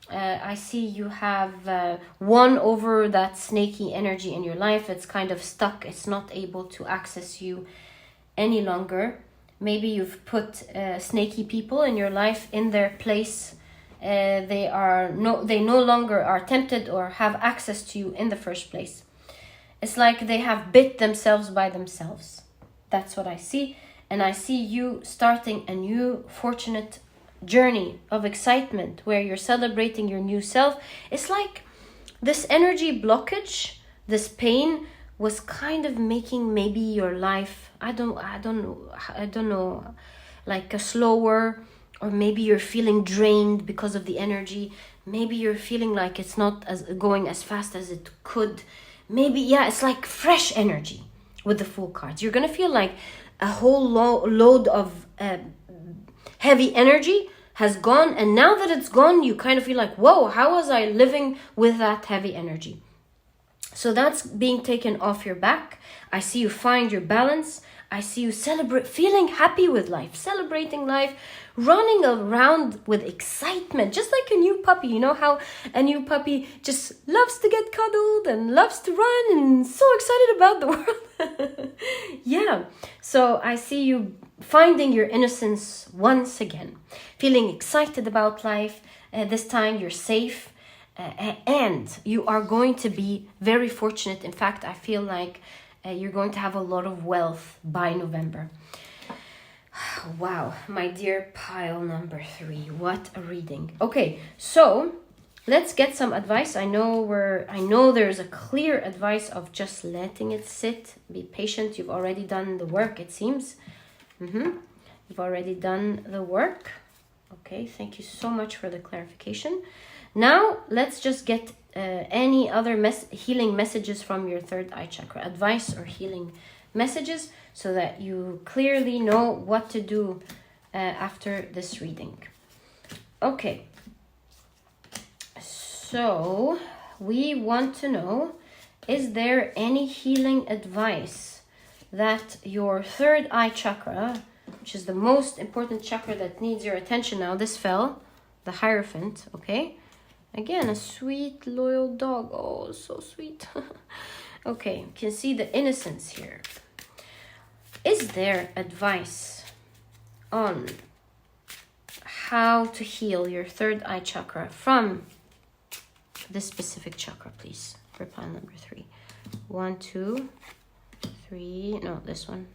I see you have won over that snaky energy in your life. It's kind of stuck. It's not able to access you any longer. Maybe you've put snaky people in your life in their place. They no longer are tempted or have access to you in the first place. It's like they have bit themselves by themselves. That's what I see. And I see you starting a new fortunate journey of excitement where you're celebrating your new self. It's like this energy blockage, this pain, was kind of making maybe your life, I don't know, like a slower, or maybe you're feeling drained because of the energy. Maybe you're feeling like it's not going as fast as it could. Maybe, it's like fresh energy with the Fool cards. You're gonna feel like a whole load of heavy energy has gone, and now that it's gone, you kind of feel like, whoa, how was I living with that heavy energy? So that's being taken off your back. I see you find your balance. I see you feeling happy with life, celebrating life, running around with excitement, just like a new puppy. You know how a new puppy just loves to get cuddled and loves to run and so excited about the world. Yeah. So I see you finding your innocence once again, feeling excited about life. This time you're safe. And you are going to be very fortunate. In fact, I feel like you're going to have a lot of wealth by November. Wow, my dear pile number 3. What a reading. Okay, so let's get some advice. I know there's a clear advice of just letting it sit. Be patient. You've already done the work, it seems. You've already done the work. Okay, thank you so much for the clarification. Now, let's just get any other healing messages from your third eye chakra. Advice or healing messages so that you clearly know what to do after this reading. Okay. So, we want to know, is there any healing advice that your third eye chakra, which is the most important chakra that needs your attention now, this fell, the Hierophant, okay? Again, a sweet, loyal dog. Oh, so sweet. Okay, you can see the innocence here. Is there advice on how to heal your third eye chakra from this specific chakra, please. For pile number 3. 1, 2, 3. No, this one.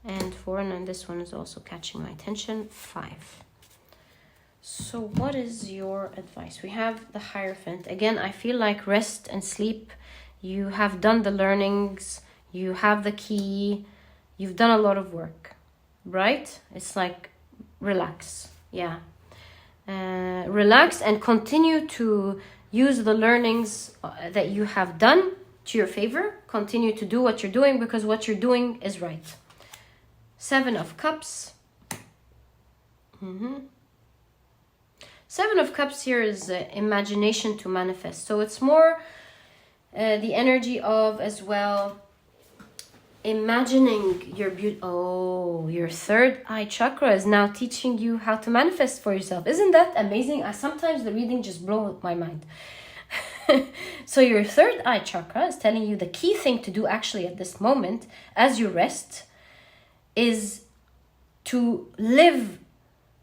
And 4. And then this one is also catching my attention. 5. So what is your advice? We have the Hierophant. Again, I feel like rest and sleep. You have done the learnings. You have the key. You've done a lot of work, right? It's like relax. Yeah. Relax and continue to use the learnings that you have done to your favor. Continue to do what you're doing because what you're doing is right. 7 of Cups. 7 of Cups here is imagination to manifest. So it's more the energy of as well imagining your beauty. Oh, your third eye chakra is now teaching you how to manifest for yourself. Isn't that amazing? Sometimes the reading just blows my mind. So your third eye chakra is telling you the key thing to do actually at this moment as you rest is to live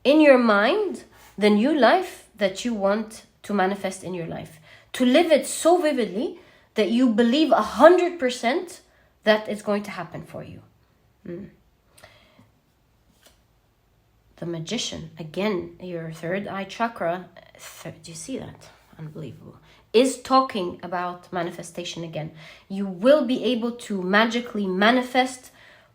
in your mind the new life that you want to manifest in your life. To live it so vividly that you believe 100% that it's going to happen for you. The Magician, again, your third eye chakra, do you see that? Unbelievable. Is talking about manifestation again. You will be able to magically manifest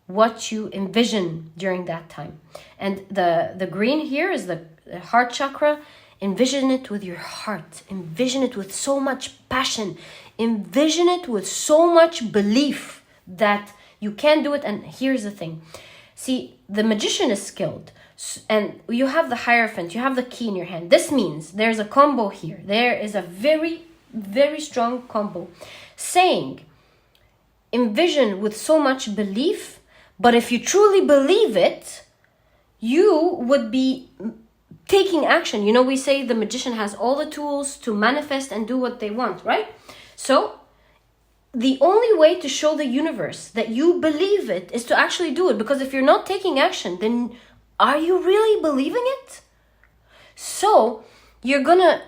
what you envision during that time. And the green here is the heart chakra. Envision it with your heart. Envision it with so much passion. Envision it with so much belief that you can do it. And here's the thing. See, the Magician is skilled. And you have the Hierophant. You have the key in your hand. This means there's a combo here. There is a very, very strong combo. Saying, envision with so much belief. But if you truly believe it, you would be taking action. You know, we say the Magician has all the tools to manifest and do what they want, right? So the only way to show the universe that you believe it is to actually do it. Because if you're not taking action, then are you really believing it? So you're gonna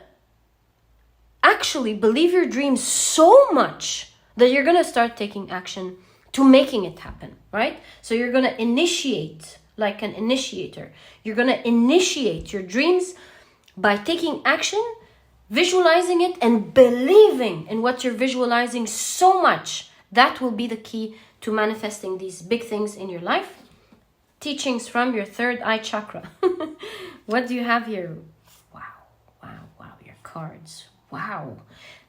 actually believe your dreams so much that you're gonna start taking action to making it happen, right? So you're gonna initiate like an initiator. You're gonna initiate your dreams by taking action, visualizing it, and believing in what you're visualizing so much. That will be the key to manifesting these big things in your life. Teachings from your third eye chakra. What do you have here? Wow, your cards. Wow.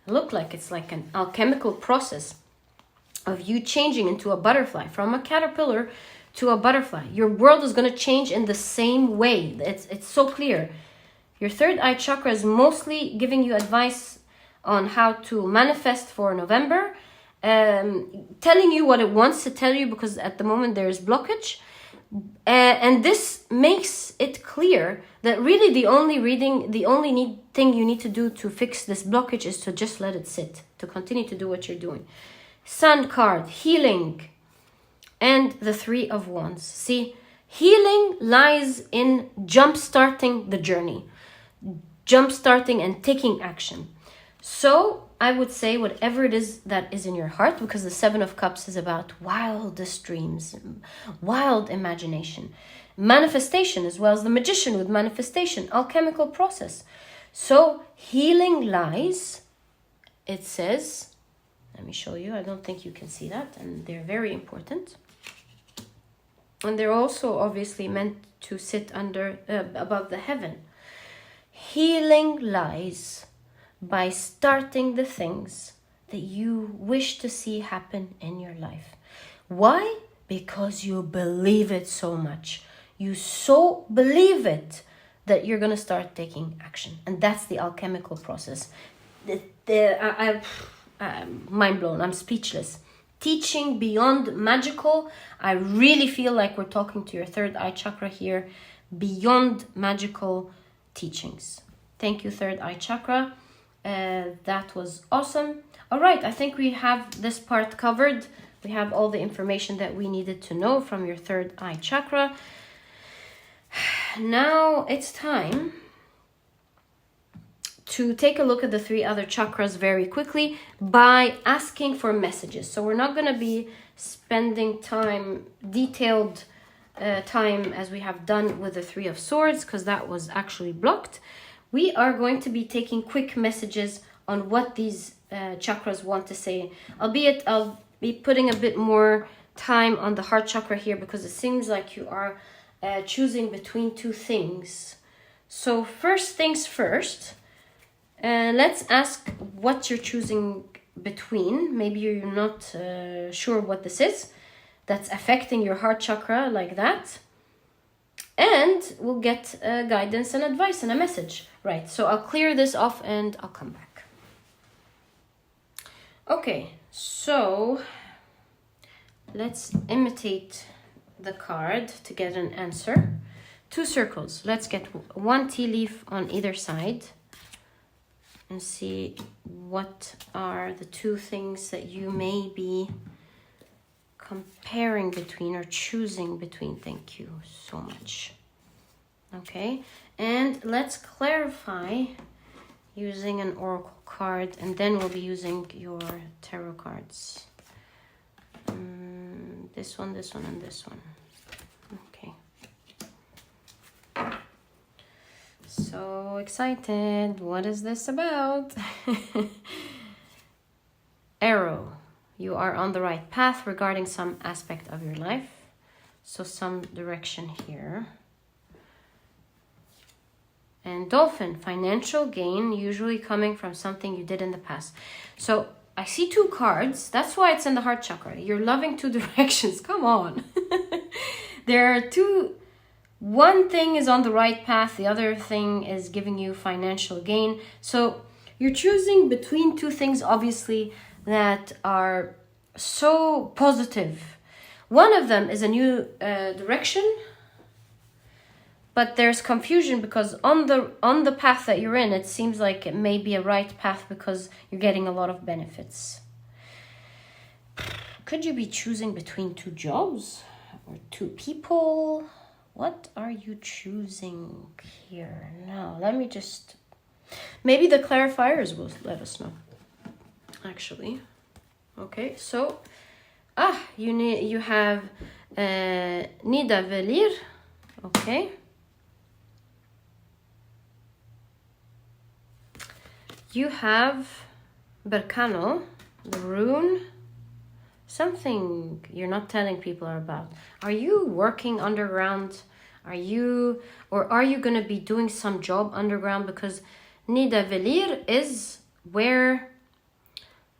Look like it's like an alchemical process of you changing into a butterfly, from a caterpillar to a butterfly. Your world is going to change in the same way. It's so clear. Your third eye chakra is mostly giving you advice on how to manifest for November, telling you what it wants to tell you because at the moment there is blockage. And this makes it clear that really the only thing you need to do to fix this blockage is to just let it sit, to continue to do what you're doing. Sun card, healing, and the 3 of Wands. See, healing lies in jump-starting the journey, jump-starting and taking action. So I would say whatever it is that is in your heart, because the 7 of Cups is about wildest dreams, wild imagination, manifestation, as well as the Magician with manifestation, alchemical process. So healing lies, it says, let me show you. I don't think you can see that, and they're very important. And they're also obviously meant to sit under, above the heaven. Healing lies by starting the things that you wish to see happen in your life. Why? Because you believe it so much. You so believe it that you're going to start taking action. And that's the alchemical process. I'm mind blown. I'm speechless. Teaching beyond magical. I really feel like we're talking to your third eye chakra here. Beyond magical teachings. Thank you, third eye chakra. That was awesome. All right, I think we have this part covered. We have all the information that we needed to know from your third eye chakra. now it's time to take a look at the 3 other chakras very quickly by asking for messages. So we're not going to be spending detailed time as we have done with the 3 of Swords, because that was actually blocked. We are going to be taking quick messages on what these chakras want to say, albeit I'll be putting a bit more time on the heart chakra here because it seems like you are choosing between 2 things. So first things first, let's ask what you're choosing between. Maybe you're not sure what this is that's affecting your heart chakra like that. And we'll get guidance and advice and a message. Right, so I'll clear this off and I'll come back. Okay, so let's imitate the card to get an answer. 2 circles. Let's get 1 tea leaf on either side and see what are the 2 things that you may be comparing between or choosing between. Thank you so much. Okay, and let's clarify using an oracle card, and then we'll be using your tarot cards. This one, and this one. Okay. So excited. What is this about? Arrow. You are on the right path regarding some aspect of your life. So some direction here. And Dolphin, financial gain, usually coming from something you did in the past. So I see 2 cards. That's why it's in the heart chakra. You're loving 2 directions. Come on. There are 2. One thing is on the right path. The other thing is giving you financial gain. So you're choosing between 2 things, obviously, that are so positive. One of them is a new direction. But there's confusion because on the path that you're in, it seems like it may be a right path because you're getting a lot of benefits. Could you be choosing between 2 jobs or 2 people? What are you choosing here? Now, let me just... Maybe the clarifiers will let us know, actually. Okay, so... you have Nida Velir. Okay. You have Berkano, the rune, something you're not telling people about. Are you working underground? Are you going to be doing some job underground? Because Nida Velir is where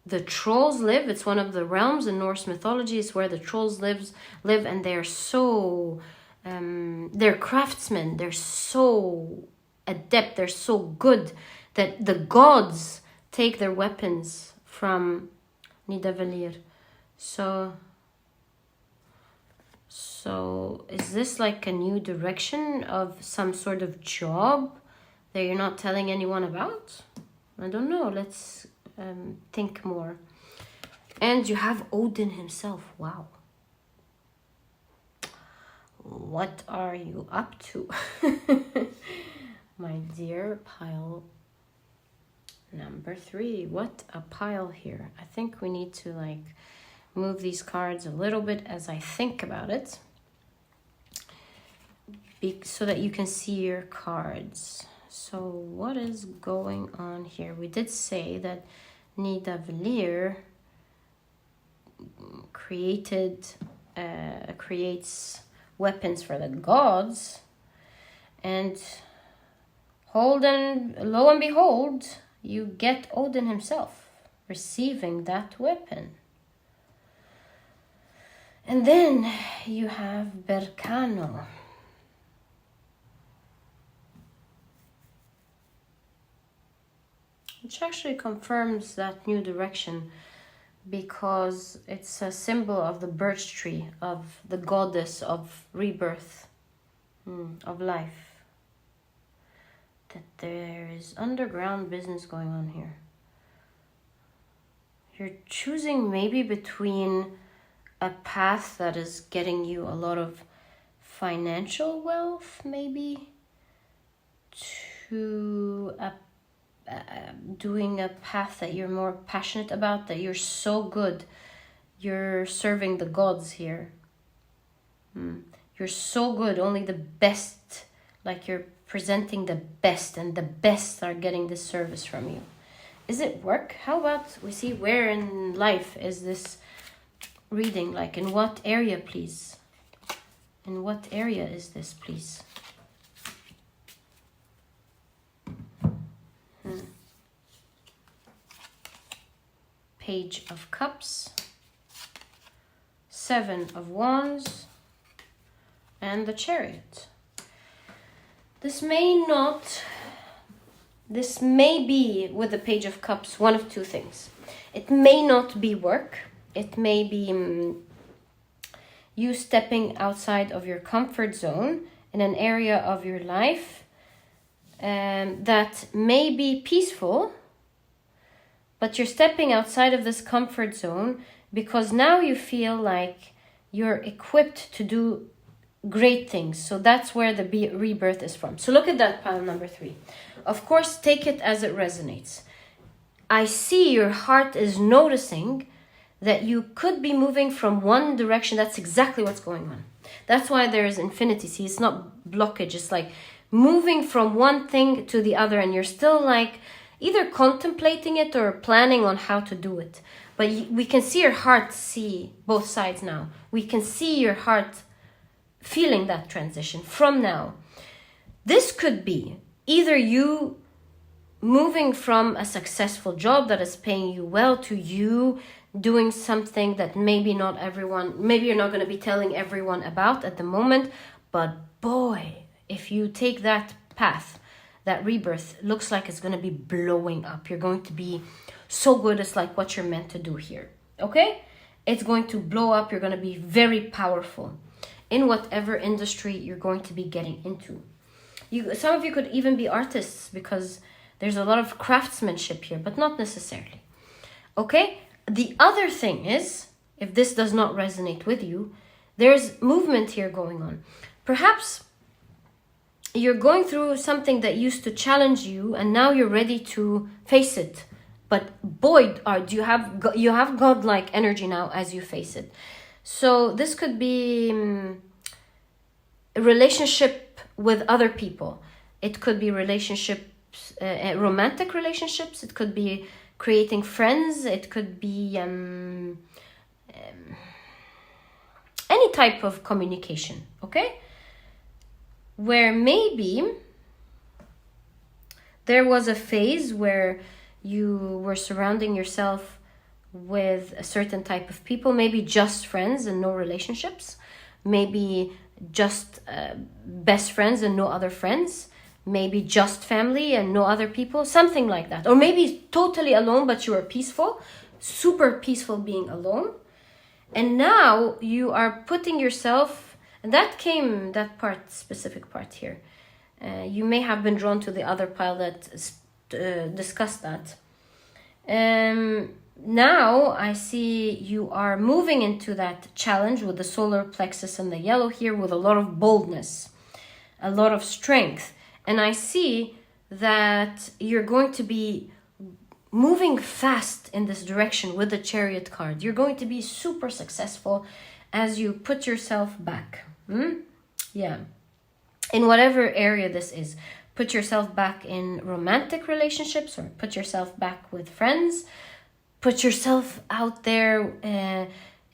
the trolls live. It's one of the realms in Norse mythology. It's where the trolls live, and they're so, they're craftsmen. They're so adept. They're so good that the gods take their weapons from Nidavellir. So is this like a new direction of some sort of job that you're not telling anyone about? I don't know. Let's think more. And you have Odin himself. Wow. What are you up to? My dear pile number 3. What a pile here. I think we need to like move these cards a little bit as I think about it, so that you can see your cards. So what is going on here? We did say that Nidavellir creates weapons for the gods, and lo and behold, you get Odin himself receiving that weapon. And then you have Berkano. Which actually confirms that new direction, because it's a symbol of the birch tree, of the goddess of rebirth, of life. That there is underground business going on here. You're choosing maybe between a path that is getting you a lot of financial wealth, maybe, to doing a path that you're more passionate about, that you're so good. You're serving the gods here. You're so good, only the best, like you're presenting the best, and the best are getting this service from you. Is it work? How about we see where in life is this reading? Like in what area, please? In what area is this, please? Page of Cups, Seven of Wands, and the Chariot. This may be, with the Page of Cups, one of two things. It may not be work. It may be you stepping outside of your comfort zone in an area of your life that may be peaceful, but you're stepping outside of this comfort zone because now you feel like you're equipped to do great things. So that's where the rebirth is from. So look at that pile number 3. Of course, take it as it resonates. I see your heart is noticing that you could be moving from one direction. That's exactly what's going on. That's why there is infinity. See, it's not blockage. It's like moving from one thing to the other, and you're still like either contemplating it or planning on how to do it. But we can see your heart see both sides now. We can see your heart feeling that transition from now. This could be either you moving from a successful job that is paying you well to you doing something that maybe you're not going to be telling everyone about at the moment. But boy, if you take that path, that rebirth looks like it's going to be blowing up. You're going to be so good. It's like what you're meant to do here. Okay? It's going to blow up. You're going to be very powerful in whatever industry you're going to be getting into. Some of you could even be artists because there's a lot of craftsmanship here, but not necessarily. Okay? The other thing is, if this does not resonate with you, there's movement here going on. Perhaps you're going through something that used to challenge you, and now you're ready to face it. But boy, you have godlike energy now as you face it. So this could be a relationship with other people. It could be relationships, romantic relationships. It could be creating friends. It could be any type of communication, okay? Where maybe there was a phase where you were surrounding yourself with a certain type of people, maybe just friends and no relationships, maybe just best friends and no other friends, maybe just family and no other people, something like that. Or maybe totally alone, but you are peaceful, super peaceful being alone. And now you are putting yourself, and that specific part here. You may have been drawn to the other pile that discussed that. Now I see you are moving into that challenge with the solar plexus and the yellow here with a lot of boldness, a lot of strength. And I see that you're going to be moving fast in this direction with the Chariot card. You're going to be super successful as you put yourself back. Yeah. In whatever area this is. Put yourself back in romantic relationships, or put yourself back with friends. Put yourself out there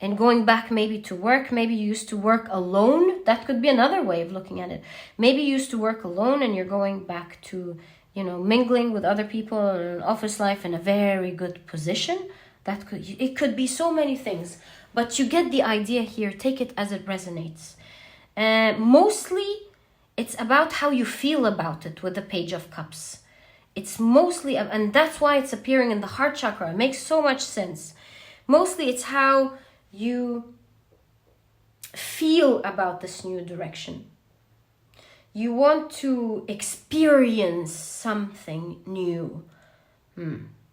and going back maybe to work. Maybe you used to work alone. That could be another way of looking at it. Maybe you used to work alone and you're going back to, mingling with other people in an office life in a very good position. It could be so many things. But you get the idea here. Take it as it resonates. Mostly, it's about how you feel about it with the Page of Cups. It's mostly, and that's why it's appearing in the heart chakra. It makes so much sense. Mostly it's how you feel about this new direction. You want to experience something new.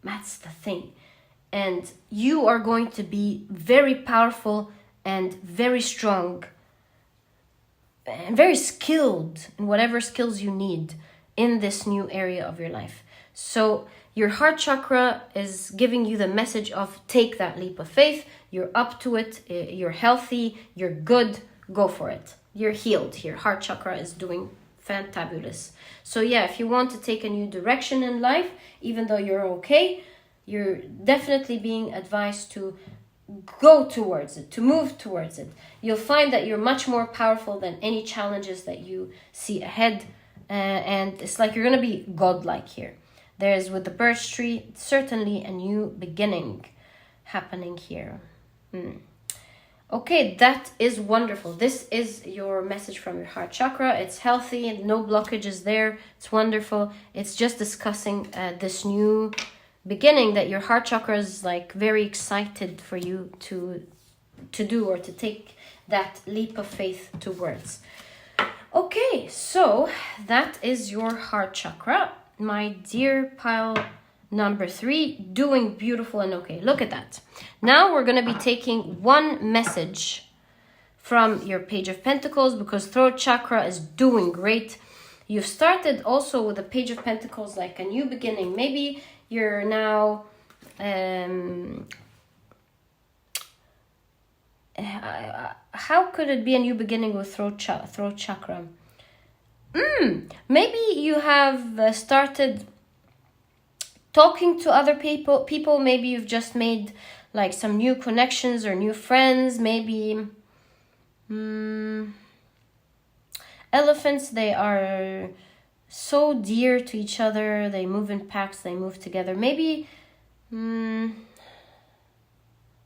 That's the thing. And you are going to be very powerful and very strong very skilled in whatever skills you need in this new area of your life. So your heart chakra is giving you the message of take that leap of faith. You're up to it. You're healthy. You're good. Go for it. You're healed here. Heart chakra is doing fantabulous. So yeah, if you want to take a new direction in life, even though you're okay, you're definitely being advised to go towards it, to move towards it. You'll find that you're much more powerful than any challenges that you see ahead. And it's like you're going to be godlike here. There's, with the birch tree, certainly a new beginning happening here. Okay, that is wonderful. This is your message from your heart chakra. It's healthy, no blockages there. It's wonderful. It's just discussing this new beginning that your heart chakra is like very excited for you to do, or to take that leap of faith towards. Okay, so that is your heart chakra, my dear pile number 3, doing beautiful and okay. Look at that. Now we're going to be taking one message from your Page of Pentacles, because throat chakra is doing great. You've started also with the Page of Pentacles like a new beginning. Maybe you're now how could it be a new beginning with throat chakra? Maybe you have started talking to other people. Maybe you've just made like some new connections or new friends. Maybe elephants, they are so dear to each other. They move in packs, they move together. Maybe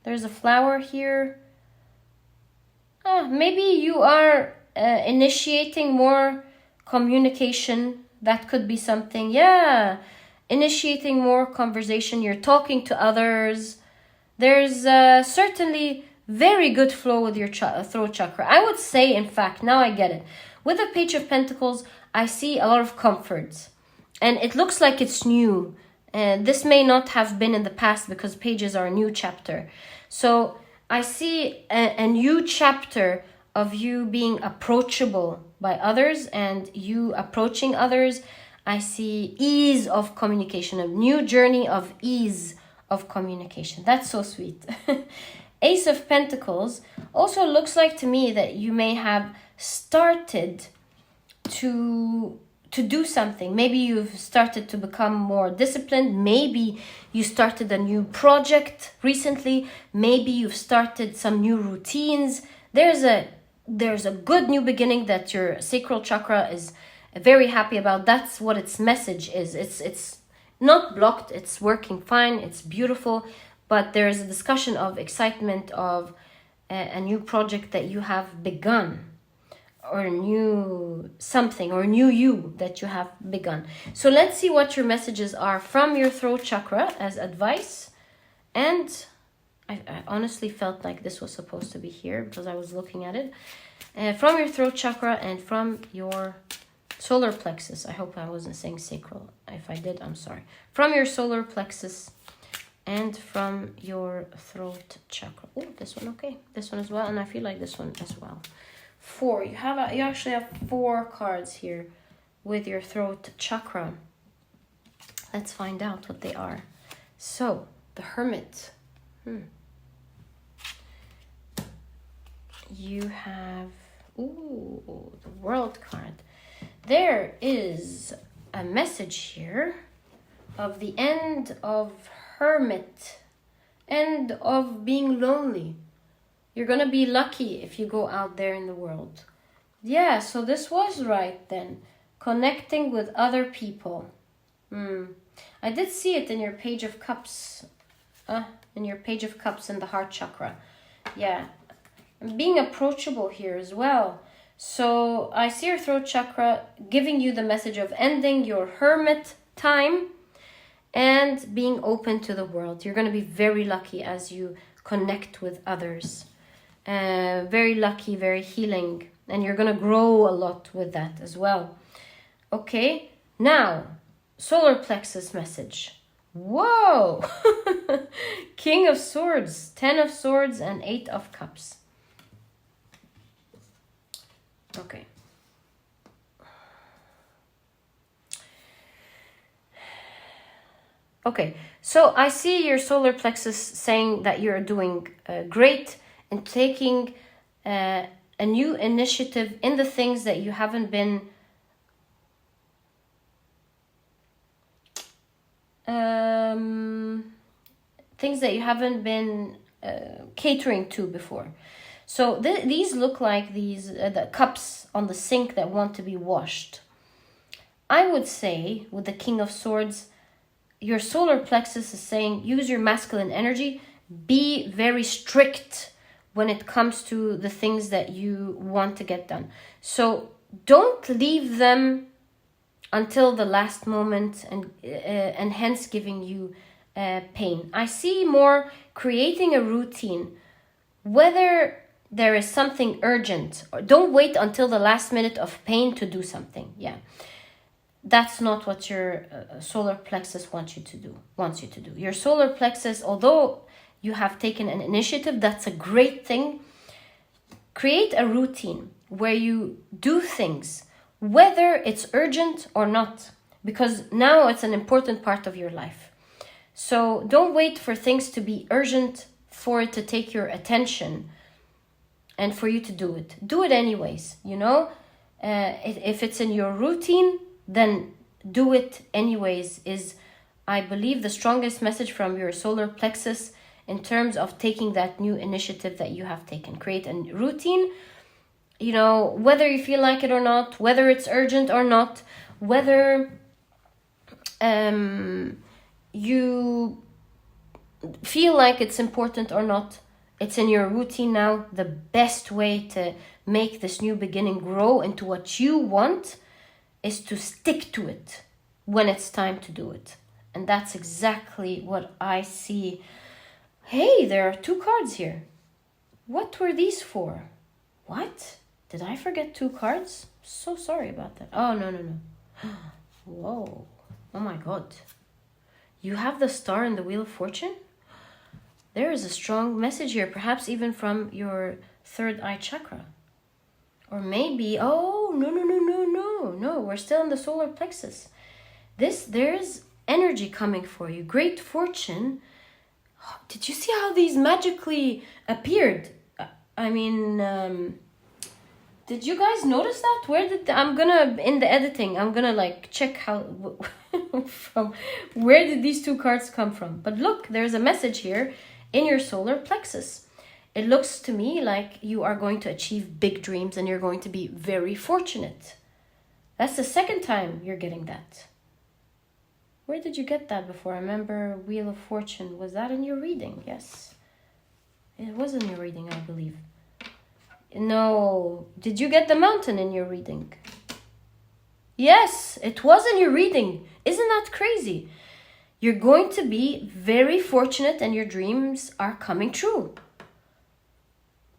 there's a flower here. Maybe you are initiating more communication. That could be something. Yeah, initiating more conversation. You're talking to others. There's certainly very good flow with your throat chakra. I would say, in fact, now I get it. With the Page of Pentacles, I see a lot of comfort. And it looks like it's new. And this may not have been in the past, because pages are a new chapter. So I see a new chapter of you being approachable by others and you approaching others. I see ease of communication, a new journey of ease of communication. That's so sweet. Ace of Pentacles also looks like to me that you may have started to do something. Maybe you've started to become more disciplined. Maybe you started a new project recently. Maybe you've started some new routines. There's a good new beginning that your sacral chakra is very happy about. That's what its message is. It's not blocked. It's working fine. It's beautiful. But there is a discussion of excitement of a new project that you have begun, or new something, or new you that you have begun. So let's see what your messages are from your throat chakra as advice. And I honestly felt like this was supposed to be here because I was looking at it. From your throat chakra and from your solar plexus. I hope I wasn't saying sacral. If I did, I'm sorry. From your solar plexus and from your throat chakra. Oh, this one, okay. This one as well, and I feel like this one as well. 4. You actually have 4 cards here with your throat chakra. Let's find out what they are. So, the Hermit. You have the World card. There is a message here of the end of Hermit, end of being lonely. You're going to be lucky if you go out there in the world. Yeah, so this was right then. Connecting with other people. I did see it in your Page of Cups. In your Page of Cups in the heart chakra. Yeah. Being approachable here as well. So I see your throat chakra giving you the message of ending your hermit time and being open to the world. You're going to be very lucky as you connect with others. Very lucky, very healing. And you're going to grow a lot with that as well. Okay, now, solar plexus message. Whoa! King of Swords, 10 of Swords, and 8 of Cups. Okay, Okay, so I see your solar plexus saying that you're doing great and taking a new initiative in the things that you haven't been catering to before. So these look like the cups on the sink that want to be washed. I would say with the King of Swords, your solar plexus is saying use your masculine energy, be very strict when it comes to the things that you want to get done. So don't leave them until the last moment and hence giving you pain. I see more creating a routine, whether there is something urgent, or don't wait until the last minute of pain to do something. Yeah. That's not what your solar plexus wants you to do. Your solar plexus, although you have taken an initiative, that's a great thing. Create a routine where you do things, whether it's urgent or not, because now it's an important part of your life. So don't wait for things to be urgent for it to take your attention and for you to do it. Do it anyways, you know? If it's in your routine, then do it anyways is, I believe, the strongest message from your solar plexus in terms of taking that new initiative that you have taken. Create a routine, you know, whether you feel like it or not, whether it's urgent or not, whether you feel like it's important or not. It's in your routine now. The best way to make this new beginning grow into what you want is to stick to it when it's time to do it. And that's exactly what I see. Hey, there are 2 cards here. What were these for? What? Did I forget 2 cards? So sorry about that. Oh, no. Whoa. Oh my God. You have the Star and the Wheel of Fortune? There is a strong message here, perhaps even from your third eye chakra. Or maybe, oh, no, we're still in the solar plexus. There's energy coming for you. Great fortune. Did you see how these magically appeared? I mean, did you guys notice that? In the editing, I'm gonna like check how, from where did these 2 cards come from? But look, there's a message here in your solar plexus. It looks to me like you are going to achieve big dreams and you're going to be very fortunate. That's the 2nd time you're getting that. Where did you get that before? I remember Wheel of Fortune. Was that in your reading? Yes. It was in your reading, I believe. No. Did you get the Mountain in your reading? Yes, it was in your reading. Isn't that crazy? You're going to be very fortunate and your dreams are coming true.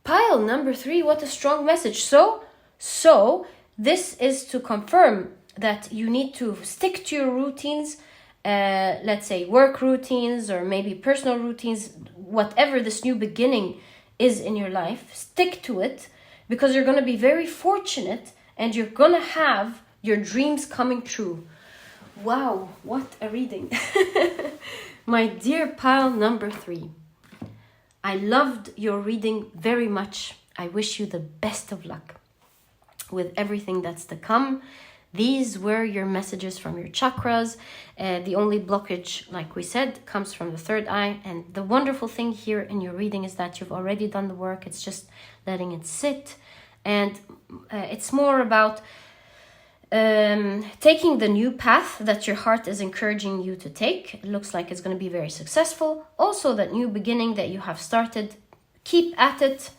Pile number 3, what a strong message. So this is to confirm that you need to stick to your routines, let's say work routines or maybe personal routines, whatever this new beginning is in your life, stick to it because you're going to be very fortunate and you're going to have your dreams coming true. Wow, what a reading. My dear pile number 3. I loved your reading very much. I wish you the best of luck with everything that's to come. These were your messages from your chakras. The only blockage, like we said, comes from the third eye. And the wonderful thing here in your reading is that you've already done the work. It's just letting it sit. And it's more about taking the new path that your heart is encouraging you to take. It looks like it's going to be very successful. Also, that new beginning that you have started, keep at it.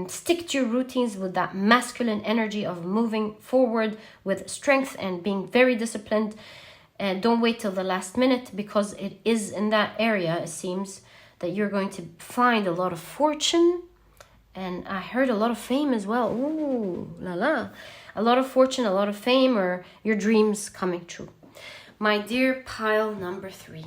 Stick to your routines with that masculine energy of moving forward with strength and being very disciplined. And don't wait till the last minute, because it is in that area, it seems, that you're going to find a lot of fortune. And I heard a lot of fame as well. Ooh, la la. A lot of fortune, a lot of fame, or your dreams coming true. My dear pile number 3.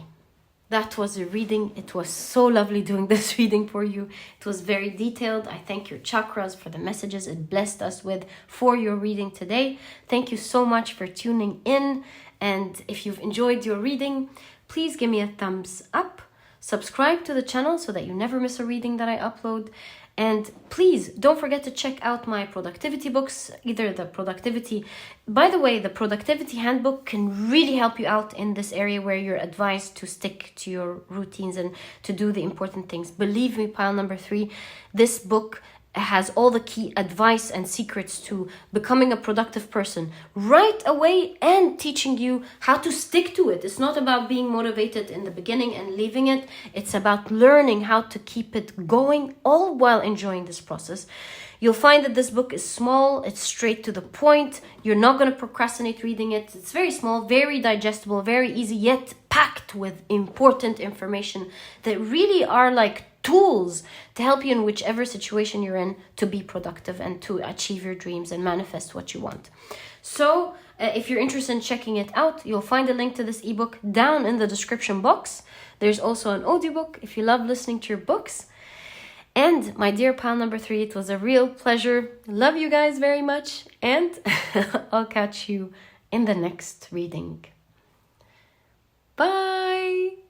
That was a reading. It was so lovely doing this reading for you. It was very detailed. I thank your chakras for the messages it blessed us with for your reading today. Thank you so much for tuning in. And if you've enjoyed your reading, please give me a thumbs up. Subscribe to the channel so that you never miss a reading that I upload. And please don't forget to check out my productivity books, either the productivity. By the way, the productivity handbook can really help you out in this area where you're advised to stick to your routines and to do the important things. Believe me, pile number 3, this book has all the key advice and secrets to becoming a productive person right away and teaching you how to stick to it. It's not about being motivated in the beginning and leaving it. It's about learning how to keep it going, all while enjoying this process. You'll find that this book is small, it's straight to the point. You're not going to procrastinate reading it. It's very small, very digestible, very easy, yet packed with important information that really are like tools to help you in whichever situation you're in to be productive and to achieve your dreams and manifest what you want. So if you're interested in checking it out, you'll find a link to this ebook down in the description box. There's also an audiobook if you love listening to your books. And my dear pile number 3, it was a real pleasure. Love you guys very much, and I'll catch you in the next reading. Bye!